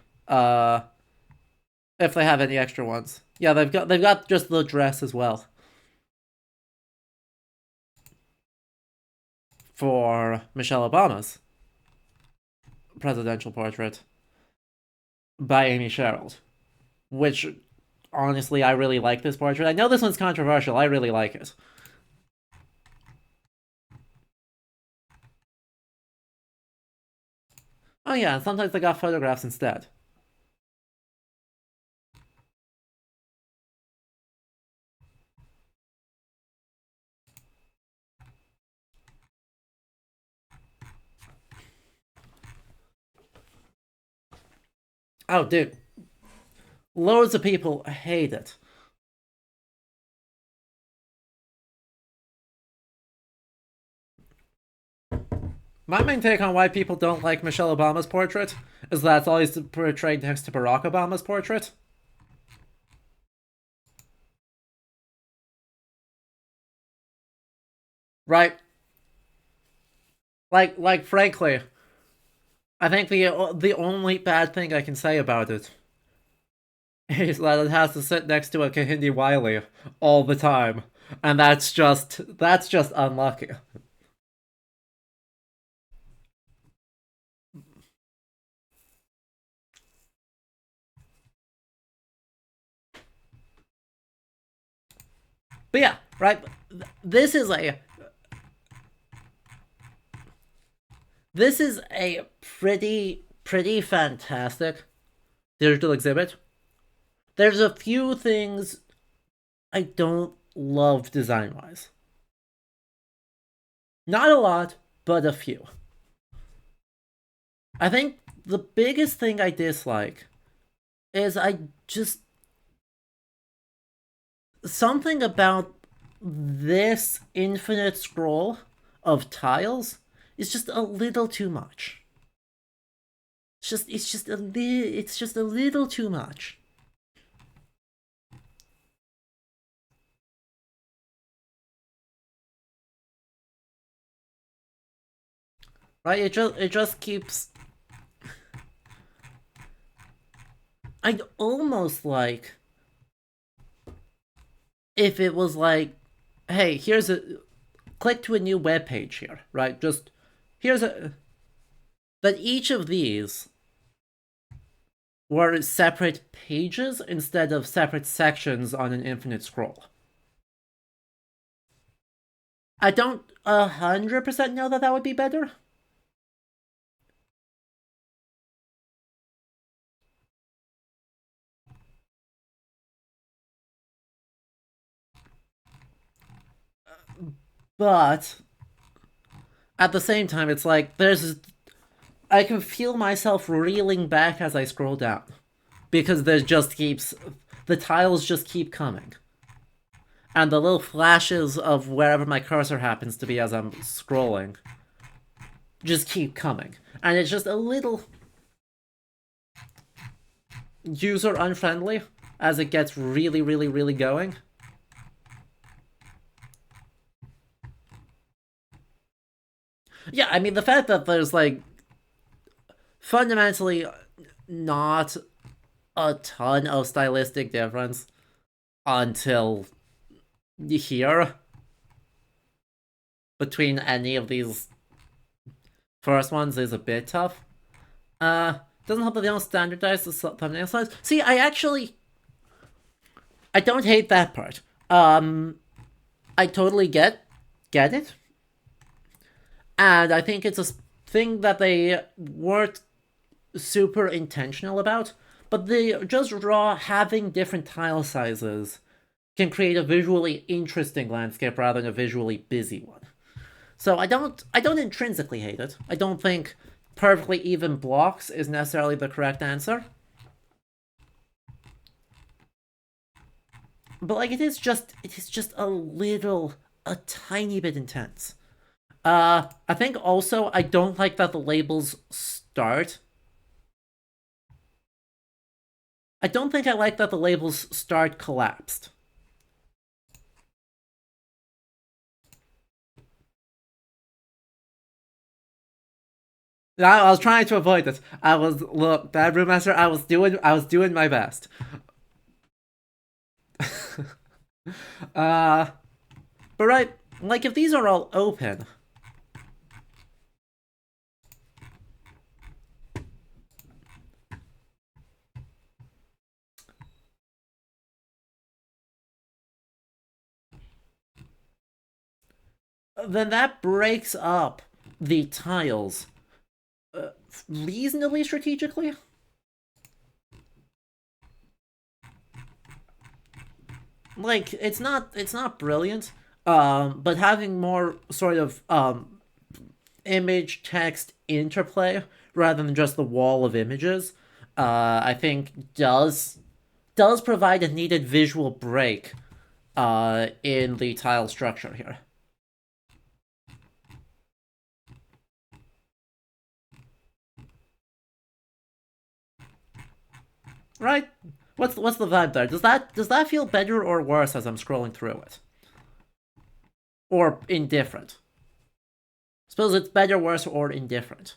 If they have any extra ones. Yeah, they've got just the dress as well. For Michelle Obama's presidential portrait by Amy Sherald. Which, honestly, I really like this portrait. I know this one's controversial. I really like it. Oh yeah, and sometimes they got photographs instead. Oh, dude. Loads of people hate it. My main take on why people don't like Michelle Obama's portrait is that it's always portrayed next to Barack Obama's portrait. Right? Like frankly, I think the only bad thing I can say about it is that it has to sit next to a Kehinde Wiley all the time, and that's just unlucky. But yeah, right. This is a pretty fantastic digital exhibit. There's a few things I don't love design wise. Not a lot, but a few. I think the biggest thing I dislike is I just. Something about this infinite scroll of tiles is just a little too much. It's just a little too much. Right? It just keeps. I'd almost like if it was like, hey, here's a click to a new web page here, right? Just here's a that each of these were separate pages instead of separate sections on an infinite scroll. I don't 100% know that would be better. But at the same time, it's like I can feel myself reeling back as I scroll down because the tiles just keep coming. And the little flashes of wherever my cursor happens to be as I'm scrolling just keep coming. And it's just a little user unfriendly as it gets really, really, really going. Yeah, I mean, the fact that there's like fundamentally not a ton of stylistic difference until here between any of these first ones is a bit tough. Doesn't help that they don't standardize the thumbnail size. See, I don't hate that part. I totally get it. And I think it's a thing that they weren't super intentional about, but the just raw having different tile sizes can create a visually interesting landscape rather than a visually busy one. So I don't intrinsically hate it. I don't think perfectly even blocks is necessarily the correct answer. But like it is just a tiny bit intense. I think also I don't like that the labels start. I don't think I like that the labels start collapsed. I was trying to avoid it. Look, Bad Brewmaster, I was doing my best. But right, like if these are all open, then that breaks up the tiles reasonably strategically. Like it's not brilliant, but having more sort of image text interplay rather than just the wall of images, I think does provide a needed visual break in the tile structure here. Right? What's the vibe there? Does that feel better or worse as I'm scrolling through it? Or indifferent? Suppose it's better, worse, or indifferent.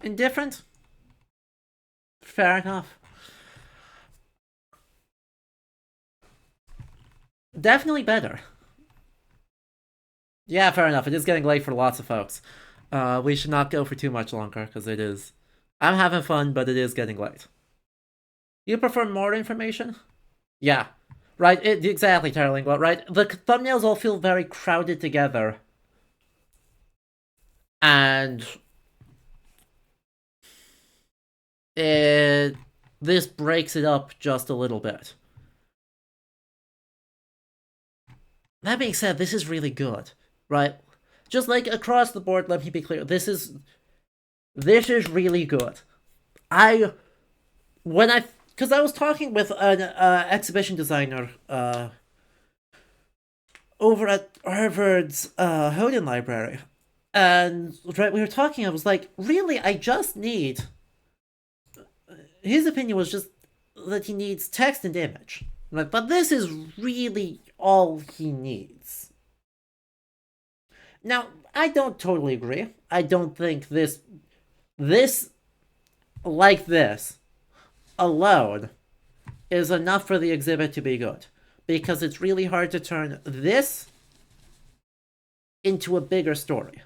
Indifferent? Fair enough. Definitely better. Yeah, fair enough. It is getting late for lots of folks. We should not go for too much longer, because it is... I'm having fun, but it is getting late. You prefer more information? Yeah. Right, exactly, Terlingua, right? The thumbnails all feel very crowded together. And... this breaks it up just a little bit. That being said, this is really good, right? Just like across the board, let me be clear, this is really good. Because I was talking with an exhibition designer over at Harvard's Houghton Library, and right, we were talking, I was like, really, I just need... His opinion was just that he needs text and image. Like, but this is really all he needs. Now, I don't totally agree. I don't think this like this alone is enough for the exhibit to be good, because it's really hard to turn this into a bigger story.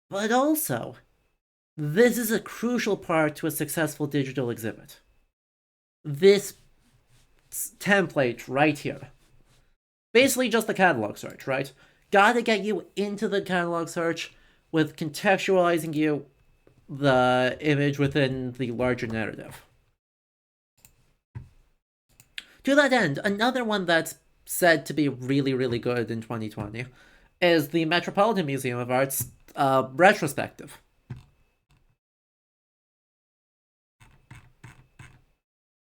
But also, this is a crucial part to a successful digital exhibit. This template right here. Basically just the catalog search, right? Gotta get you into the catalog search with contextualizing you the image within the larger narrative. To that end, another one that's said to be really, really good in 2020 is the Metropolitan Museum of Art's retrospective.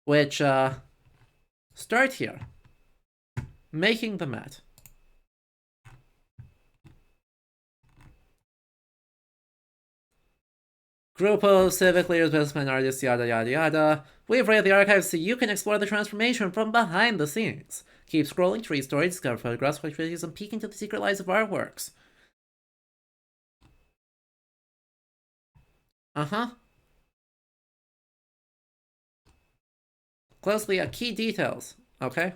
Which, start here. Making the Met. Group of civic leaders, businessmen, artists, yada yada yada. We've raided the archives so you can explore the transformation from behind the scenes. Keep scrolling to read stories, discover photographs, watch videos, and peek into the secret lives of artworks. Uh-huh. Closely at key details. Okay.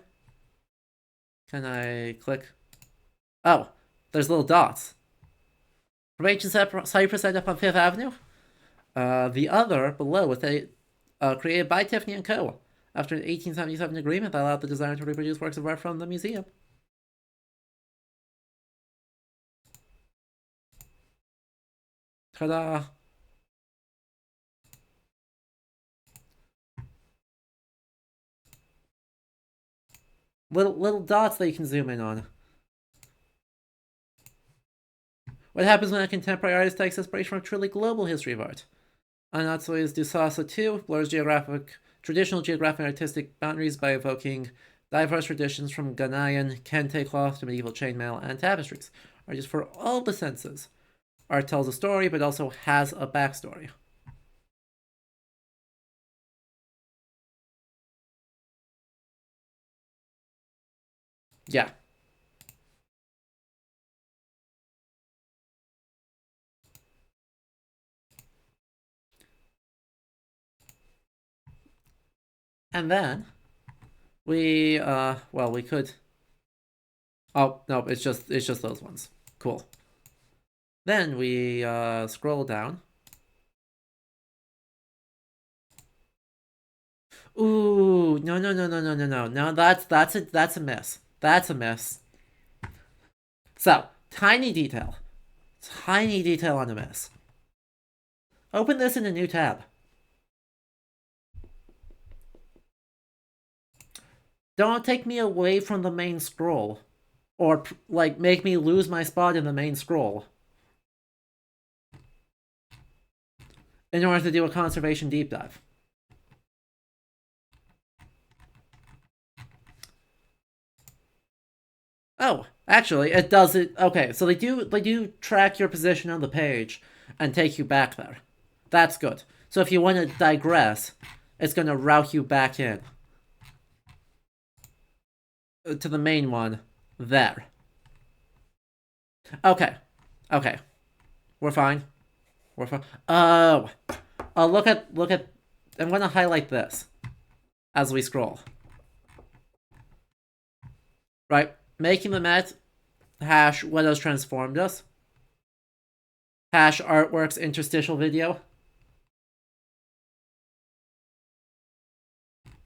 Can I click? Oh, there's little dots. From ancient Cyprus end up on Fifth Avenue. The other below was created by Tiffany & Co. after an 1877 agreement that allowed the designer to reproduce works of art from the museum. Ta-da! Little dots that you can zoom in on. What happens when a contemporary artist takes inspiration from a truly global history of art? Anatolius Dusasa too blurs traditional geographic and artistic boundaries by evoking diverse traditions from Ghanaian kente cloth to medieval chainmail and tapestries. Art is for all the senses. Art tells a story, but also has a backstory. Yeah. And then we we could. Oh no, it's just those ones. Cool. Then we scroll down. Ooh, no. No, that's a miss. That's a miss. So, tiny detail. Tiny detail on a miss. Open this in a new tab. Don't take me away from the main scroll. Or, like, make me lose my spot in the main scroll. In order to do a conservation deep dive. Oh, actually, it does it. Okay, so they do track your position on the page and take you back there. That's good. So if you want to digress, it's going to route you back in to the main one there. Okay. We're fine. Oh, look at. I'm going to highlight this as we scroll. Right. Making the Met, hash what has transformed us, hash artworks interstitial video,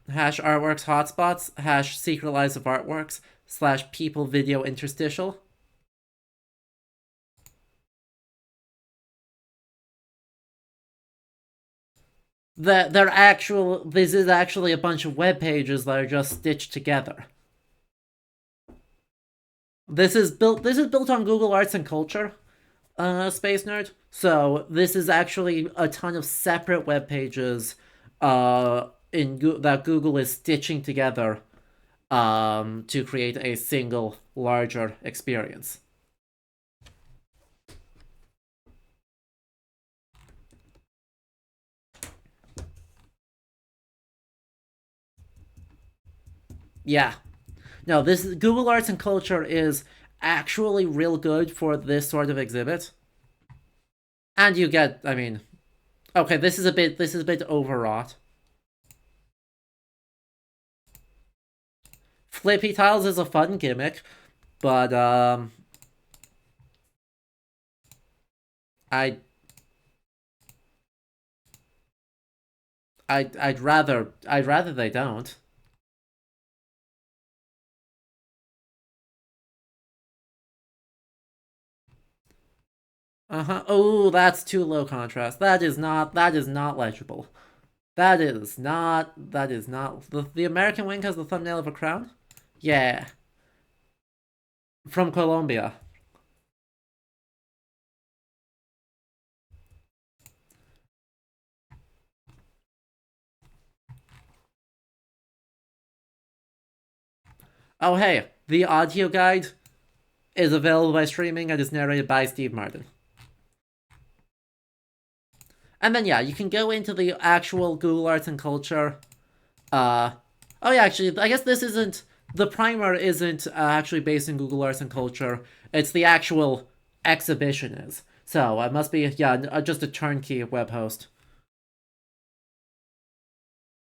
hash artworks hotspots, hash secret lives of artworks, / people video interstitial. This is actually a bunch of web pages that are just stitched together. This is built on Google Arts and Culture, Space Nerd. So this is actually a ton of separate web pages that Google is stitching together to create a single larger experience. Yeah. No, this Google Arts and Culture is actually real good for this sort of exhibit. And you get, I mean, okay, this is a bit overwrought. Flippy tiles is a fun gimmick, but I'd rather they don't. Oh, that's too low contrast. That is not legible. That is not the American wing has the thumbnail of a crown? Yeah. From Colombia. Oh hey, the audio guide is available by streaming and is narrated by Steve Martin. And then yeah, you can go into the actual Google Arts and Culture. Oh yeah, actually, I guess this isn't the primer isn't actually based in Google Arts and Culture. It's the actual exhibition is. So it must be, yeah, just a turnkey web host.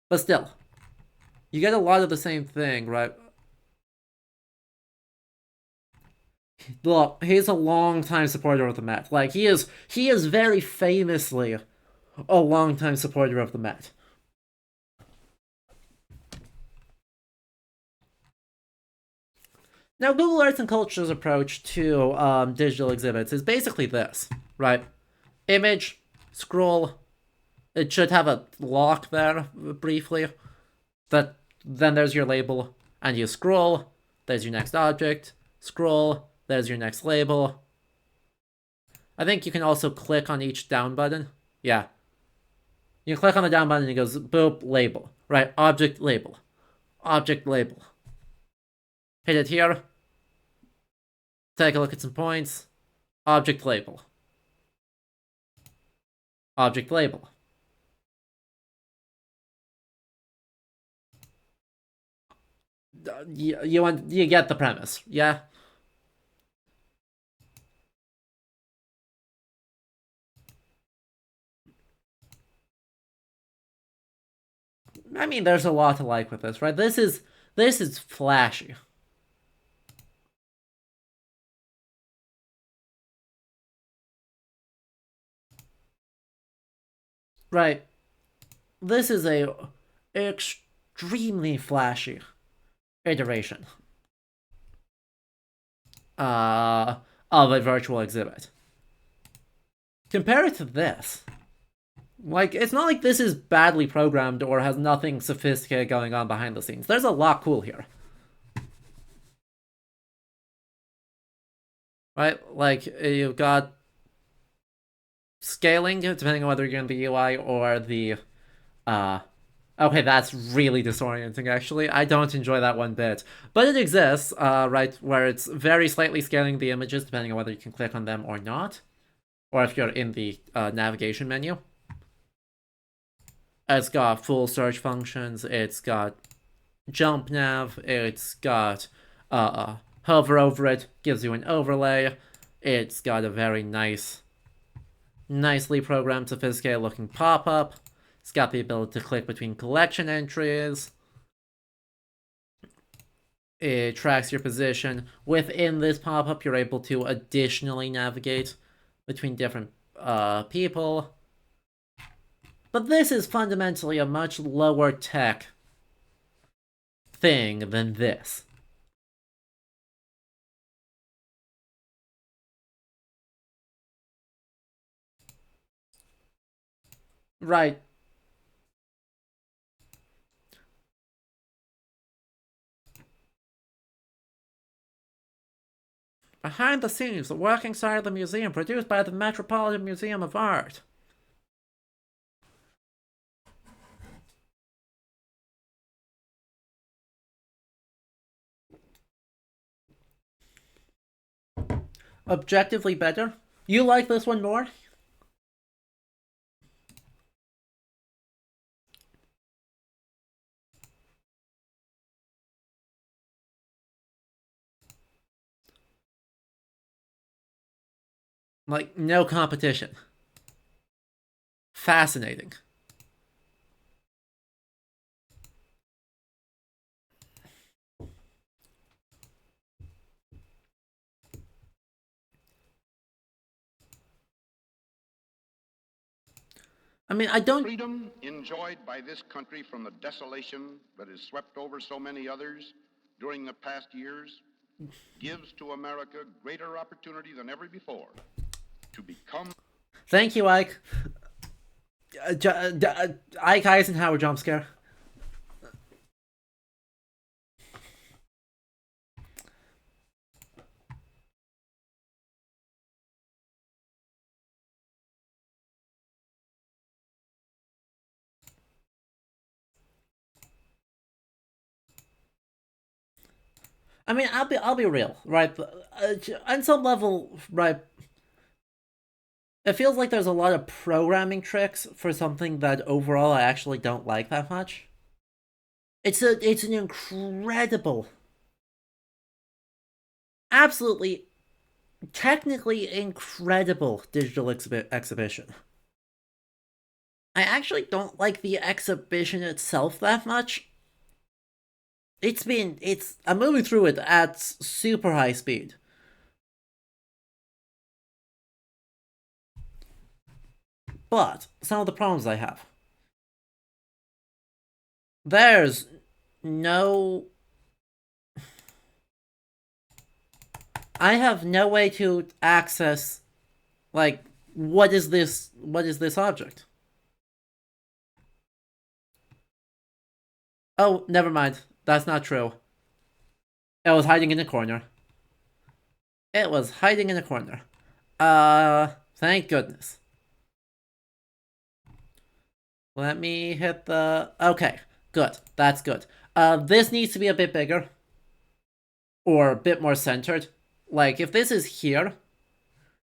But still, you get a lot of the same thing, right? Look, he's a long-time supporter of the Met. Like, he is very famously a long-time supporter of the Met. Now, Google Arts and Culture's approach to digital exhibits is basically this, right? Image, scroll. It should have a lock there briefly. Then there's your label, and you scroll. There's your next object. Scroll. There's your next label. I think you can also click on each down button. Yeah. You click on the down button and it goes boop, label. Right, object, label. Object, label. Hit it here. Take a look at some points. Object, label. Object, label. You get the premise, yeah? I mean, there's a lot to like with this, right? This is flashy. Right. This is a extremely flashy iteration of a virtual exhibit. Compare it to this. Like, it's not like this is badly programmed or has nothing sophisticated going on behind the scenes. There's a lot cool here. Right? Like, you've got scaling, depending on whether you're in the UI or the... Okay, that's really disorienting, actually. I don't enjoy that one bit. But it exists, right, where it's very slightly scaling the images, depending on whether you can click on them or not. Or if you're in the navigation menu. It's got full search functions, it's got jump nav, it's got hover over it, gives you an overlay, it's got a very nicely programmed, sophisticated looking pop-up, it's got the ability to click between collection entries, it tracks your position. Within this pop-up, you're able to additionally navigate between different people. But this is fundamentally a much lower tech thing than this. Right. Behind the scenes, the working side of the museum, produced by the Metropolitan Museum of Art. Objectively better? You like this one more? Like, no competition. Fascinating. I mean, I don't... Freedom enjoyed by this country from the desolation that has swept over so many others during the past years gives to America greater opportunity than ever before to become... Thank you, Ike. Ike Eisenhower jump scare. I mean, I'll be real, right? On some level, right? It feels like there's a lot of programming tricks for something that overall I actually don't like that much. It's an incredible absolutely, technically incredible digital exhibition. I actually don't like the exhibition itself that much. I'm moving through it at super high speed. But some of the problems I have. There's no... I have no way to access, like, what is this object? Oh, never mind. That's not true. It was hiding in a corner. It was hiding in a corner. Thank goodness. Let me hit the... Okay, good. That's good. This needs to be a bit bigger. Or a bit more centered. Like, if this is here...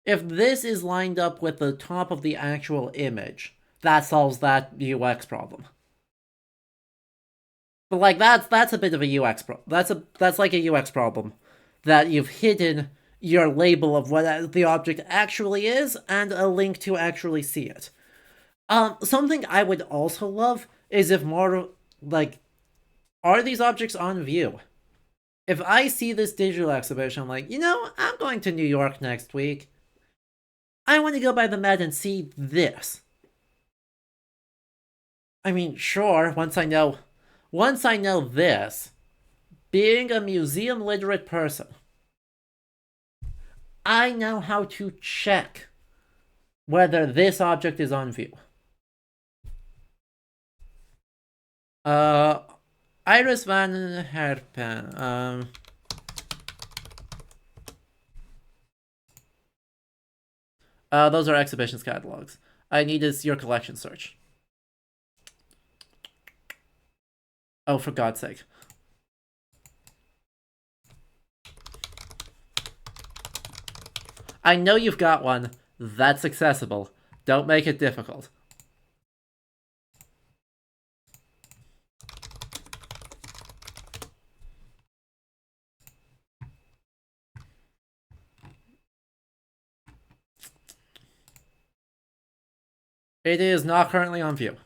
If this is lined up with the top of the actual image, that solves that UX problem. But like that's a bit of a UX problem. That's like a UX problem that you've hidden your label of what the object actually is and a link to actually see it. Something I would also love is if more like, are these objects on view? If I see this digital exhibition, I'm like, I'm going to New York next week. I want to go by the Met and see this. I mean, sure, once I know this, being a museum literate person, I know how to check whether this object is on view. Iris van Herpen. Those are exhibitions catalogs. I need your collection search. Oh, for God's sake. I know you've got one. That's accessible. Don't make it difficult. It is not currently on view.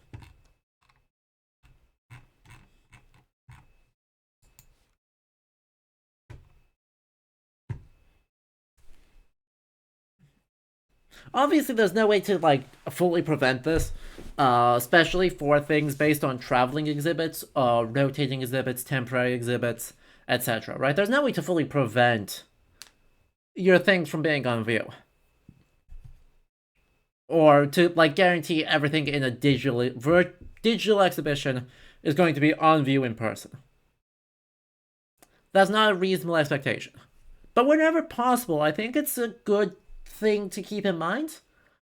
Obviously, there's no way to, like, fully prevent this, especially for things based on traveling exhibits, rotating exhibits, temporary exhibits, etc., right? There's no way to fully prevent your things from being on view. Or to, like, guarantee everything in a digital exhibition is going to be on view in person. That's not a reasonable expectation. But whenever possible, I think it's a good thing to keep in mind.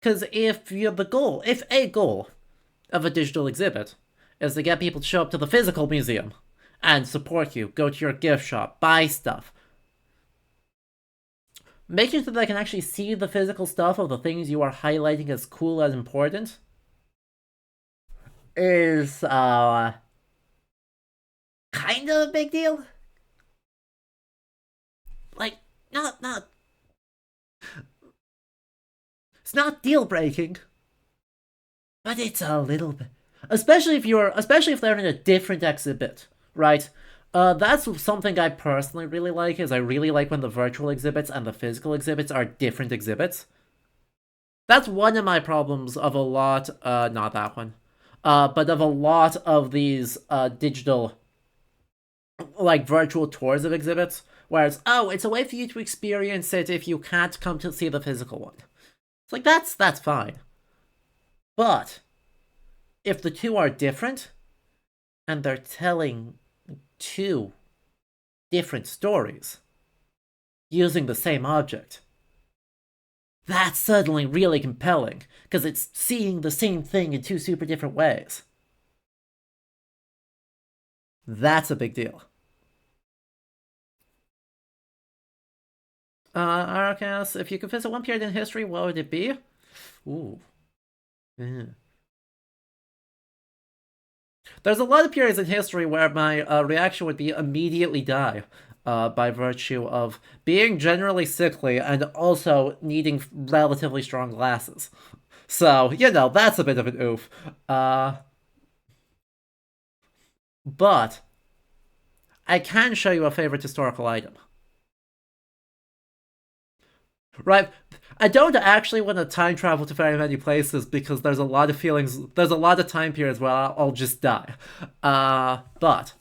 Because if a goal of a digital exhibit is to get people to show up to the physical museum and support you, go to your gift shop, buy stuff, making sure that they can actually see the physical stuff of the things you are highlighting as cool, as important, is kind of a big deal. Like, not it's not deal breaking, but it's a little bit, especially if they're in a different exhibit, right? That's something I personally really like, is I really like when the virtual exhibits and the physical exhibits are different exhibits. That's one of my problems of a lot, not that one, but of a lot of these digital, like, virtual tours of exhibits, where it's a way for you to experience it if you can't come to see the physical one. It's like, that's fine. But if the two are different, and they're telling two different stories using the same object, that's suddenly really compelling, because it's seeing the same thing in two super different ways. That's a big deal. Arcas, if you could visit one period in history, what would it be? Ooh. There's a lot of periods in history where my reaction would be immediately die. by virtue of being generally sickly and also needing relatively strong glasses. So, that's a bit of an oof. But I can show you a favorite historical item. Right? I don't actually want to time travel to very many places because there's a lot of time periods where I'll just die. But.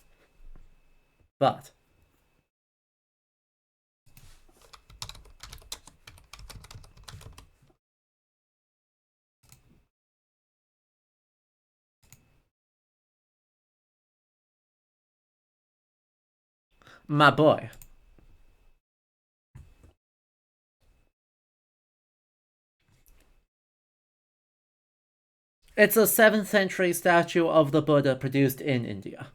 My boy. It's a 7th century statue of the Buddha produced in India.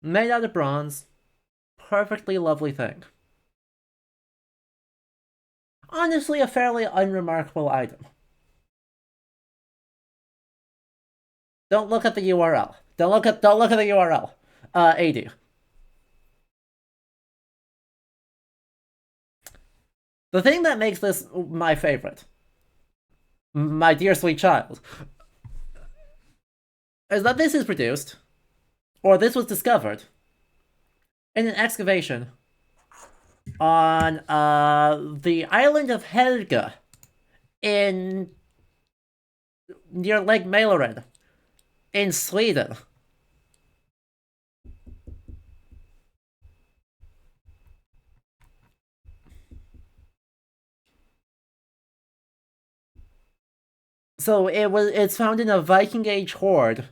Made out of bronze. Perfectly lovely thing. Honestly, a fairly unremarkable item. Don't look at the URL. Don't look at the URL. AD. The thing that makes this my favorite, my dear sweet child, is that this is produced, or this was discovered, in an excavation on the island of Helge near Lake Mälaren in Sweden. So it's found in a Viking Age hoard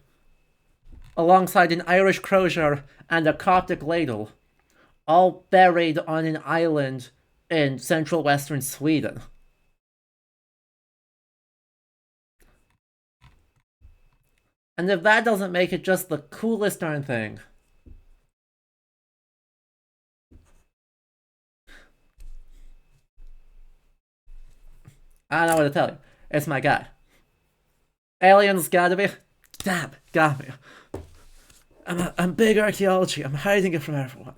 alongside an Irish crosier and a Coptic ladle, all buried on an island in central western Sweden. And if that doesn't make it just the coolest darn thing. I don't know what to tell you. It's my guy. Aliens gotta be. Damn, got me. I'm big archaeology. I'm hiding it from everyone.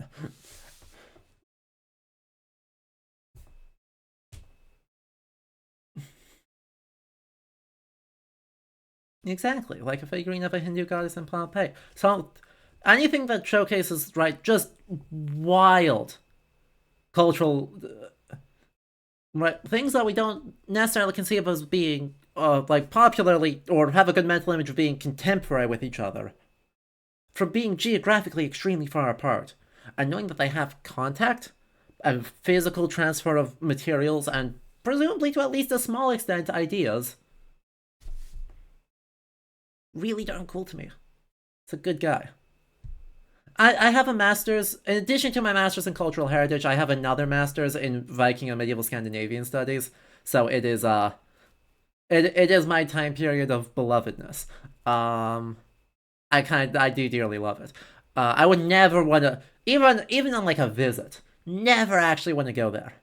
Exactly, like a figurine of a Hindu goddess in Pompeii. So, anything that showcases, right, just wild cultural, right, things that we don't necessarily conceive as being, like, popularly, or have a good mental image of being contemporary with each other, from being geographically extremely far apart, and knowing that they have contact and physical transfer of materials and presumably to at least a small extent ideas. Really darn cool to me. It's a good guy. I have a master's, in addition to my master's in cultural heritage, I have another master's in Viking and medieval Scandinavian studies. So it is it is my time period of belovedness. I do dearly love it. I would never want to, even on like a visit, never actually want to go there.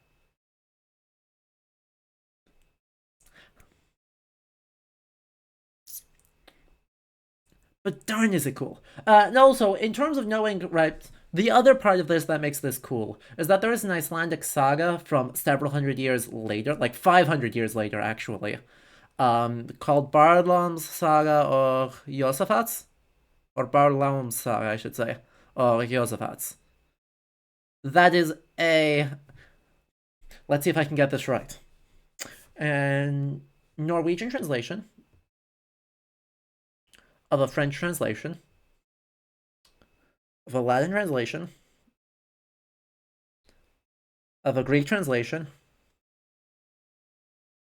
But darn is it cool. And also, in terms of knowing, right, the other part of this that makes this cool is that there is an Icelandic saga from several hundred years later, like 500 years later, actually, called Barlaam's Saga of Josaphat's, or Barlaam's Saga, I should say, of Josaphat's. That is a... Let's see if I can get this right. And Norwegian translation of a French translation, of a Latin translation, of a Greek translation,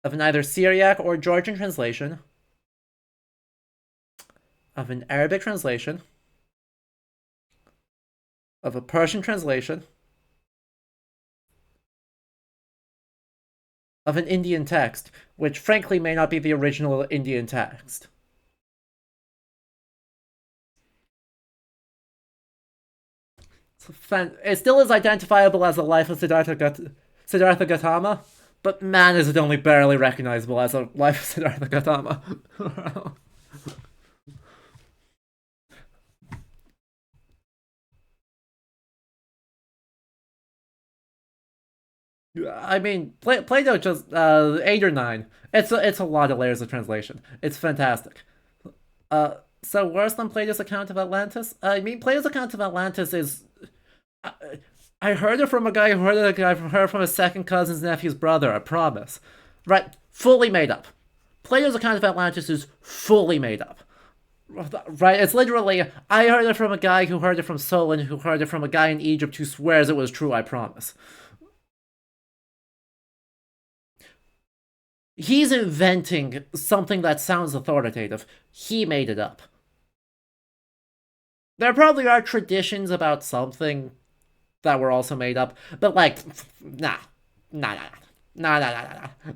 of an either Syriac or Georgian translation, of an Arabic translation, of a Persian translation, of an Indian text, which frankly may not be the original Indian text. It still is identifiable as the life of Siddhartha Gautama, but man, is it only barely recognizable as a life of Siddhartha Gautama. I mean, Plato just 8 or 9. It's a lot of layers of translation. It's fantastic. So worse than Plato's account of Atlantis? I mean, Plato's account of Atlantis is. I, I heard it from a guy who heard it heard from his second cousin's nephew's brother. I promise. Right, fully made up. Plato's account of Atlantis is fully made up. Right, it's literally, I heard it from a guy who heard it from Solon, who heard it from a guy in Egypt who swears it was true, I promise. He's inventing something that sounds authoritative. He made it up. There probably are traditions about something that were also made up, but like, nah. Nah, nah, nah, nah, nah, nah, nah.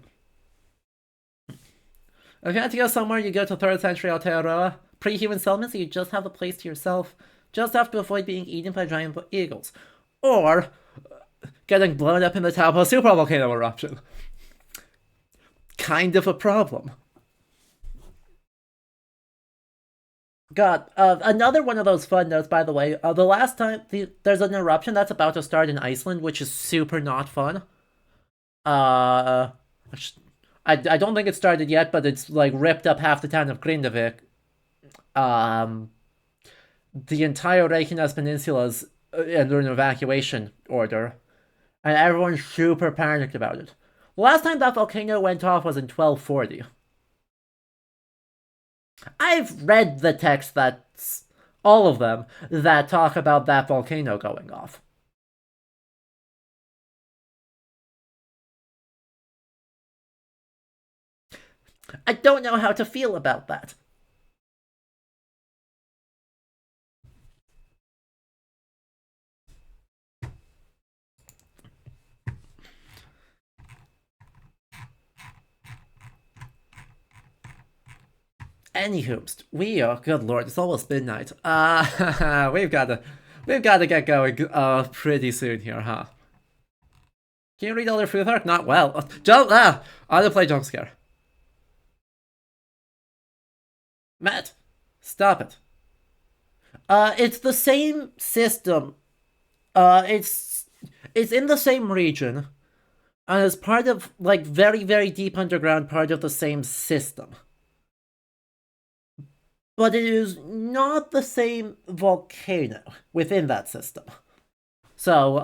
If you had to go somewhere, you go to 3rd century Aotearoa. Pre-human settlements, you just have the place to yourself. Just have to avoid being eaten by giant eagles. Or getting blown up in the Taupo supervolcano eruption. Kind of a problem. God, another one of those fun notes, by the way. The last time there's an eruption that's about to start in Iceland, which is super not fun. I don't think it started yet, but it's like ripped up half the town of Grindavik. The entire Reykjanes Peninsula's under an evacuation order, and everyone's super panicked about it. The last time that volcano went off was in 1240. I've read the texts that's all of them that talk about that volcano going off. I don't know how to feel about that. Anywho, we are, good lord, it's almost midnight. We've got to get going pretty soon here, huh? Can you read Elder Futhark? Not well. Autoplay jump scare. Matt, stop it. It's the same system. It's in the same region, and it's part of, like, very, very deep underground part of the same system. But it is not the same volcano within that system. So,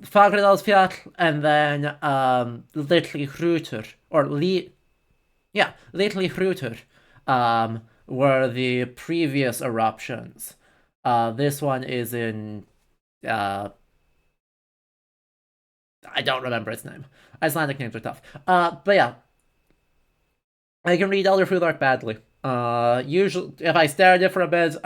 Fagradalsfjall, and then Litli Hrútur, or Litli Hrútur, were the previous eruptions. This one is in, I don't remember its name. Icelandic names are tough. But yeah, I can read Elder Futhark badly. Usually, if I stare at it for a bit,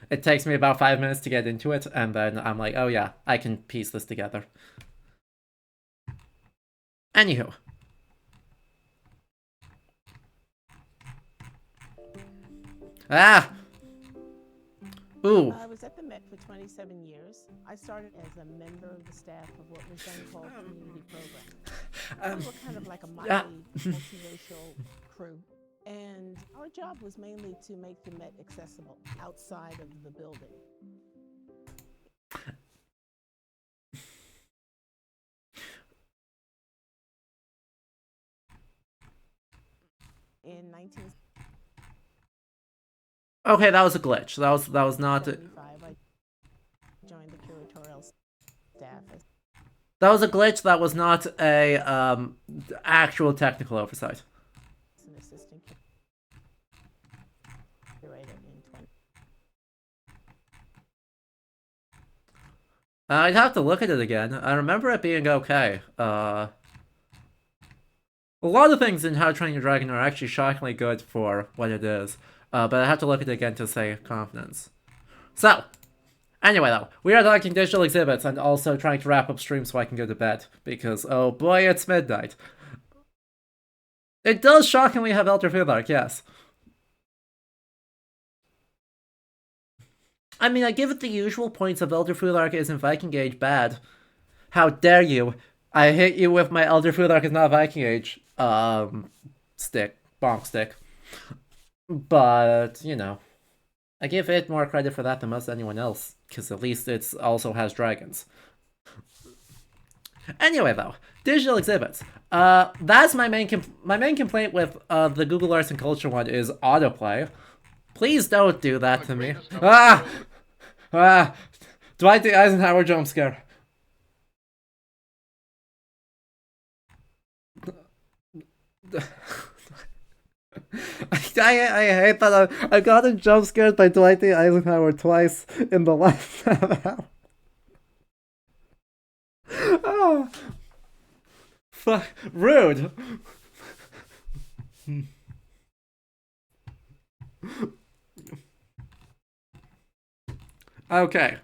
it takes me about 5 minutes to get into it, and then I'm like, oh yeah, I can piece this together. Anywho. Ooh. I was at the Met for 27 years. I started as a member of the staff of what was then called Community Programming. We were kind of like a multiracial crew. And our job was mainly to make the Met accessible outside of the building. In 19... Okay, that was a glitch. That was not. I joined the curatorial staff. That was a glitch. That was not a actual technical oversight. An assistant curator in 20. I'd have to look at it again. I remember it being okay. A lot of things in How to Train Your Dragon are actually shockingly good for what it is. But I have to look at it again to say confidence. So, anyway though, we are talking digital exhibits and also trying to wrap up stream so I can go to bed. Because, oh boy, it's midnight. It does shockingly have Elder Futhark, yes. I mean, I give it the usual points of Elder Futhark isn't Viking Age bad. How dare you? I hit you with my Elder Futhark is not Viking Age, stick. Bonk stick. But, you know, I give it more credit for that than most anyone else, because at least it also has dragons. Anyway, though, digital exhibits. That's my main complaint with the Google Arts and Culture one is autoplay. Please don't do that to me. Dwight D. Eisenhower jump scare. I hate that I gotten jump scared by Dwight D. Eisenhower twice in the last half hour. Oh, fuck, rude. Okay.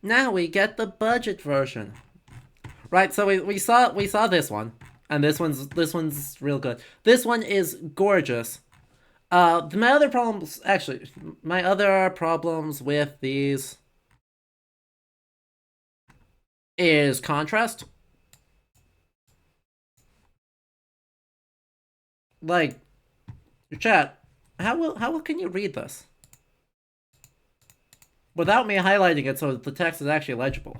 Now we get the budget version. Right, so we saw this one. And this one's real good. This one is gorgeous. My other problems with these is contrast. Like, chat, how can you read this without me highlighting it so the text is actually legible?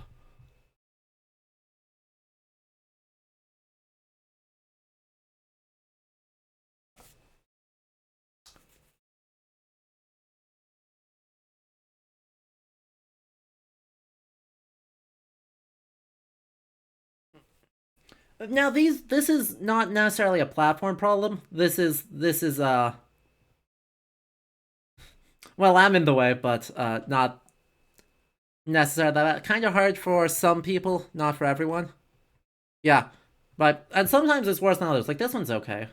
Now this is not necessarily a platform problem. This is well, I'm in the way, but not necessarily that. Kind of hard for some people, not for everyone. Yeah, and sometimes it's worse than others. Like this one's okay.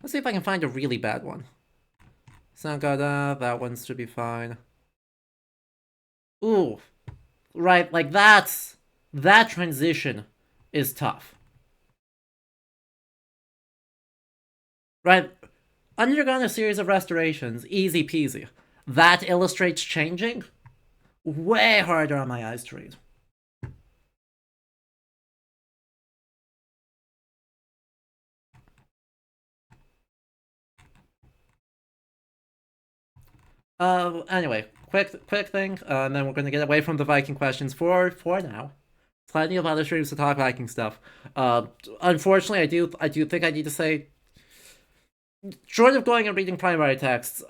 Let's see if I can find a really bad one. Sangada, that one should be fine. Ooh, right, like that transition is tough. Right, undergone a series of restorations, easy peasy. That illustrates changing? Way harder on my eyes to read. Anyway, quick thing, and then we're gonna get away from the Viking questions for now. Plenty of other streams to talk Viking stuff. Unfortunately, I do think I need to say, short of going and reading primary texts,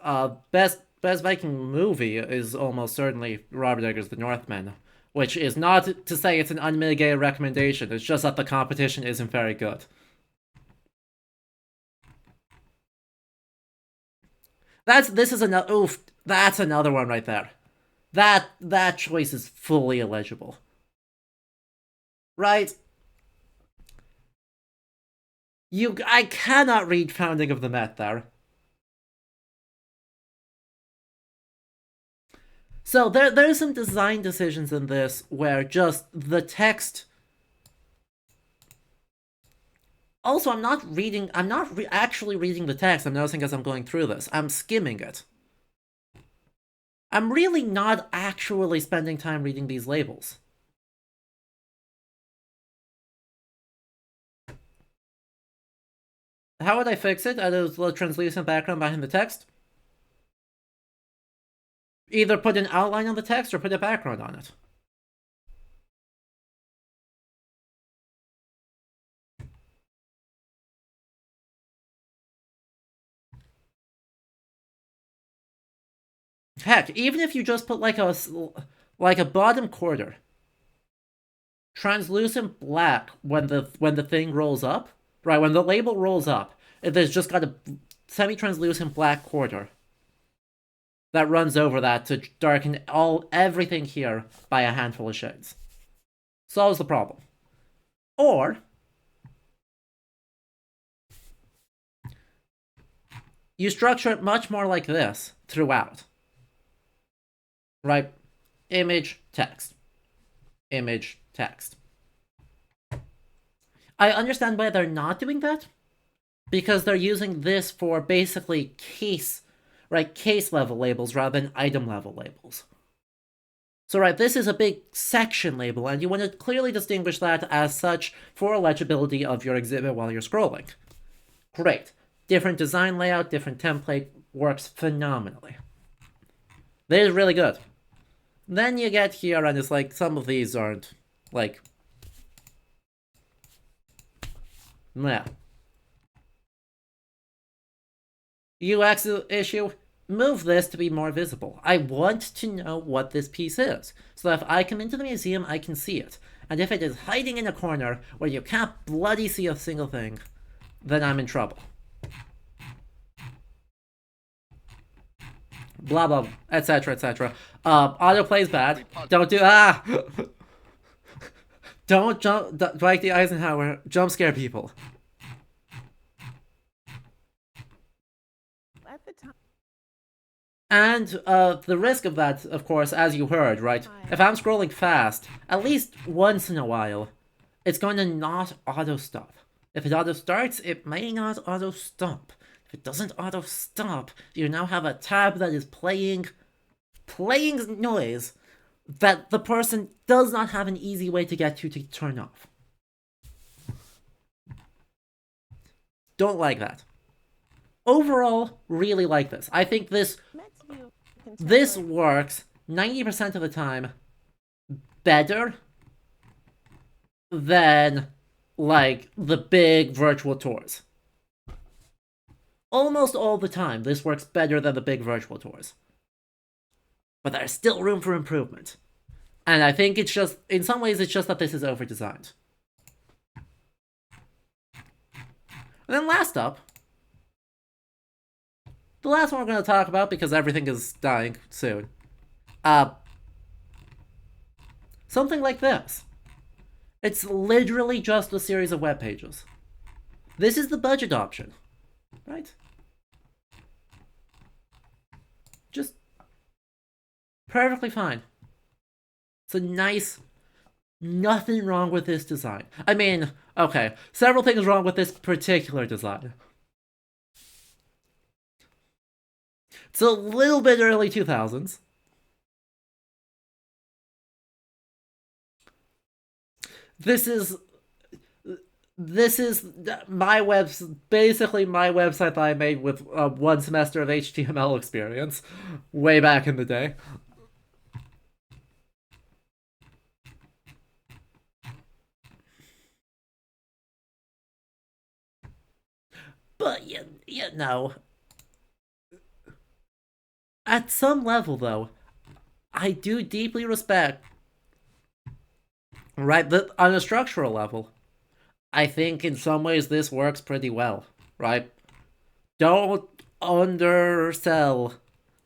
best Viking movie is almost certainly Robert Eggers' The Northman, which is not to say it's an unmitigated recommendation. It's just that the competition isn't very good. That's another one right there. That choice is fully illegible. Right? I cannot read Founding of the Met there. So there's some design decisions in this where just the text. Also, I'm not actually reading the text. I'm noticing as I'm going through this. I'm skimming it. I'm really not actually spending time reading these labels. How would I fix it? Add a little translucent background behind the text? Either put an outline on the text or put a background on it. Heck, even if you just put like a bottom quarter, translucent black when the thing rolls up, right? When the label rolls up, there's just got a semi-translucent black quarter that runs over that to darken everything here by a handful of shades. Solves the problem. Or you structure it much more like this throughout. Right? Image, text. Image, text. I understand why they're not doing that, because they're using this for basically case level labels rather than item level labels. So right, this is a big section label, and you want to clearly distinguish that as such for legibility of your exhibit while you're scrolling. Great. Different design layout, different template works phenomenally. This is really good. Then you get here and it's like, some of these aren't, like... Yeah. UX issue, move this to be more visible. I want to know what this piece is, so that if I come into the museum, I can see it. And if it is hiding in a corner where you can't bloody see a single thing, then I'm in trouble. Blah blah, etc, etc. Autoplay's bad. Don't do Don't Dwight D. Eisenhower jump scare people. At the time. And the risk of that, of course, as you heard, right? If I'm scrolling fast, at least once in a while, it's going to not auto-stop. If it auto-starts, it may not auto-stop. If it doesn't auto-stop, you now have a tab that is playing noise that the person does not have an easy way to get to turn off. Don't like that. Overall, really like this. I think this works 90% of the time better than, like, the big virtual tours. Almost all the time, this works better than the big virtual tours. But there's still room for improvement. And I think it's just, in some ways, it's just that this is over-designed. And then last up, the last one we're going to talk about, because everything is dying soon. Something like this. It's literally just a series of web pages. This is the budget option, right? Just perfectly fine. It's a nice... Nothing wrong with this design. I mean, okay, several things wrong with this particular design. It's a little bit early 2000s. This is basically my website that I made with 1 semester of HTML experience way back in the day. But you know, at some level though, I do deeply respect, right, that on a structural level, I think in some ways this works pretty well, right? Don't undersell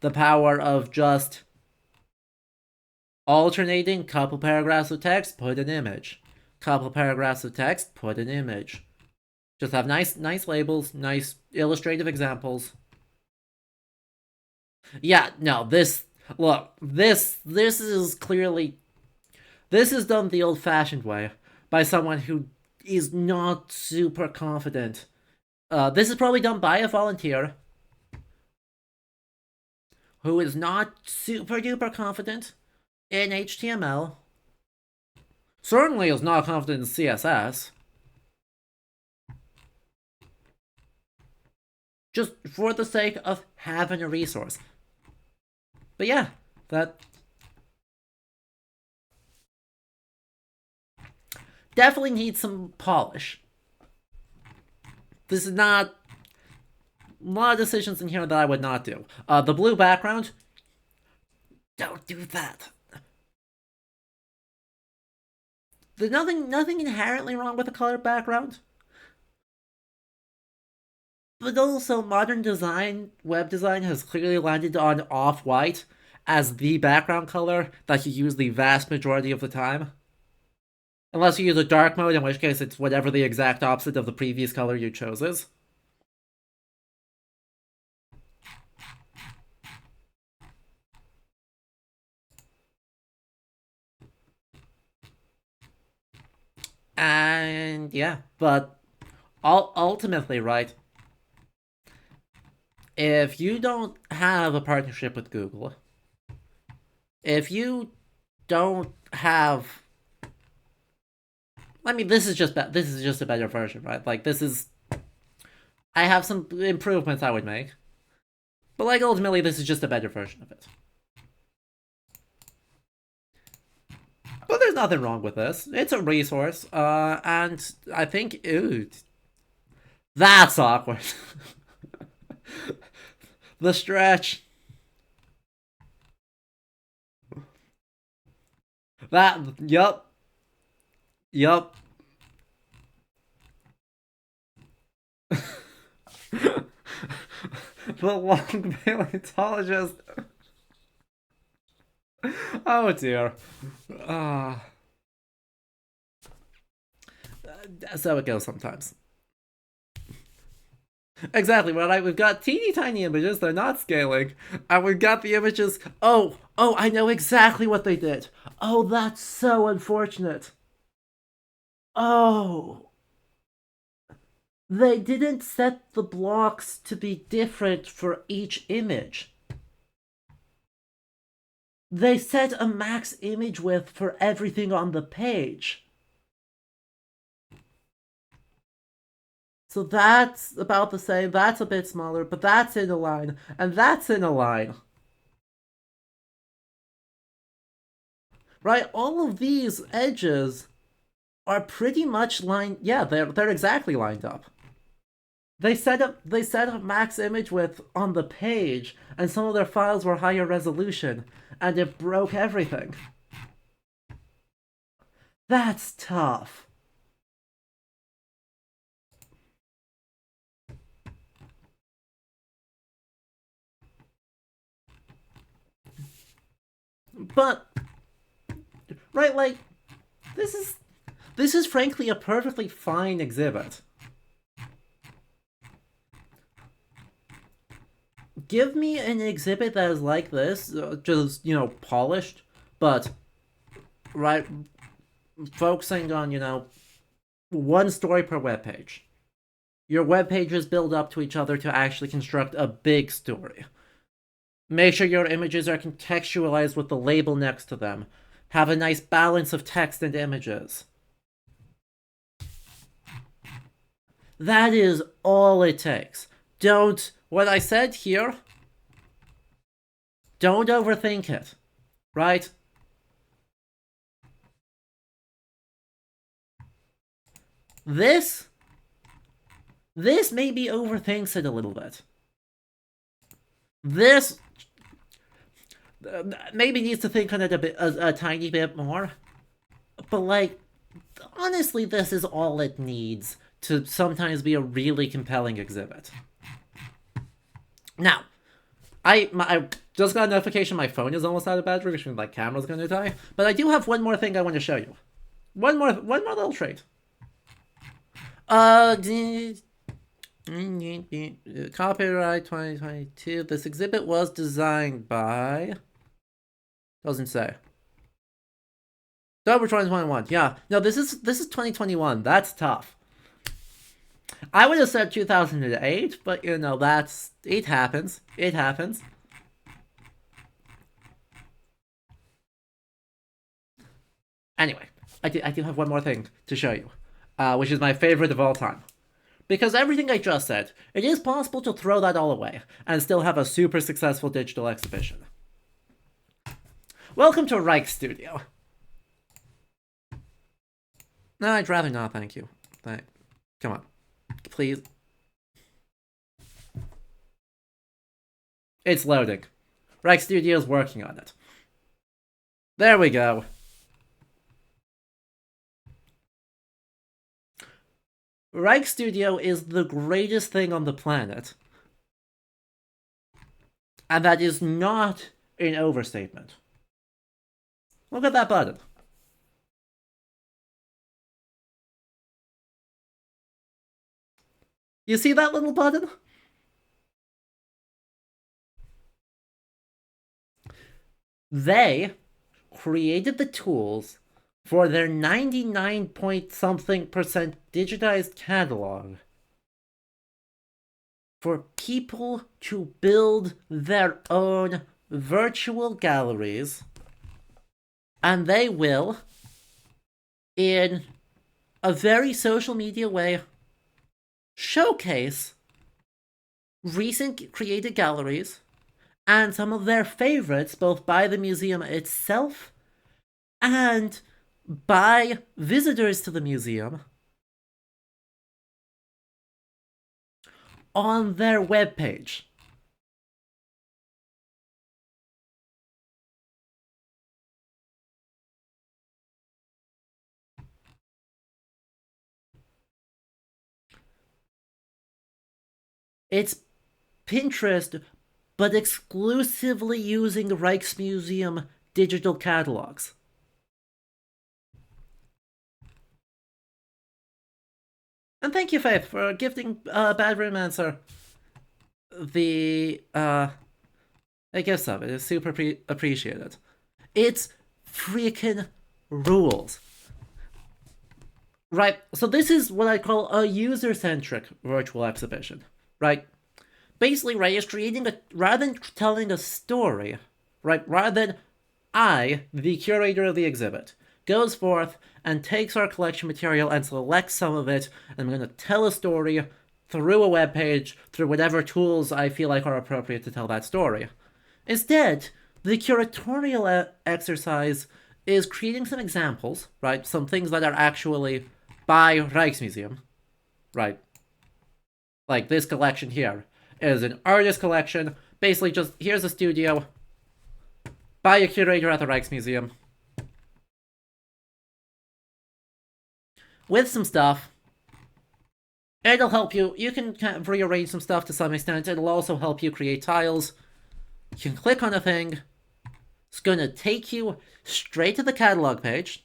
the power of just alternating couple paragraphs of text, put an image. Couple paragraphs of text, put an image. Just have nice labels, nice illustrative examples. Yeah, no, this is clearly, this is done the old-fashioned way by someone who is not super confident. This is probably done by a volunteer who is not super duper confident in HTML. Certainly is not confident in CSS. Just for the sake of having a resource. But yeah, that definitely needs some polish. This is not... A lot of decisions in here that I would not do. The blue background, don't do that. There's nothing inherently wrong with the colored background. But also, modern design, web design, has clearly landed on off-white as the background color that you use the vast majority of the time. Unless you use a dark mode, in which case it's whatever the exact opposite of the previous color you chose is. And yeah, but ultimately, right, if you don't have a partnership with Google, if you don't have... I mean, this is just a better version, right? Like, this is... I have some improvements I would make. But, like, ultimately, this is just a better version of it. But there's nothing wrong with this. It's a resource, and I think, ooh, that's awkward. The stretch. Yup. Yup. The long paleontologist. Oh dear. That's how it goes sometimes. Exactly, right? We've got teeny tiny images, they're not scaling. And we've got the images. Oh, I know exactly what they did. Oh, that's so unfortunate. Oh. They didn't set the blocks to be different for each image. They set a max image width for everything on the page. So that's about the same, that's a bit smaller, but that's in a line, and that's in a line. Right, all of these edges are pretty much lined, yeah, they're exactly lined up. They set up max image width on the page, and some of their files were higher resolution, and it broke everything. That's tough. But, right, like, this is frankly a perfectly fine exhibit. Give me an exhibit that is like this, just, polished, but, right, focusing on, one story per webpage. Your webpages build up to each other to actually construct a big story. Make sure your images are contextualized with the label next to them. Have a nice balance of text and images. That is all it takes. What I said here, don't overthink it, right? This maybe overthinks it a little bit. This maybe needs to think on it a tiny bit more. But, like, honestly, this is all it needs to sometimes be a really compelling exhibit. Now, I just got a notification my phone is almost out of battery, which means my camera's gonna die. But I do have one more thing I want to show you. One more little trait. Copyright 2022. This exhibit was designed by... Doesn't say. October 2021. Yeah. No, this is 2021. That's tough. I would have said 2008, but it happens. It happens. Anyway, I do have one more thing to show you, which is my favorite of all time. Because everything I just said, it is possible to throw that all away and still have a super successful digital exhibition. Welcome to Reich Studio. No, I'd rather not, thank you. Come on. Please. It's loading. Reich Studio's working on it. There we go. Reich Studio is the greatest thing on the planet. And that is not an overstatement. Look at that button. You see that little button? They created the tools for their 99-point-something% digitized catalog for people to build their own virtual galleries, and they will, in a very social media way, showcase recent created galleries and some of their favorites, both by the museum itself and by visitors to the museum on their webpage. It's Pinterest, but exclusively using Rijksmuseum digital catalogs. And thank you, Faith, for gifting Bad Romancer the gift of it. It's super appreciated. It's freaking rules. Right, so this is what I call a user-centric virtual exhibition, right? Basically, right, is creating rather than telling a story, right, rather than I, the curator of the exhibit, goes forth and takes our collection material and selects some of it, and I'm going to tell a story through a web page, through whatever tools I feel like are appropriate to tell that story. Instead, the curatorial exercise is creating some examples, right, some things that are actually by Rijksmuseum, right? Like this collection here is an artist collection. Basically, just here's a studio by a curator at the Rijksmuseum with some stuff. It'll help you. You can kind of rearrange some stuff to some extent. It'll also help you create tiles. You can click on a thing. It's going to take you straight to the catalog page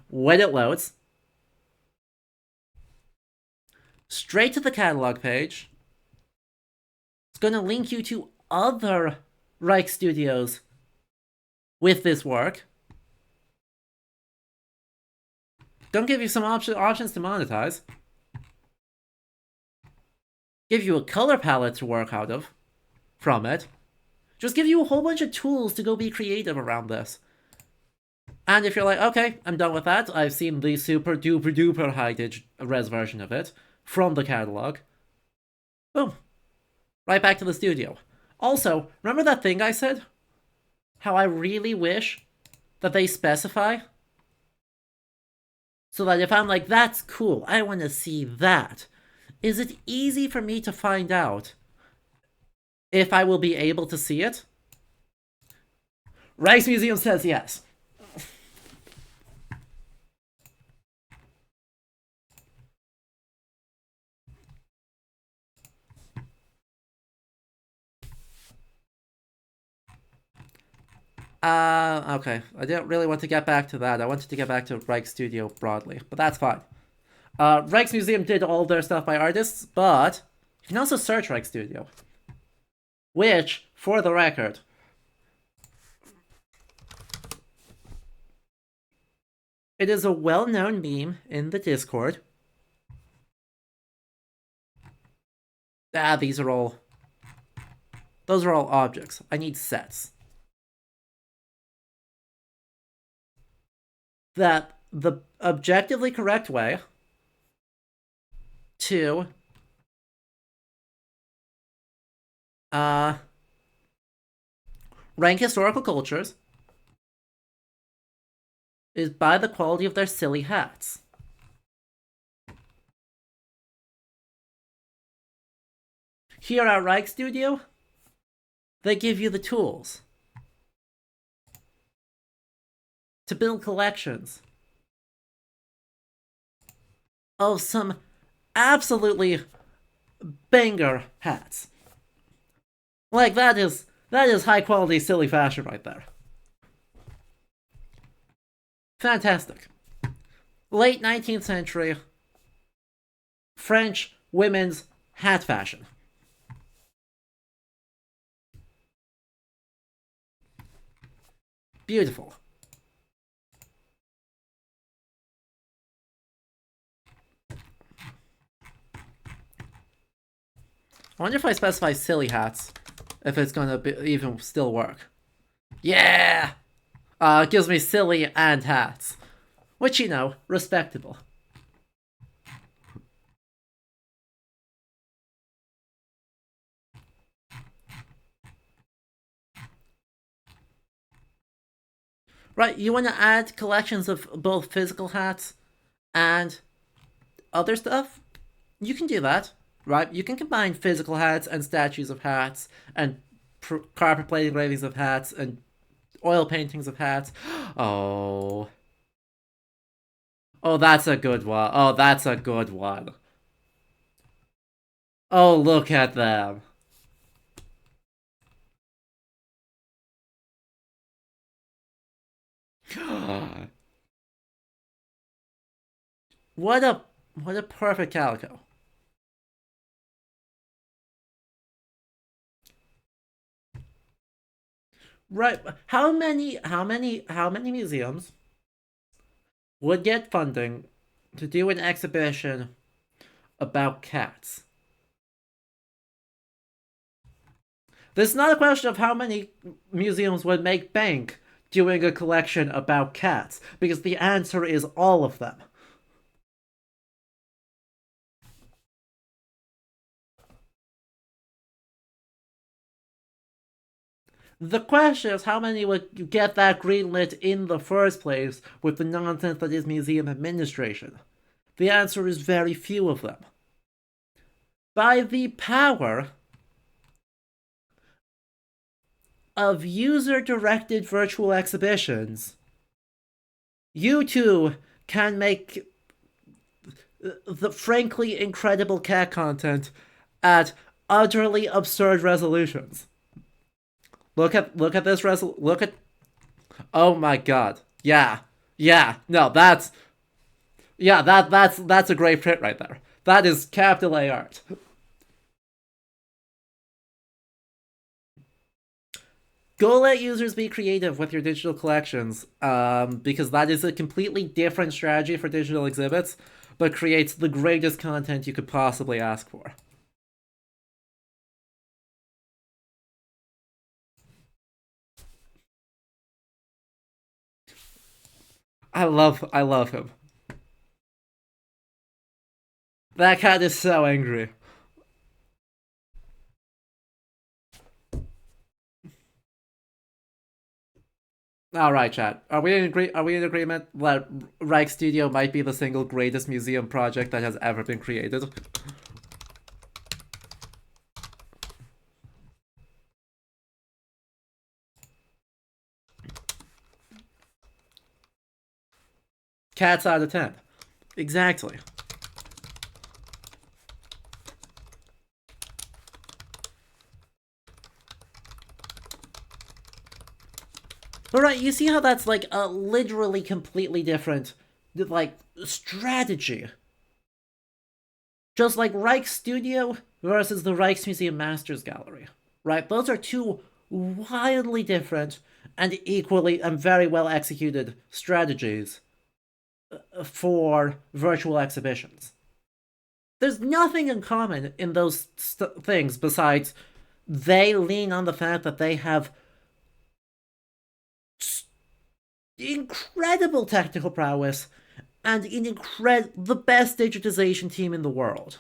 when it loads. Straight to the catalog page. It's going to link you to other Reich studios with this work. Don't give you some options to monetize. Give you a color palette to work out of from it. Just give you a whole bunch of tools to go be creative around this. And if you're like, okay, I'm done with that. I've seen the super duper duper high res version of it from the catalog. Boom. Right back to the studio. Also, remember that thing I said? How I really wish that they specify? So that if I'm like, that's cool, I want to see that. Is it easy for me to find out if I will be able to see it? Rijksmuseum says yes. Okay. I didn't really want to get back to that. I wanted to get back to Rijksstudio broadly, but that's fine. Rijksmuseum did all their stuff by artists, but you can also search Rijksstudio. Which, for the record, it is a well-known meme in the Discord. Those are all objects. I need sets. That the objectively correct way to rank historical cultures is by the quality of their silly hats. Here at Rijksstudio, they give you the tools to build collections of some absolutely banger hats. Like, that is high quality silly fashion right there. Fantastic. Late 19th century French women's hat fashion. Beautiful. I wonder if I specify silly hats, if it's gonna even still work. Yeah! It gives me silly and hats. Which, you know, respectable. Right, you want to add collections of both physical hats and other stuff? You can do that, right? You can combine physical hats and statues of hats and carpet plate engravings of hats and oil paintings of hats. Oh. Oh, that's a good one. Oh, that's a good one. Oh, look at them. What a perfect calico. Right. How many museums would get funding to do an exhibition about cats? This is not a question of how many museums would make bank doing a collection about cats, because the answer is all of them. The question is how many would get that greenlit in the first place with the nonsense that is museum administration. The answer is very few of them. By the power of user-directed virtual exhibitions, you too can make the frankly incredible cat content at utterly absurd resolutions. Look at this look at. Oh my god. Yeah. No, that's a great print right there. That is capital A art. Go let users be creative with your digital collections, because that is a completely different strategy for digital exhibits, but creates the greatest content you could possibly ask for. I love him. That cat is so angry. All right, chat. Are we in agreement that Reich Studio might be the single greatest museum project that has ever been created? Cats out of 10. Exactly. But right, you see how that's like a literally completely different, like, strategy. Just like Rijksstudio versus the Rijksmuseum Masters Gallery, right? Those are two wildly different and equally and very well executed strategies for virtual exhibitions. There's nothing in common in those things besides they lean on the fact that they have incredible technical prowess and the best digitization team in the world.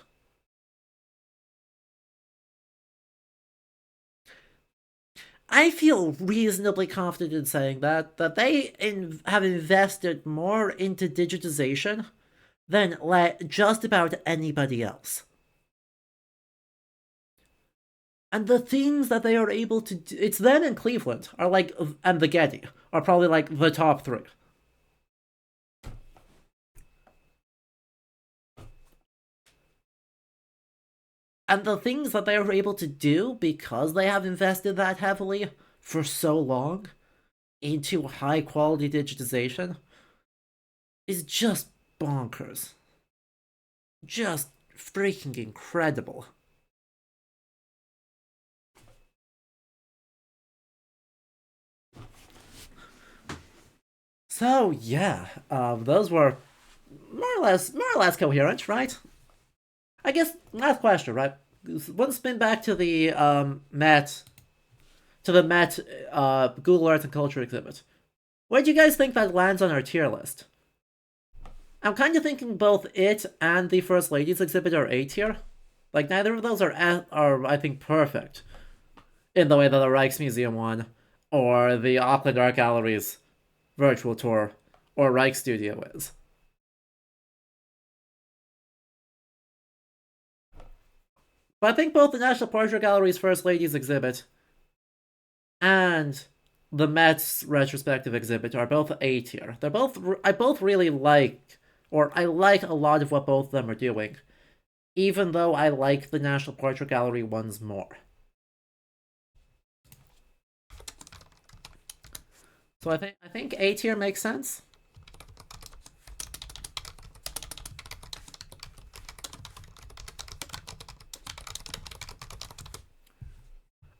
I feel reasonably confident in saying that they have invested more into digitization than just about anybody else. And the things that they are able to do, it's them and Cleveland are like, and the Getty are probably like the top three. And the things that they are able to do because they have invested that heavily for so long into high quality digitization is just bonkers. Just freaking incredible. So yeah, those were more or less coherent, right? I guess last question, right? One spin back to the Met Google Arts and Culture exhibit. Where do you guys think that lands on our tier list? I'm kind of thinking both it and the First Ladies exhibit are A tier. Like, neither of those are I think, perfect in the way that the Rijksmuseum one or the Auckland Art Gallery's Virtual Tour or Reich Studio is. But I think both the National Portrait Gallery's First Ladies exhibit and the Met's retrospective exhibit are both A tier. I both really like, or I like a lot of what both of them are doing, even though I like the National Portrait Gallery ones more. So I think A tier makes sense.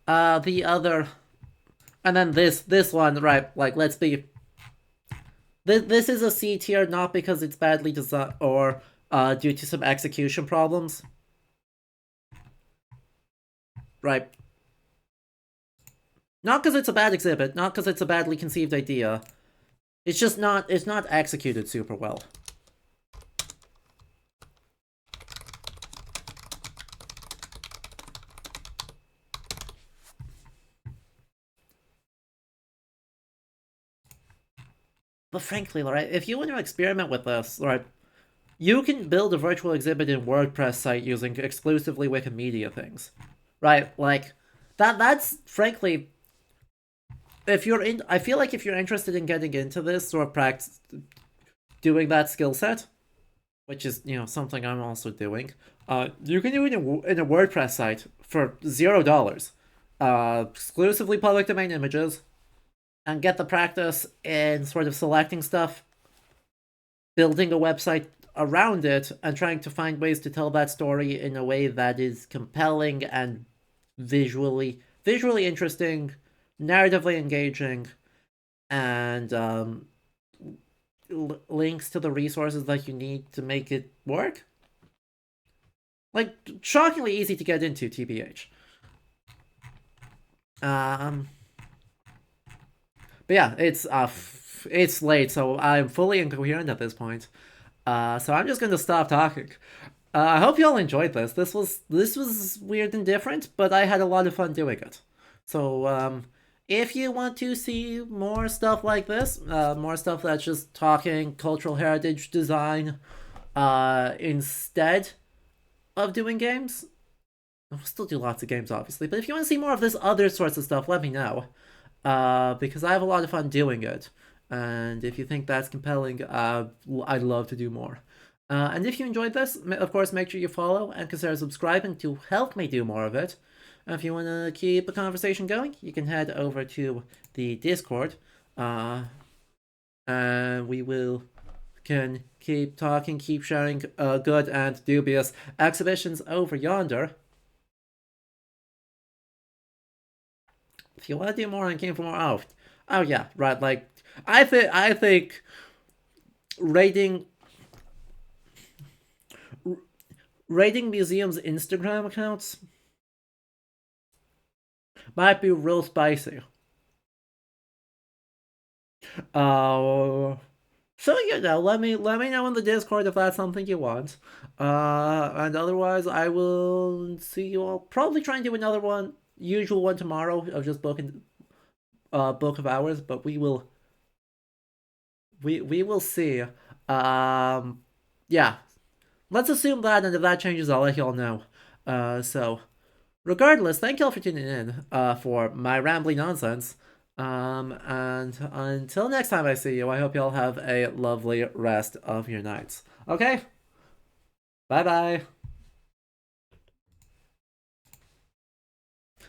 The other, and then this one, right? Like, let's be. This is a C tier, not because it's badly designed or due to some execution problems, right? Not because it's a bad exhibit, not because it's a badly conceived idea. It's just not. It's not executed super well. But frankly, right, if you want to experiment with this, right, you can build a virtual exhibit in WordPress site using exclusively Wikimedia things, right? Like, that's frankly, if you're in, I feel like if you're interested in getting into this sort of practice, doing that skill set, which is, you know, something I'm also doing, you can do it in a WordPress site for $0, exclusively public domain images, and get the practice in sort of selecting stuff, building a website around it, and trying to find ways to tell that story in a way that is compelling and visually interesting, narratively engaging, and links to the resources that you need to make it work. Like, shockingly easy to get into, TBH. But yeah, it's late, so I'm fully incoherent at this point. So I'm just gonna stop talking. I hope you all enjoyed this. This was weird and different, but I had a lot of fun doing it. So if you want to see more stuff like this, more stuff that's just talking cultural heritage design, instead of doing games, I'll still do lots of games, obviously. But if you want to see more of this other sorts of stuff, let me know. Because I have a lot of fun doing it. And if you think that's compelling, I'd love to do more. And if you enjoyed this, of course, make sure you follow and consider subscribing to help me do more of it. And if you want to keep the conversation going, you can head over to the Discord. And we can keep talking, keep sharing good and dubious exhibitions over yonder. If you want to do more on Game for More, oh yeah, right. Like, I think rating museums' Instagram accounts might be real spicy. So you know, let me know in the Discord if that's something you want. And otherwise, I will see you all. Probably try and do another one. Usual one tomorrow of just Book of Hours, but we will see. Yeah, let's assume that, and if that changes, I'll let y'all know. So regardless, thank y'all for tuning in for my rambling nonsense. And until next time I see you, I hope y'all have a lovely rest of your nights. Okay, bye bye.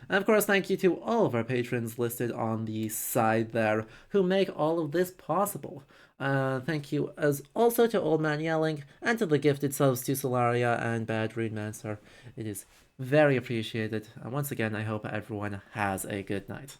And of course, thank you to all of our patrons listed on the side there who make all of this possible. Thank you as also to Old Man Yelling and to the gifted subs to Solaria and Bad Rudemancer. It is very appreciated. And once again, I hope everyone has a good night.